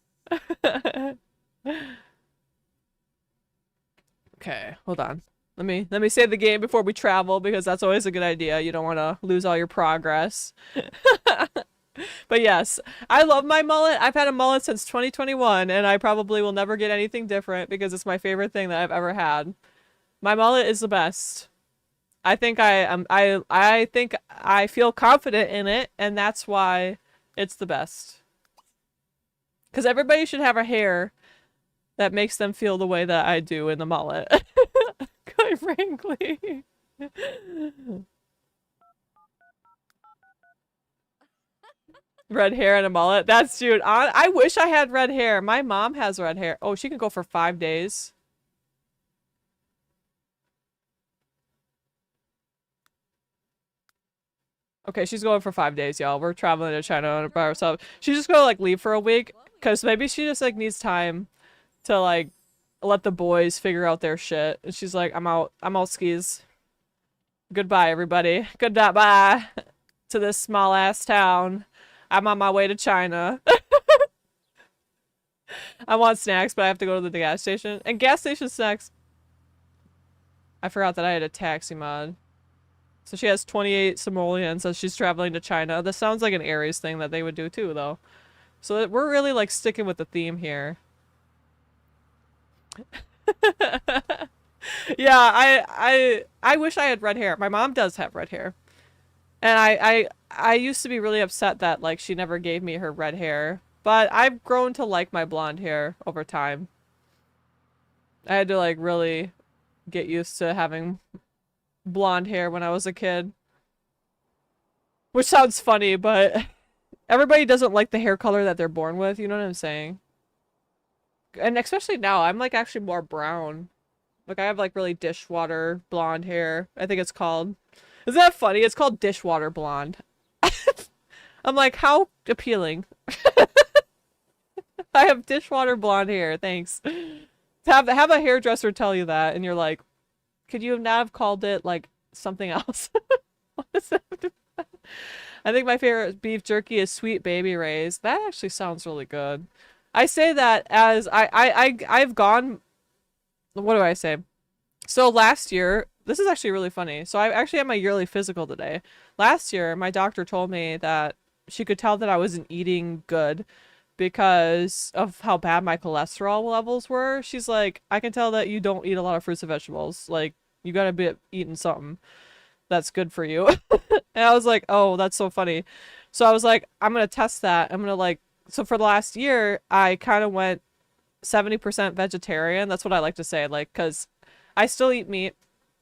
Okay, hold on. Let me save the game before we travel because that's always a good idea. You don't want to lose all your progress. But yes, I love my mullet. I've had a mullet since 2021 and I probably will never get anything different because it's my favorite thing that I've ever had. My mullet is the best. I think I think I feel confident in it and that's why it's the best. Cuz everybody should have a hair that makes them feel the way that I do in the mullet. Quite frankly. Red hair and a mullet. That's dude. I wish I had red hair. My mom has red hair. Oh, she can go for 5 days. Okay, she's going for 5 days, y'all. We're traveling to China by ourselves. She's just gonna like leave for a week because maybe she just like needs time to like let the boys figure out their shit. And she's like, I'm out skis. Goodbye, everybody. Goodbye to this small ass town. I'm on my way to China. I want snacks, but I have to go to the gas station. And gas station snacks. I forgot that I had a taxi mod. So she has 28 simoleons as she's traveling to China. This sounds like an Aries thing that they would do too, though. So we're really like sticking with the theme here. Yeah, I wish I had red hair. My mom does have red hair. And I used to be really upset that like she never gave me her red hair. But I've grown to like my blonde hair over time. I had to like really get used to having blonde hair when I was a kid. Which sounds funny, but everybody doesn't like the hair color that they're born with, you know what I'm saying? And especially now, I'm like actually more brown. Like I have like really dishwater blonde hair, I think it's called. Isn't that funny? It's called dishwater blonde. I'm like, how appealing. I have dishwater blonde hair, thanks. Have a hairdresser tell you that and you're like, could you not have called it like something else? What is that? I think my favorite beef jerky is Sweet Baby Ray's. That actually sounds really good. I say that as I've gone, what do I say? So last year, this is actually really funny. So I actually had my yearly physical today. Last year, my doctor told me that she could tell that I wasn't eating good because of how bad my cholesterol levels were. She's like, I can tell that you don't eat a lot of fruits and vegetables. Like, you gotta be eating something that's good for you. And I was like, oh, that's so funny. So I was like, I'm gonna test that. I'm gonna like, so for the last year, I kind of went 70% vegetarian. That's what I like to say, like, because I still eat meat.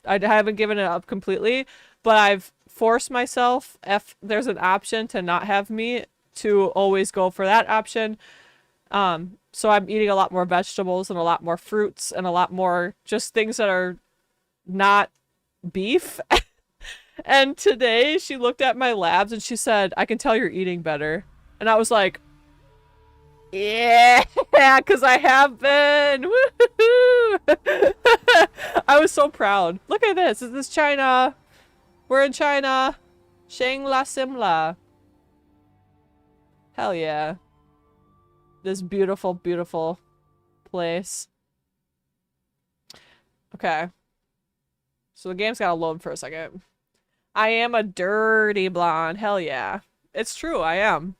I haven't given it up completely, but I've forced myself, if there's an option to not have meat, to always go for that option. So I'm eating a lot more vegetables and a lot more fruits and a lot more just things that are not beef. And today she looked at my labs and she said, I can tell you're eating better. And I was like, yeah, because I have been. Woohoo! I was so proud. Look at this. Is this China? We're in China. Shangla Simla. Hell yeah. This beautiful, beautiful place. Okay. So the game's gotta load for a second. I am a dirty blonde. Hell yeah. It's true, I am.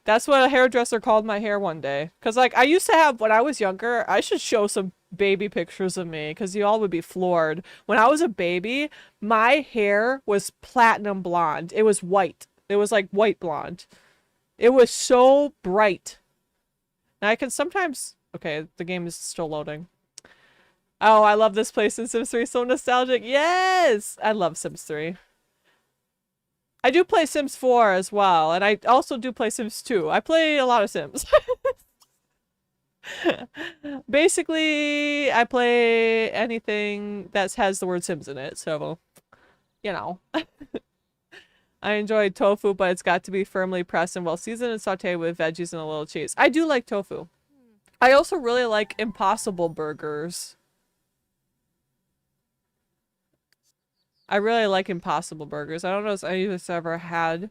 That's what a hairdresser called my hair one day. Because, like, I used to have, when I was younger, I should show some baby pictures of me because you all would be floored. When I was a baby, my hair was platinum blonde. It was white. It was like white blonde. It was so bright. Now I can sometimes... Okay, the game is still loading. Oh, I love this place in Sims 3. So nostalgic. Yes! I love Sims 3. I do play Sims 4 as well, and I also do play Sims 2. I play a lot of Sims. Basically, I play anything that has the word Sims in it, so, you know. I enjoy tofu, but it's got to be firmly pressed and well seasoned and sauteed with veggies and a little cheese. I do like tofu. I also really like Impossible burgers. I really like Impossible burgers. I don't know if any of us ever had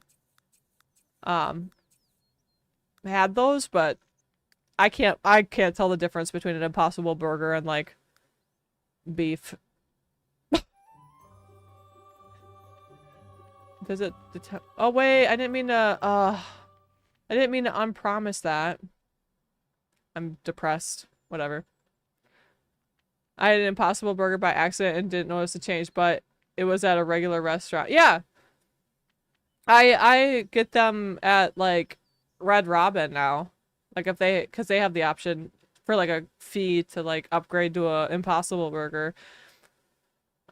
those, but I can't tell the difference between an Impossible burger and like beef. Visit the oh wait, I didn't mean to unpromise that. I'm depressed. Whatever. I had an Impossible burger by accident and didn't notice the change, but it was at a regular restaurant. Yeah. I get them at like Red Robin now. Like if they, cause they have the option for like a fee to like upgrade to a Impossible burger.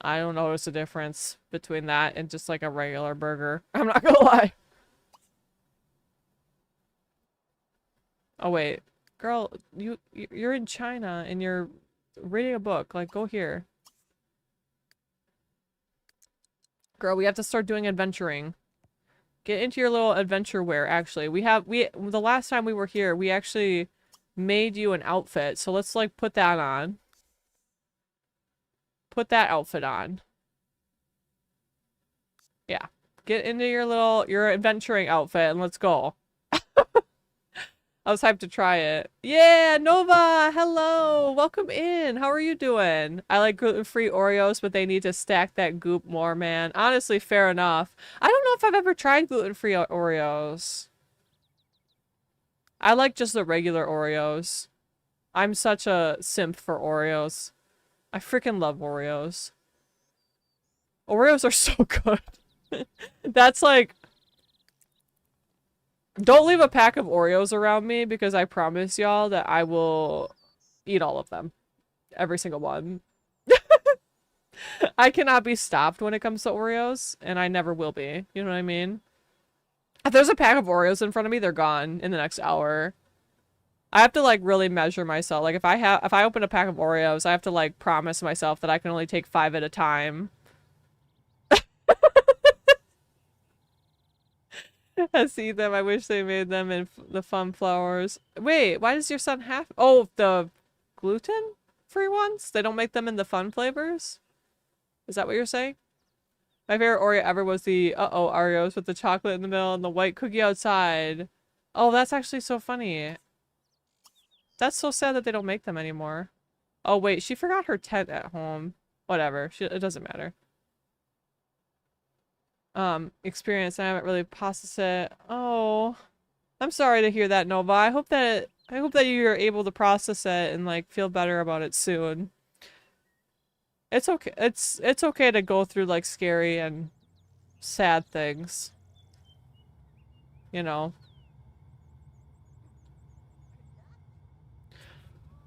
I don't notice a difference between that and just like a regular burger. I'm not gonna lie. Oh wait, girl, you're in China and you're reading a book. Like go here. Girl, we have to start doing adventuring. Get into your little adventure wear, actually. The last time we were here, we actually made you an outfit. So let's, like, put that on. Put that outfit on. Yeah. Get into your adventuring outfit and let's go. I was hyped to try it. Yeah, Nova! Hello! Welcome in! How are you doing? I like gluten-free Oreos, but they need to stack that goop more, man. Honestly, fair enough. I don't know if I've ever tried gluten-free Oreos. I like just the regular Oreos. I'm such a simp for Oreos. I freaking love Oreos. Oreos are so good. That's like... Don't leave a pack of Oreos around me because I promise y'all that I will eat all of them. Every single one. I cannot be stopped when it comes to Oreos, and I never will be. You know what I mean? If there's a pack of Oreos in front of me, they're gone in the next hour. I have to like really measure myself. Like if I open a pack of Oreos, I have to like promise myself that I can only take 5 at a time. I see them. I wish they made them in the fun flowers. Wait, why does your son have... Oh, the gluten-free ones? They don't make them in the fun flavors? Is that what you're saying? My favorite Oreo ever was the Oreos with the chocolate in the middle and the white cookie outside. Oh, that's actually so funny. That's so sad that they don't make them anymore. Oh, wait, she forgot her tent at home. Whatever. It doesn't matter. Experience. I haven't really processed it. Oh, I'm sorry to hear that, Nova. I hope that you're able to process it and like feel better about it soon. It's okay. It's okay to go through like scary and sad things. You know.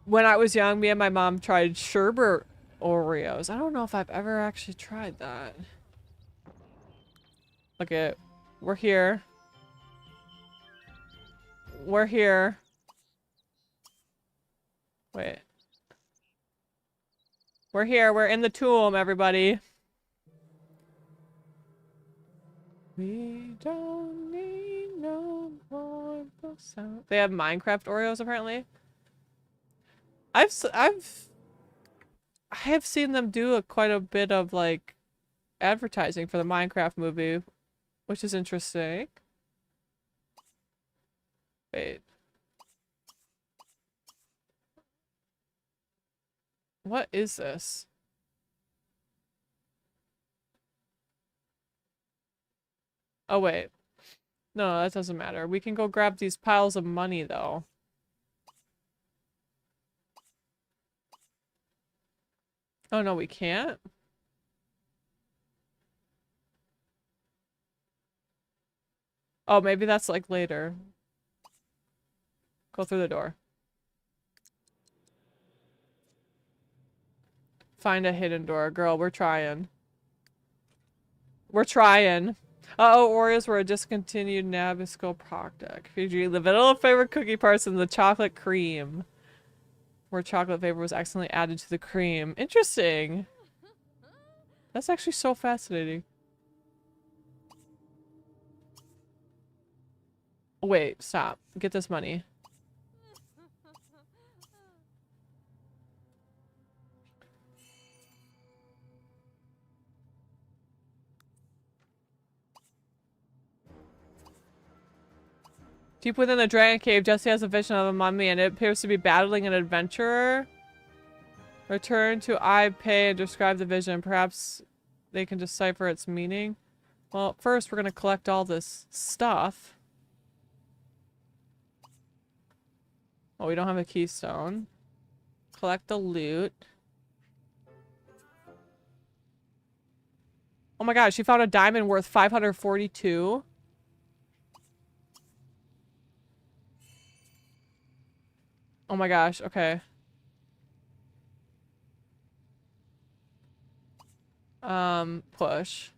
When I was young, me and my mom tried sherbet Oreos. I don't know if I've ever actually tried that. Okay, we're here. We're here. Wait. We're here. We're in the tomb, everybody. We don't need no more sound. They have Minecraft Oreos, apparently. I have seen them do quite a bit of, like, advertising for the Minecraft movie, which is interesting. Wait. What is this? Oh, wait. No, that doesn't matter. We can go grab these piles of money, though. Oh, no, we can't? Oh, maybe that's, like, later. Go through the door. Find a hidden door. Girl, we're trying. We're trying. Uh-oh, Oreos were a discontinued Nabisco product. Featuring the vanilla flavored cookie parts and the chocolate cream. Where chocolate flavor was accidentally added to the cream. Interesting. That's actually so fascinating. Wait, stop. Get this money. Deep within the dragon cave, Jesse has a vision of a mummy and it appears to be battling an adventurer. Return to I Pay and describe the vision. Perhaps they can decipher its meaning. Well, first we're gonna collect all this stuff. Oh, we don't have a keystone. Collect the loot. Oh my god, she found a diamond worth 542. Oh my gosh, okay. Push.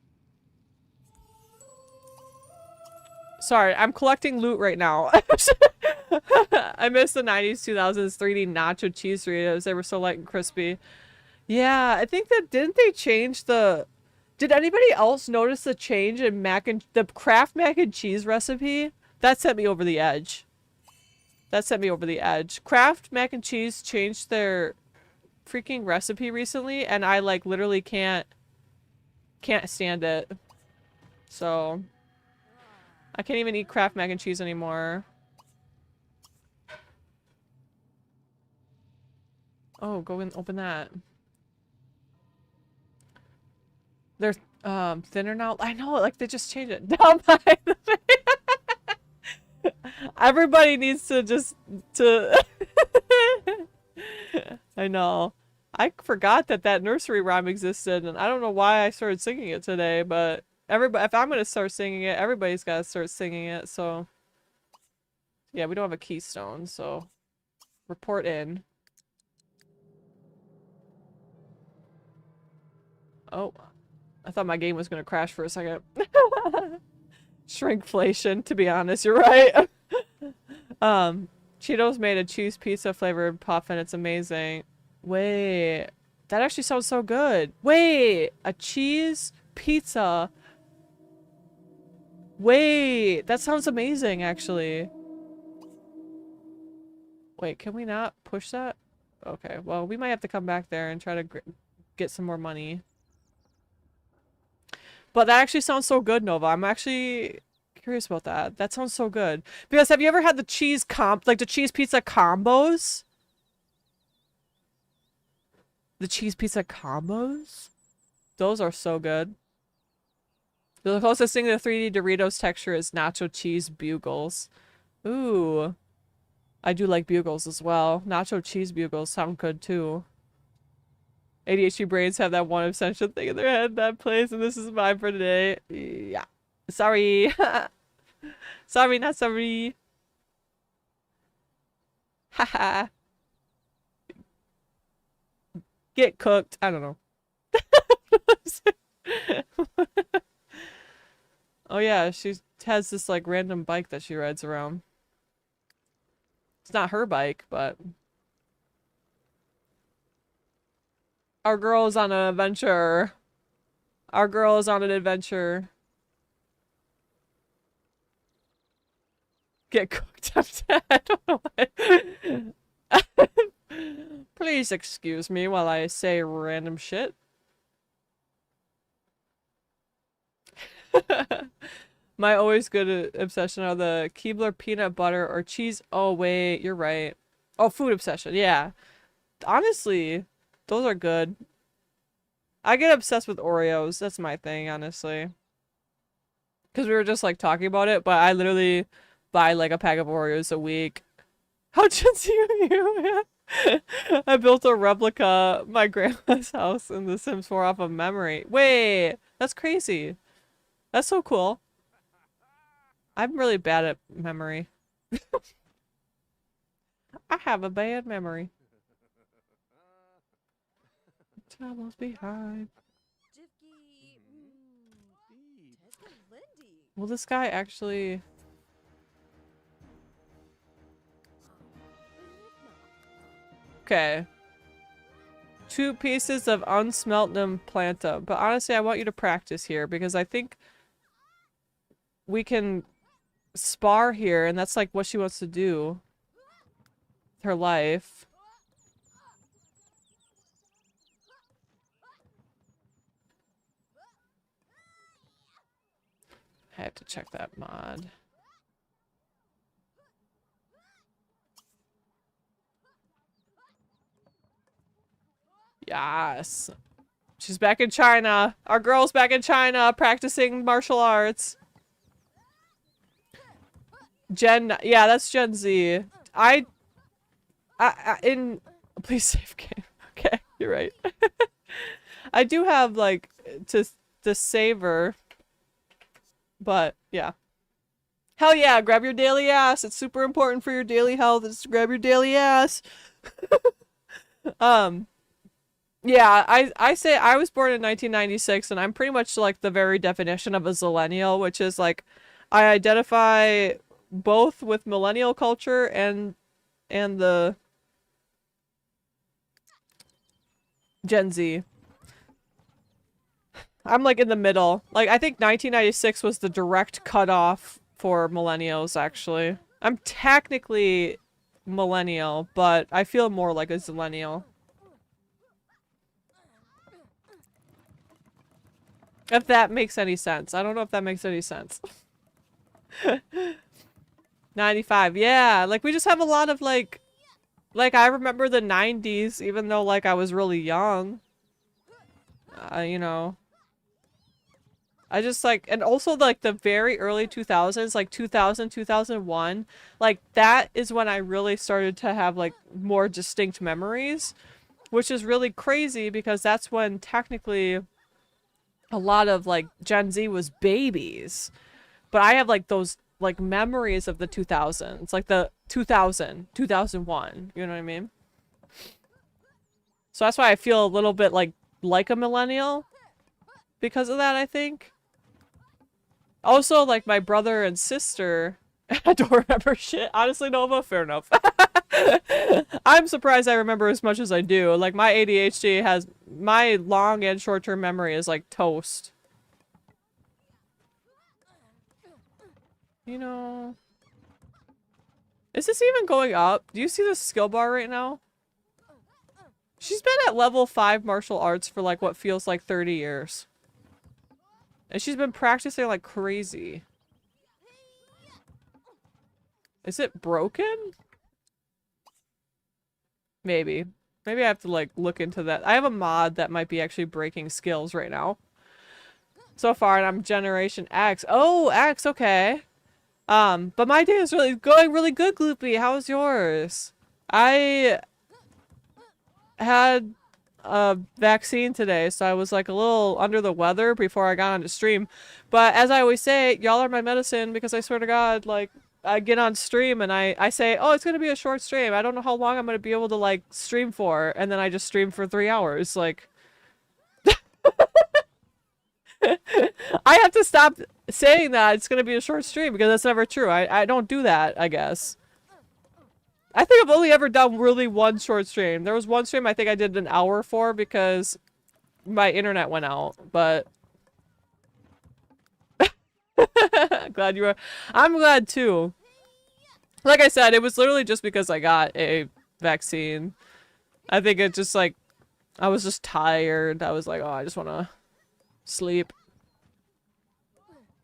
Sorry, I'm collecting loot right now. I miss the 90s, 2000s 3D nacho cheese Doritos. They were so light and crispy. Yeah, I think that didn't they change the... Did anybody else notice the change in the Kraft mac and cheese recipe? That sent me over the edge. That sent me over the edge. Kraft mac and cheese changed their freaking recipe recently, and I like literally can't stand it. So I can't even eat Kraft mac and cheese anymore. Oh, go and open that. They're thinner now. I know, like they just changed it. Down by the Everybody needs to just I know. I forgot that nursery rhyme existed, and I don't know why I started singing it today, but everybody, if I'm gonna start singing it, everybody's gotta start singing it, so. Yeah, we don't have a keystone, so. Report in. Oh. I thought my game was gonna crash for a second. Shrinkflation, to be honest, you're right. Cheetos made a cheese pizza flavored puff and it's amazing. Wait, that actually sounds so good. Wait, a cheese pizza. Wait, that sounds amazing, actually. Wait, can we not push that? Okay, well, we might have to come back there and try to get some more money. But that actually sounds so good, Nova. I'm actually curious about that. That sounds so good. Because have you ever had the cheese like the cheese pizza combos? The cheese pizza combos? Those are so good. The closest thing to 3D Doritos texture is nacho cheese bugles. Ooh. I do like bugles as well. Nacho cheese bugles sound good too. ADHD brains have that one essential thing in their head that plays, and this is mine for today. Yeah. Sorry. Sorry, not sorry. Haha. Get cooked. I don't know. Oh yeah, she has this like random bike that she rides around. It's not her bike, but Our girl is on an adventure. Our girl is on an adventure. Get cooked up dead. I don't know why. Please excuse me while I say random shit. My always good obsession are the Keebler peanut butter or cheese. Oh, wait, you're right. Oh, food obsession. Yeah. Honestly, those are good. I get obsessed with Oreos. That's my thing, honestly. Because we were just like talking about it, but I literally buy like a pack of Oreos a week. How chintzy are you? I built a replica of my grandma's house in The Sims 4 off of memory. Wait, that's crazy. That's so cool. I'm really bad at memory. I have a bad memory. Troubles behind. Will this guy actually... Okay. 2 pieces of unsmelted planta. But honestly, I want you to practice here because I think we can spar here, and that's like what she wants to do with her life. I have to check that mod. Yes. She's back in China. Our girl's back in China practicing martial arts. Yeah, that's Gen Z. Please save game. Okay, you're right. I do have like to savor, but yeah. Hell yeah, grab your daily ass. It's super important for your daily health is to grab your daily ass. Yeah, I say I was born in 1996 and I'm pretty much like the very definition of a zillennial, which is like I identify both with millennial culture and the Gen Z. I'm like in the middle. Like I think 1996 was the direct cutoff for millennials actually. I'm technically millennial, but I feel more like a zillennial. If that makes any sense. I don't know if that makes any sense. 95. Yeah, like we just have a lot of like I remember the 90s even though like I was really young. You know. I just like and also like the very early 2000s, like 2000, 2001, like that is when I really started to have like more distinct memories, which is really crazy because that's when technically a lot of like Gen Z was babies, but I have like those like memories of the 2000s, like the 2000, 2001, you know what I mean? So that's why I feel a little bit like a millennial because of that, I think. Also, like my brother and sister, I don't remember shit. Honestly, Nova, fair enough. I'm surprised I remember as much as I do. Like my ADHD has my long and short-term memory is like toast. You know. Is this even going up? Do you see the skill bar right now? She's been at level 5 martial arts for like what feels like 30 years. And she's been practicing like crazy. Is it broken? Maybe. Maybe I have to like look into that. I have a mod that might be actually breaking skills right now. So far, and I'm Generation X. Oh, X, okay. But my day is really going really good, Gloopy. How's yours? I had a vaccine today, so I was like a little under the weather before I got on the stream. But as I always say, y'all are my medicine because I swear to God, like, I get on stream and I say, oh, it's gonna be a short stream. I don't know how long I'm gonna be able to, like, stream for. And then I just stream for 3 hours. Like, I have to stop saying that it's gonna be a short stream because that's never true. I don't do that, I guess. I think I've only ever done really one short stream. There was one stream I think I did an hour for because my internet went out, but glad you were. I'm glad too. Like I said, it was literally just because I got a vaccine. I think it just like, I was just tired. I was like, oh, I just want to sleep.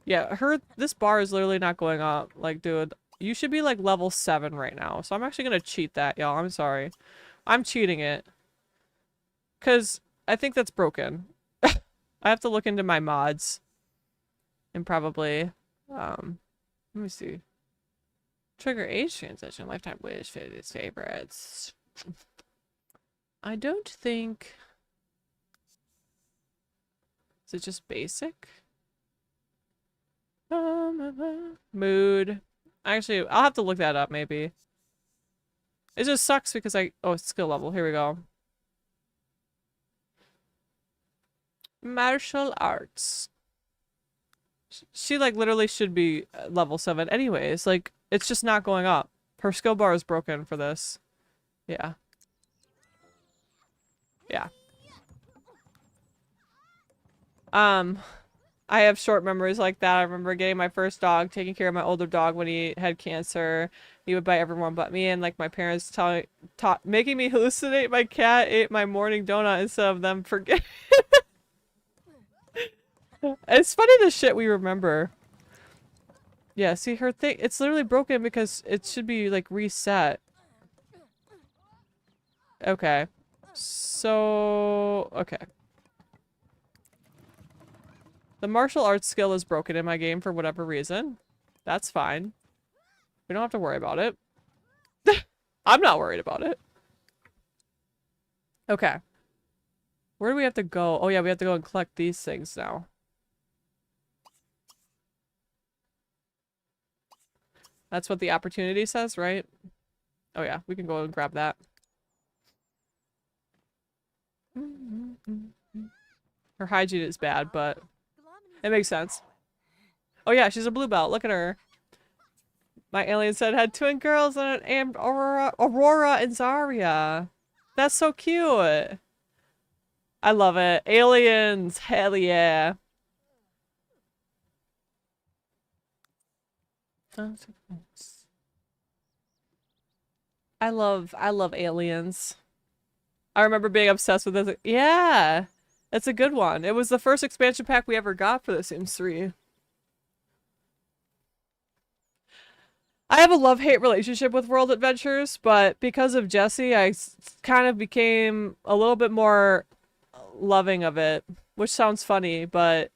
Yeah, this bar is literally not going up. Like, dude, you should be like level 7 right now. So I'm actually gonna cheat that, y'all. I'm sorry. I'm cheating it. Because I think that's broken. I have to look into my mods. And probably, let me see. Trigger age transition, lifetime wish, favorites. I don't think... Is it just basic? Mood. Actually, I'll have to look that up, maybe. It just sucks because oh, skill level. Here we go. Martial arts. She, like, literally should be level 7 anyways. Like, it's just not going up. Her skill bar is broken for this. Yeah. Yeah. I have short memories like that. I remember getting my first dog, taking care of my older dog when he had cancer. He would bite everyone but me, and like my parents making me hallucinate my cat ate my morning donut instead of them forgetting. It's funny the shit we remember. Yeah, see her thing, it's literally broken because it should be like reset. Okay. So, okay. The martial arts skill is broken in my game for whatever reason. That's fine. We don't have to worry about it. I'm not worried about it. Okay. Where do we have to go? Oh yeah, we have to go and collect these things now. That's what the opportunity says, right? Oh yeah, we can go and grab that. Her hygiene is bad, but it makes sense. Oh yeah, she's a blue belt. Look at her. My alien said had twin girls and Aurora and Zarya. That's so cute. I love it. Aliens, hell yeah. I love aliens. I remember being obsessed with this. Yeah, it's a good one. It was the first expansion pack we ever got for The Sims 3. I have a love-hate relationship with World Adventures, but because of Jesse, I kind of became a little bit more loving of it, which sounds funny, but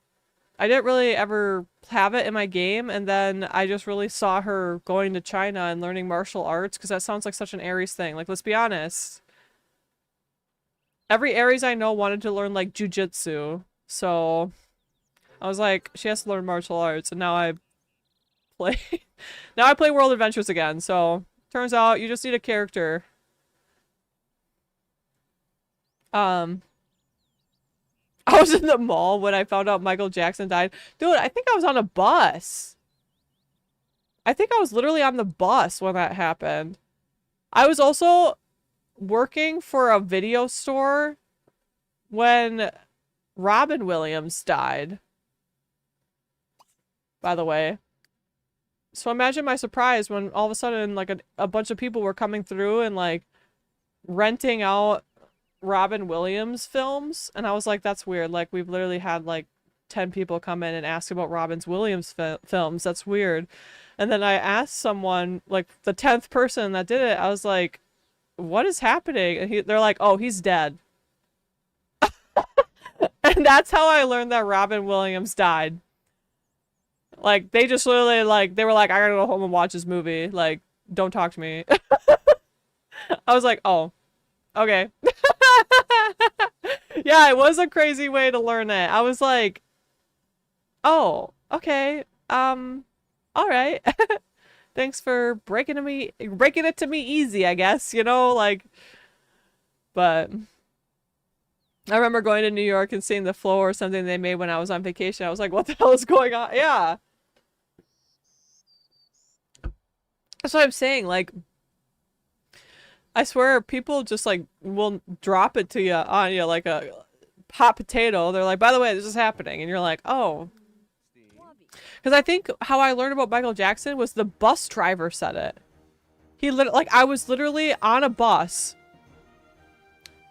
I didn't really ever have it in my game, and then I just really saw her going to China and learning martial arts, because that sounds like such an Aries thing. Like, let's be honest. Every Aries I know wanted to learn, like, jujitsu, so I was like, she has to learn martial arts, and now I play... now I play World Adventures again, so turns out you just need a character. I was in the mall when I found out Michael Jackson died. Dude, I think I was on a bus. I think I was literally on the bus when that happened. I was also working for a video store when Robin Williams died. By the way. So imagine my surprise when all of a sudden, like, a bunch of people were coming through and, like, renting out Robin Williams films, and I was like, that's weird. Like, we've literally had like 10 people come in and ask about Robin Williams films. That's weird. And then I asked someone, like the 10th person that did it, I was like, what is happening? And they're like, oh, he's dead. And that's how I learned that Robin Williams died. Like, they just literally, like, they were like, I gotta go home and watch this movie. Like, don't talk to me. I was like, oh, okay. Yeah, it was a crazy way to learn it. I was like, oh, okay. All right. Thanks for breaking it to me easy, I guess, you know, like, but I remember going to New York and seeing the floor or something they made when I was on vacation. I was like, what the hell is going on? Yeah. That's what I'm saying, like, I swear, people just like will drop it to you on you like a hot potato. They're like, by the way, this is happening, and you're like, oh. Because I think how I learned about Michael Jackson was the bus driver said it. He like I was literally on a bus,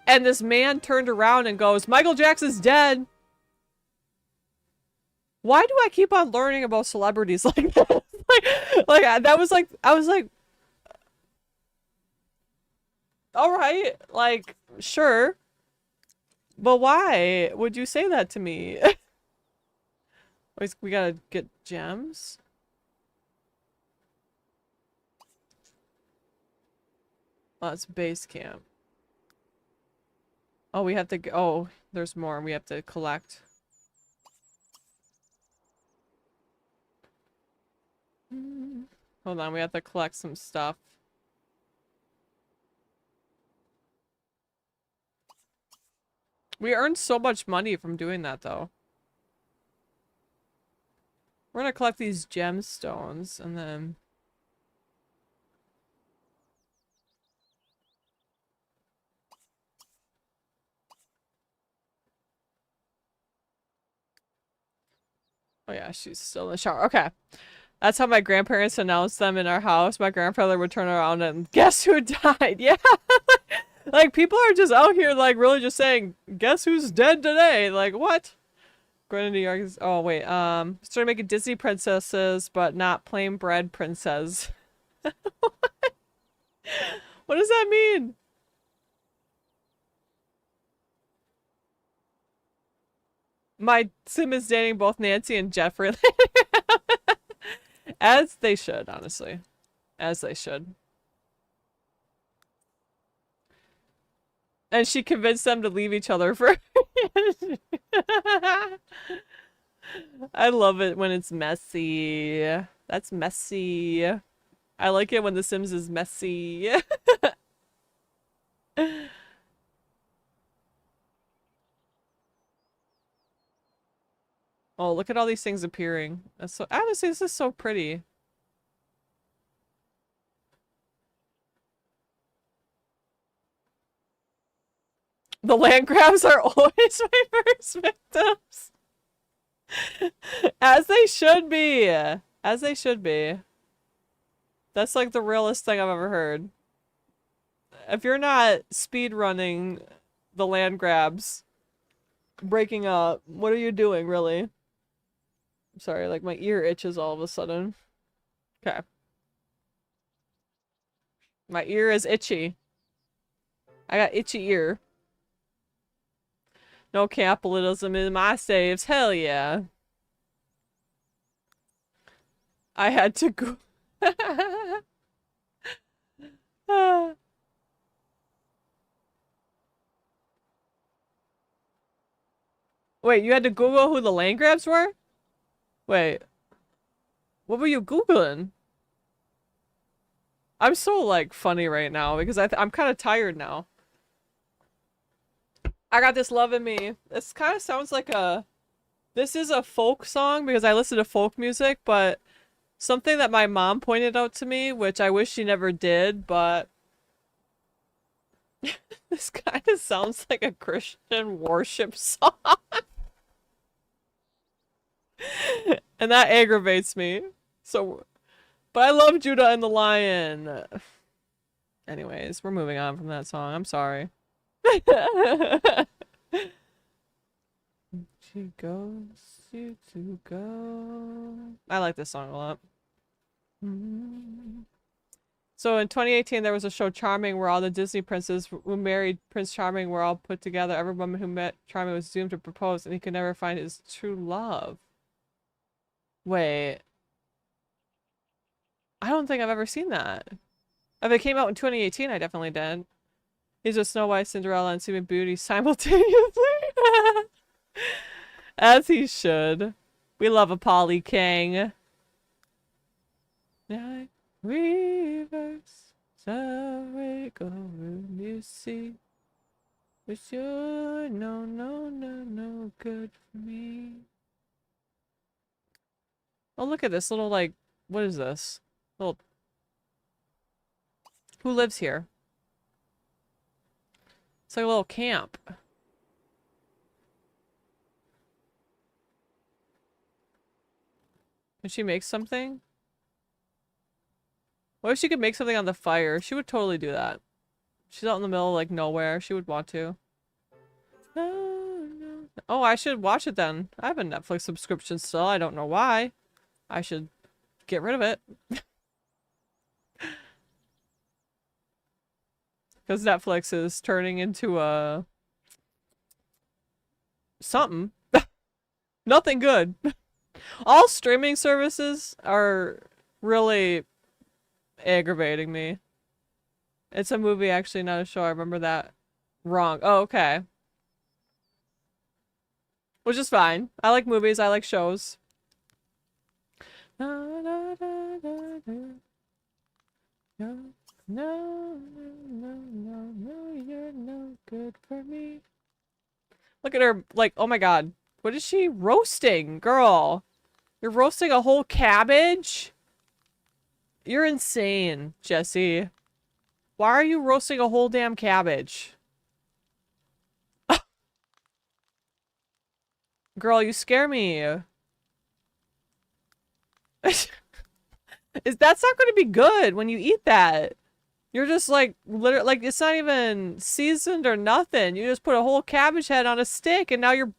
and this man turned around and goes, "Michael Jackson's dead." Why do I keep on learning about celebrities like that? That was like I was like, all right, like sure, but why would you say that to me? We gotta get gems. Oh, it's base camp. Oh, we have to. Oh, there's more. We have to collect. Hold on, we have to collect some stuff. We earned so much money from doing that, though. We're gonna collect these gemstones, and then... Oh yeah, she's still in the shower. Okay. That's how my grandparents announced them in our house. My grandfather would turn around and guess who died? Yeah. Like people are just out here like really just saying, guess who's dead today? Like what? Going to New York is oh wait, started making Disney princesses, but not plain bread princess. What does that mean? My sim is dating both Nancy and Jeffrey. As they should, honestly. As they should. And she convinced them to leave each other for... I love it when it's messy. That's messy. I like it when The Sims is messy. Oh, look at all these things appearing. That's so honestly, this is so pretty. The land grabs are always my first victims. As they should be. As they should be. That's like the realest thing I've ever heard. If you're not speed running the land grabs, breaking up, what are you doing, really? I'm sorry, like my ear itches all of a sudden. Okay. My ear is itchy. I got itchy ear. No capitalism in my saves. Hell yeah. I had to go. Wait, you had to Google who the land grabs were? Wait. What were you Googling? I'm so, like, funny right now because I'm kind of tired now. I got this love in me. This kind of sounds like a... This is a folk song because I listen to folk music, but something that my mom pointed out to me, which I wish she never did, but... This kind of sounds like a Christian worship song. And that aggravates me. So... But I love Judah and the Lion. Anyways, we're moving on from that song. I'm sorry. She goes you to go. I like this song a lot. So in 2018, there was a show Charming where all the Disney princes who married Prince Charming were all put together. Every woman who met Charming was doomed to propose, and he could never find his true love. Wait. I don't think I've ever seen that. If it came out in 2018, I definitely did. He's a Snow White, Cinderella, and Sleeping Beauty simultaneously. As he should. We love a Polly King. Yeah, reverse, sorry, go you see. But you're no good for me. Oh, look at this little, like, what is this? Little... Who lives here? It's like a little camp. Can she make something? What if she could make something on the fire? She would totally do that. She's out in the middle of like nowhere. She would want to. No, no. Oh, I should watch it then. I have a Netflix subscription still. I don't know why. I should get rid of it. Because Netflix is turning into a... something. Nothing good. All streaming services are really aggravating me. It's a movie, actually, not a show. I remember that wrong. Oh, okay. Which is fine. I like movies. I like shows. No, no, no, no, no. No, no, no, no, no, you're no good for me. Look at her, like, oh my god. What is she roasting? Girl, you're roasting a whole cabbage? You're insane, Jesse. Why are you roasting a whole damn cabbage? Girl, you scare me. That's not going to be good when you eat that. You're just like, literally, like, it's not even seasoned or nothing. You just put a whole cabbage head on a stick and now you're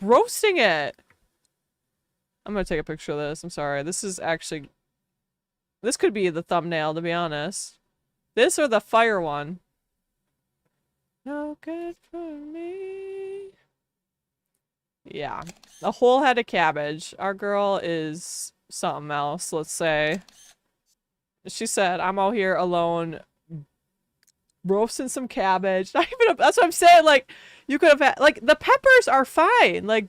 roasting it. I'm gonna take a picture of this. I'm sorry. This is actually... This could be the thumbnail, to be honest. This or the fire one. No good for me. Yeah. A whole head of cabbage. Our girl is something else, let's say. She said, I'm out here alone roasting some cabbage. Not even that's what I'm saying. Like, you could have had... Like, the peppers are fine. Like,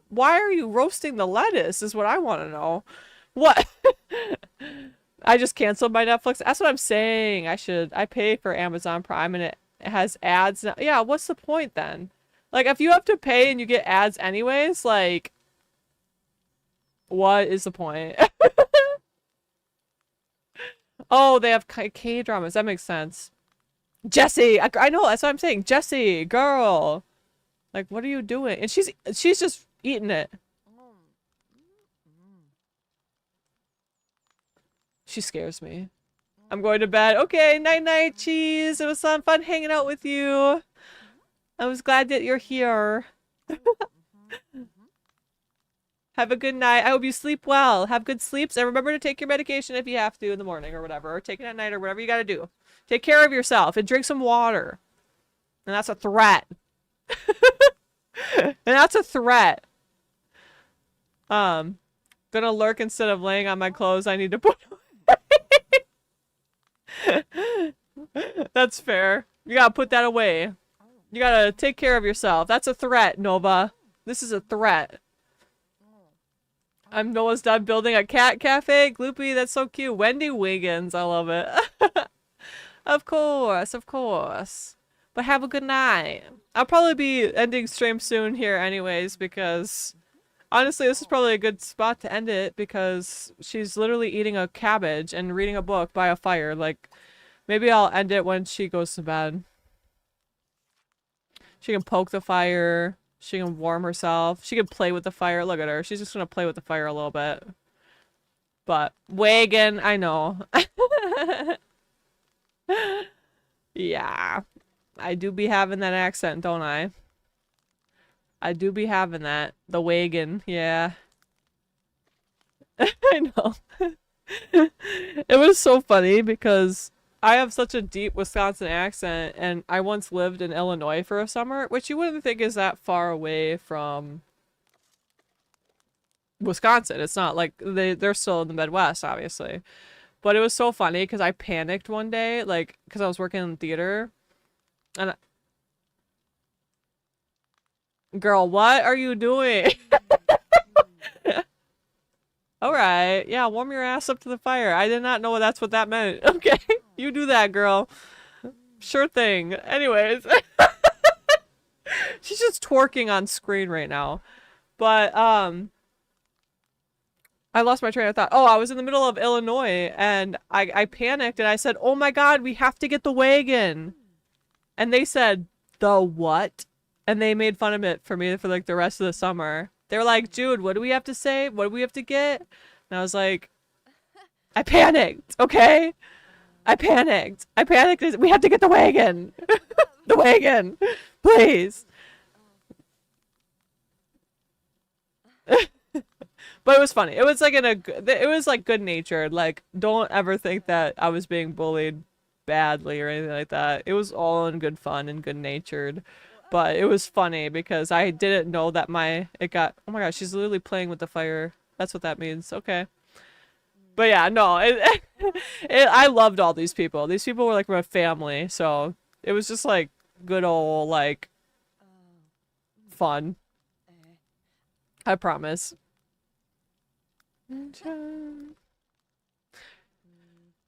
why are you roasting the lettuce is what I want to know. What? I just canceled my Netflix. That's what I'm saying. I pay for Amazon Prime and it has ads now. Yeah, what's the point then? Like, if you have to pay and you get ads anyways, like, what is the point? Oh, they have K-dramas. That makes sense. Jesse! I know, that's what I'm saying. Jesse, girl! Like, what are you doing? And she's just eating it. She scares me. I'm going to bed. Okay, night-night, cheese. It was fun hanging out with you. I was glad that you're here. Have a good night. I hope you sleep well. Have good sleeps. And remember to take your medication if you have to in the morning or whatever. Or take it at night or whatever you gotta do. Take care of yourself and drink some water. And that's a threat. And that's a threat. Gonna lurk instead of laying on my clothes I need to put away. That's fair. You gotta put that away. You gotta take care of yourself. That's a threat, Nova. This is a threat. I'm Noah's done building a cat cafe. Gloopy, that's so cute. Wendy Wiggins, I love it. Of course, of course. But have a good night. I'll probably be ending stream soon here anyways because honestly this is probably a good spot to end it because she's literally eating a cabbage and reading a book by a fire. Like, maybe I'll end it when she goes to bed. She can poke the fire. She can warm herself. She can play with the fire. Look at her. She's just gonna play with the fire a little bit. But, wagon, I know. Yeah. I do be having that accent, don't I? I do be having that. The wagon, yeah. I know. It was so funny because I have such a deep Wisconsin accent and I once lived in Illinois for a summer, which you wouldn't think is that far away from Wisconsin. It's not like they're still in the Midwest, obviously. But it was so funny because I panicked one day, like, because I was working in theater. And girl, what are you doing? Alright, yeah, warm your ass up to the fire. I did not know that's what that meant. Okay, you do that, girl. Sure thing. Anyways. She's just twerking on screen right now. But, I lost my train of thought. Oh, I was in the middle of Illinois, and I panicked, and I said, oh my god, we have to get the wagon. And they said, the what? And they made fun of it for me for like the rest of the summer. They were like, Jude, what do we have to say? What do we have to get? And I was like, I panicked, okay? I panicked. I panicked. We have to get the wagon. The wagon. Please. But it was funny. It was like it was like good natured. Like, don't ever think that I was being bullied badly or anything like that. It was all in good fun and good natured. But it was funny because I didn't know that oh my gosh, she's literally playing with the fire. That's what that means. Okay. But yeah, no, I loved all these people. These people were like my family. So it was just like good old like fun. I promise.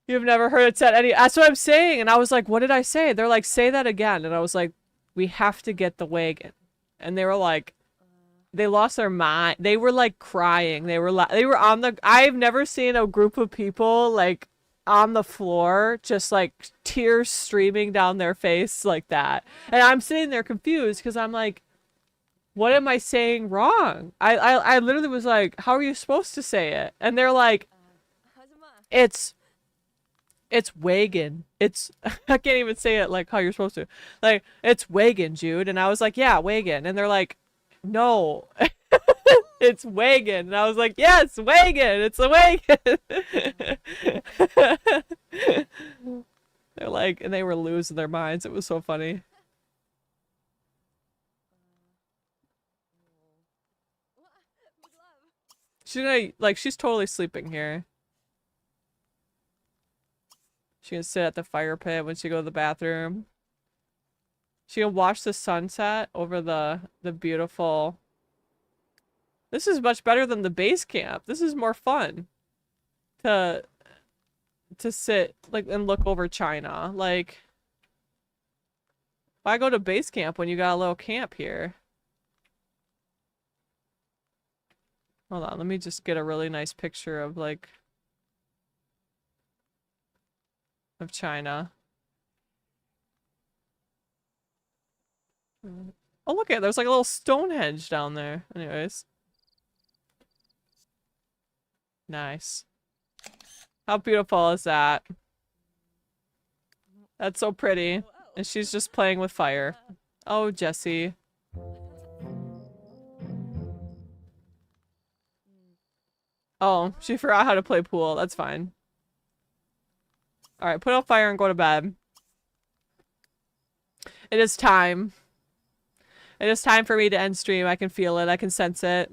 You've never heard it said any. That's what I'm saying. And I was like, what did I say? They're like, say that again. And I was like, we have to get the wagon. And they were like, they lost their mind. They were like crying. They were on the. I've never seen a group of people like on the floor, just like tears streaming down their face like that. And I'm sitting there confused because I'm like, what am I saying wrong? I literally was like, how are you supposed to say it? And they're like, it's wagon. It's I can't even say it like how you're supposed to. Like, it's wagon, Jude. And I was like, yeah, wagon. And they're like, no. It's wagon. And I was like, yes, wagon. It's a wagon. They're like, and they were losing their minds. It was so funny. She's gonna, like, she's totally sleeping here. She can sit at the fire pit when she go to the bathroom. She can watch the sunset over the beautiful. This is much better than the base camp. This is more fun to sit like and look over China. Like, why go to base camp when you got a little camp here? Hold on, let me just get a really nice picture of like of China. Oh, look at it. There's like a little Stonehenge down there. Anyways. Nice. How beautiful is that? That's so pretty. And she's just playing with fire. Oh, Jessie. Oh, she forgot how to play pool. That's fine. Alright, put out fire and go to bed. It is time. It is time for me to end stream. I can feel it. I can sense it.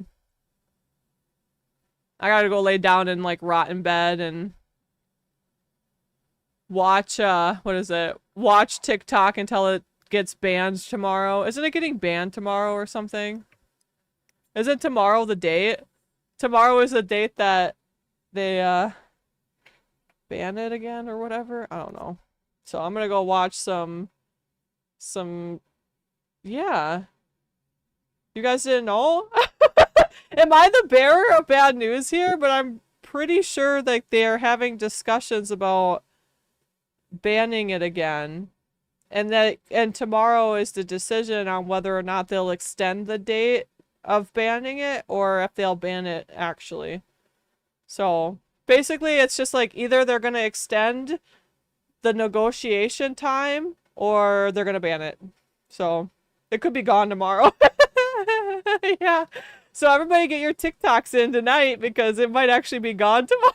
I gotta go lay down and like rot in bed and watch what is it? Watch TikTok until it gets banned tomorrow. Isn't it getting banned tomorrow or something? Isn't tomorrow the date? Tomorrow is the date that they ban it again or whatever. I don't know. So I'm gonna go watch some yeah. You guys didn't know? Am I the bearer of bad news here? But I'm pretty sure that they're having discussions about banning it again. And tomorrow is the decision on whether or not they'll extend the date of banning it or if they'll ban it actually. So basically it's just like either they're gonna extend the negotiation time or they're gonna ban it. So it could be gone tomorrow. Yeah. So everybody get your TikToks in tonight because it might actually be gone tomorrow.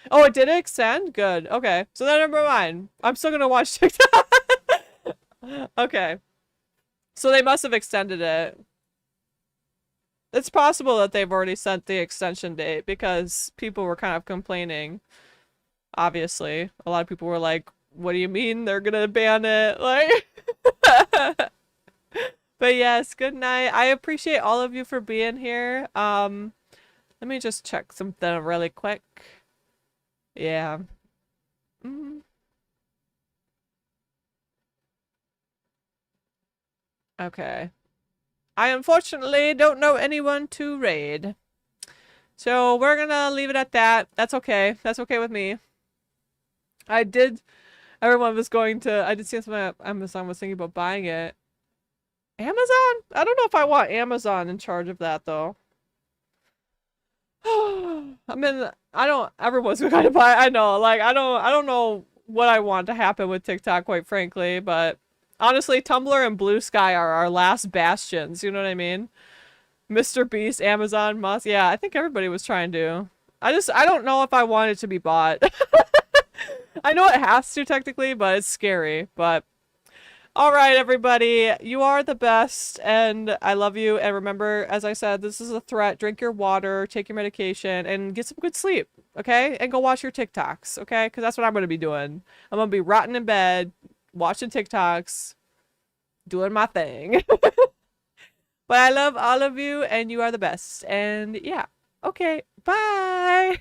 Oh, it did extend? Good. Okay. So then never mind. I'm still gonna watch TikTok. Okay. So they must have extended it. It's possible that they've already sent the extension date because people were kind of complaining. Obviously. A lot of people were like, what do you mean they're gonna ban it? Like But yes, good night. I appreciate all of you for being here. Let me just check something really quick. Yeah. Okay. I unfortunately don't know anyone to raid. So we're gonna leave it at that. That's okay. That's okay with me. I did. Everyone was going to. I did see something on Amazon was thinking about buying it. Amazon? I don't know if I want Amazon in charge of that though. I mean, I don't. Everyone's going to buy. I know. Like, I don't know what I want to happen with TikTok, quite frankly. But honestly, Tumblr and Blue Sky are our last bastions. You know what I mean? Mr. Beast, Amazon, Moss. Yeah, I think everybody was trying to. I don't know if I want it to be bought. I know it has to technically, but it's scary. But all right, everybody, you are the best, and I love you. And remember, as I said, this is a threat. Drink your water, take your medication, and get some good sleep, okay? And go watch your TikToks, okay? Because that's what I'm going to be doing. I'm going to be rotting in bed, watching TikToks, doing my thing. But I love all of you, and you are the best. And yeah, okay, bye.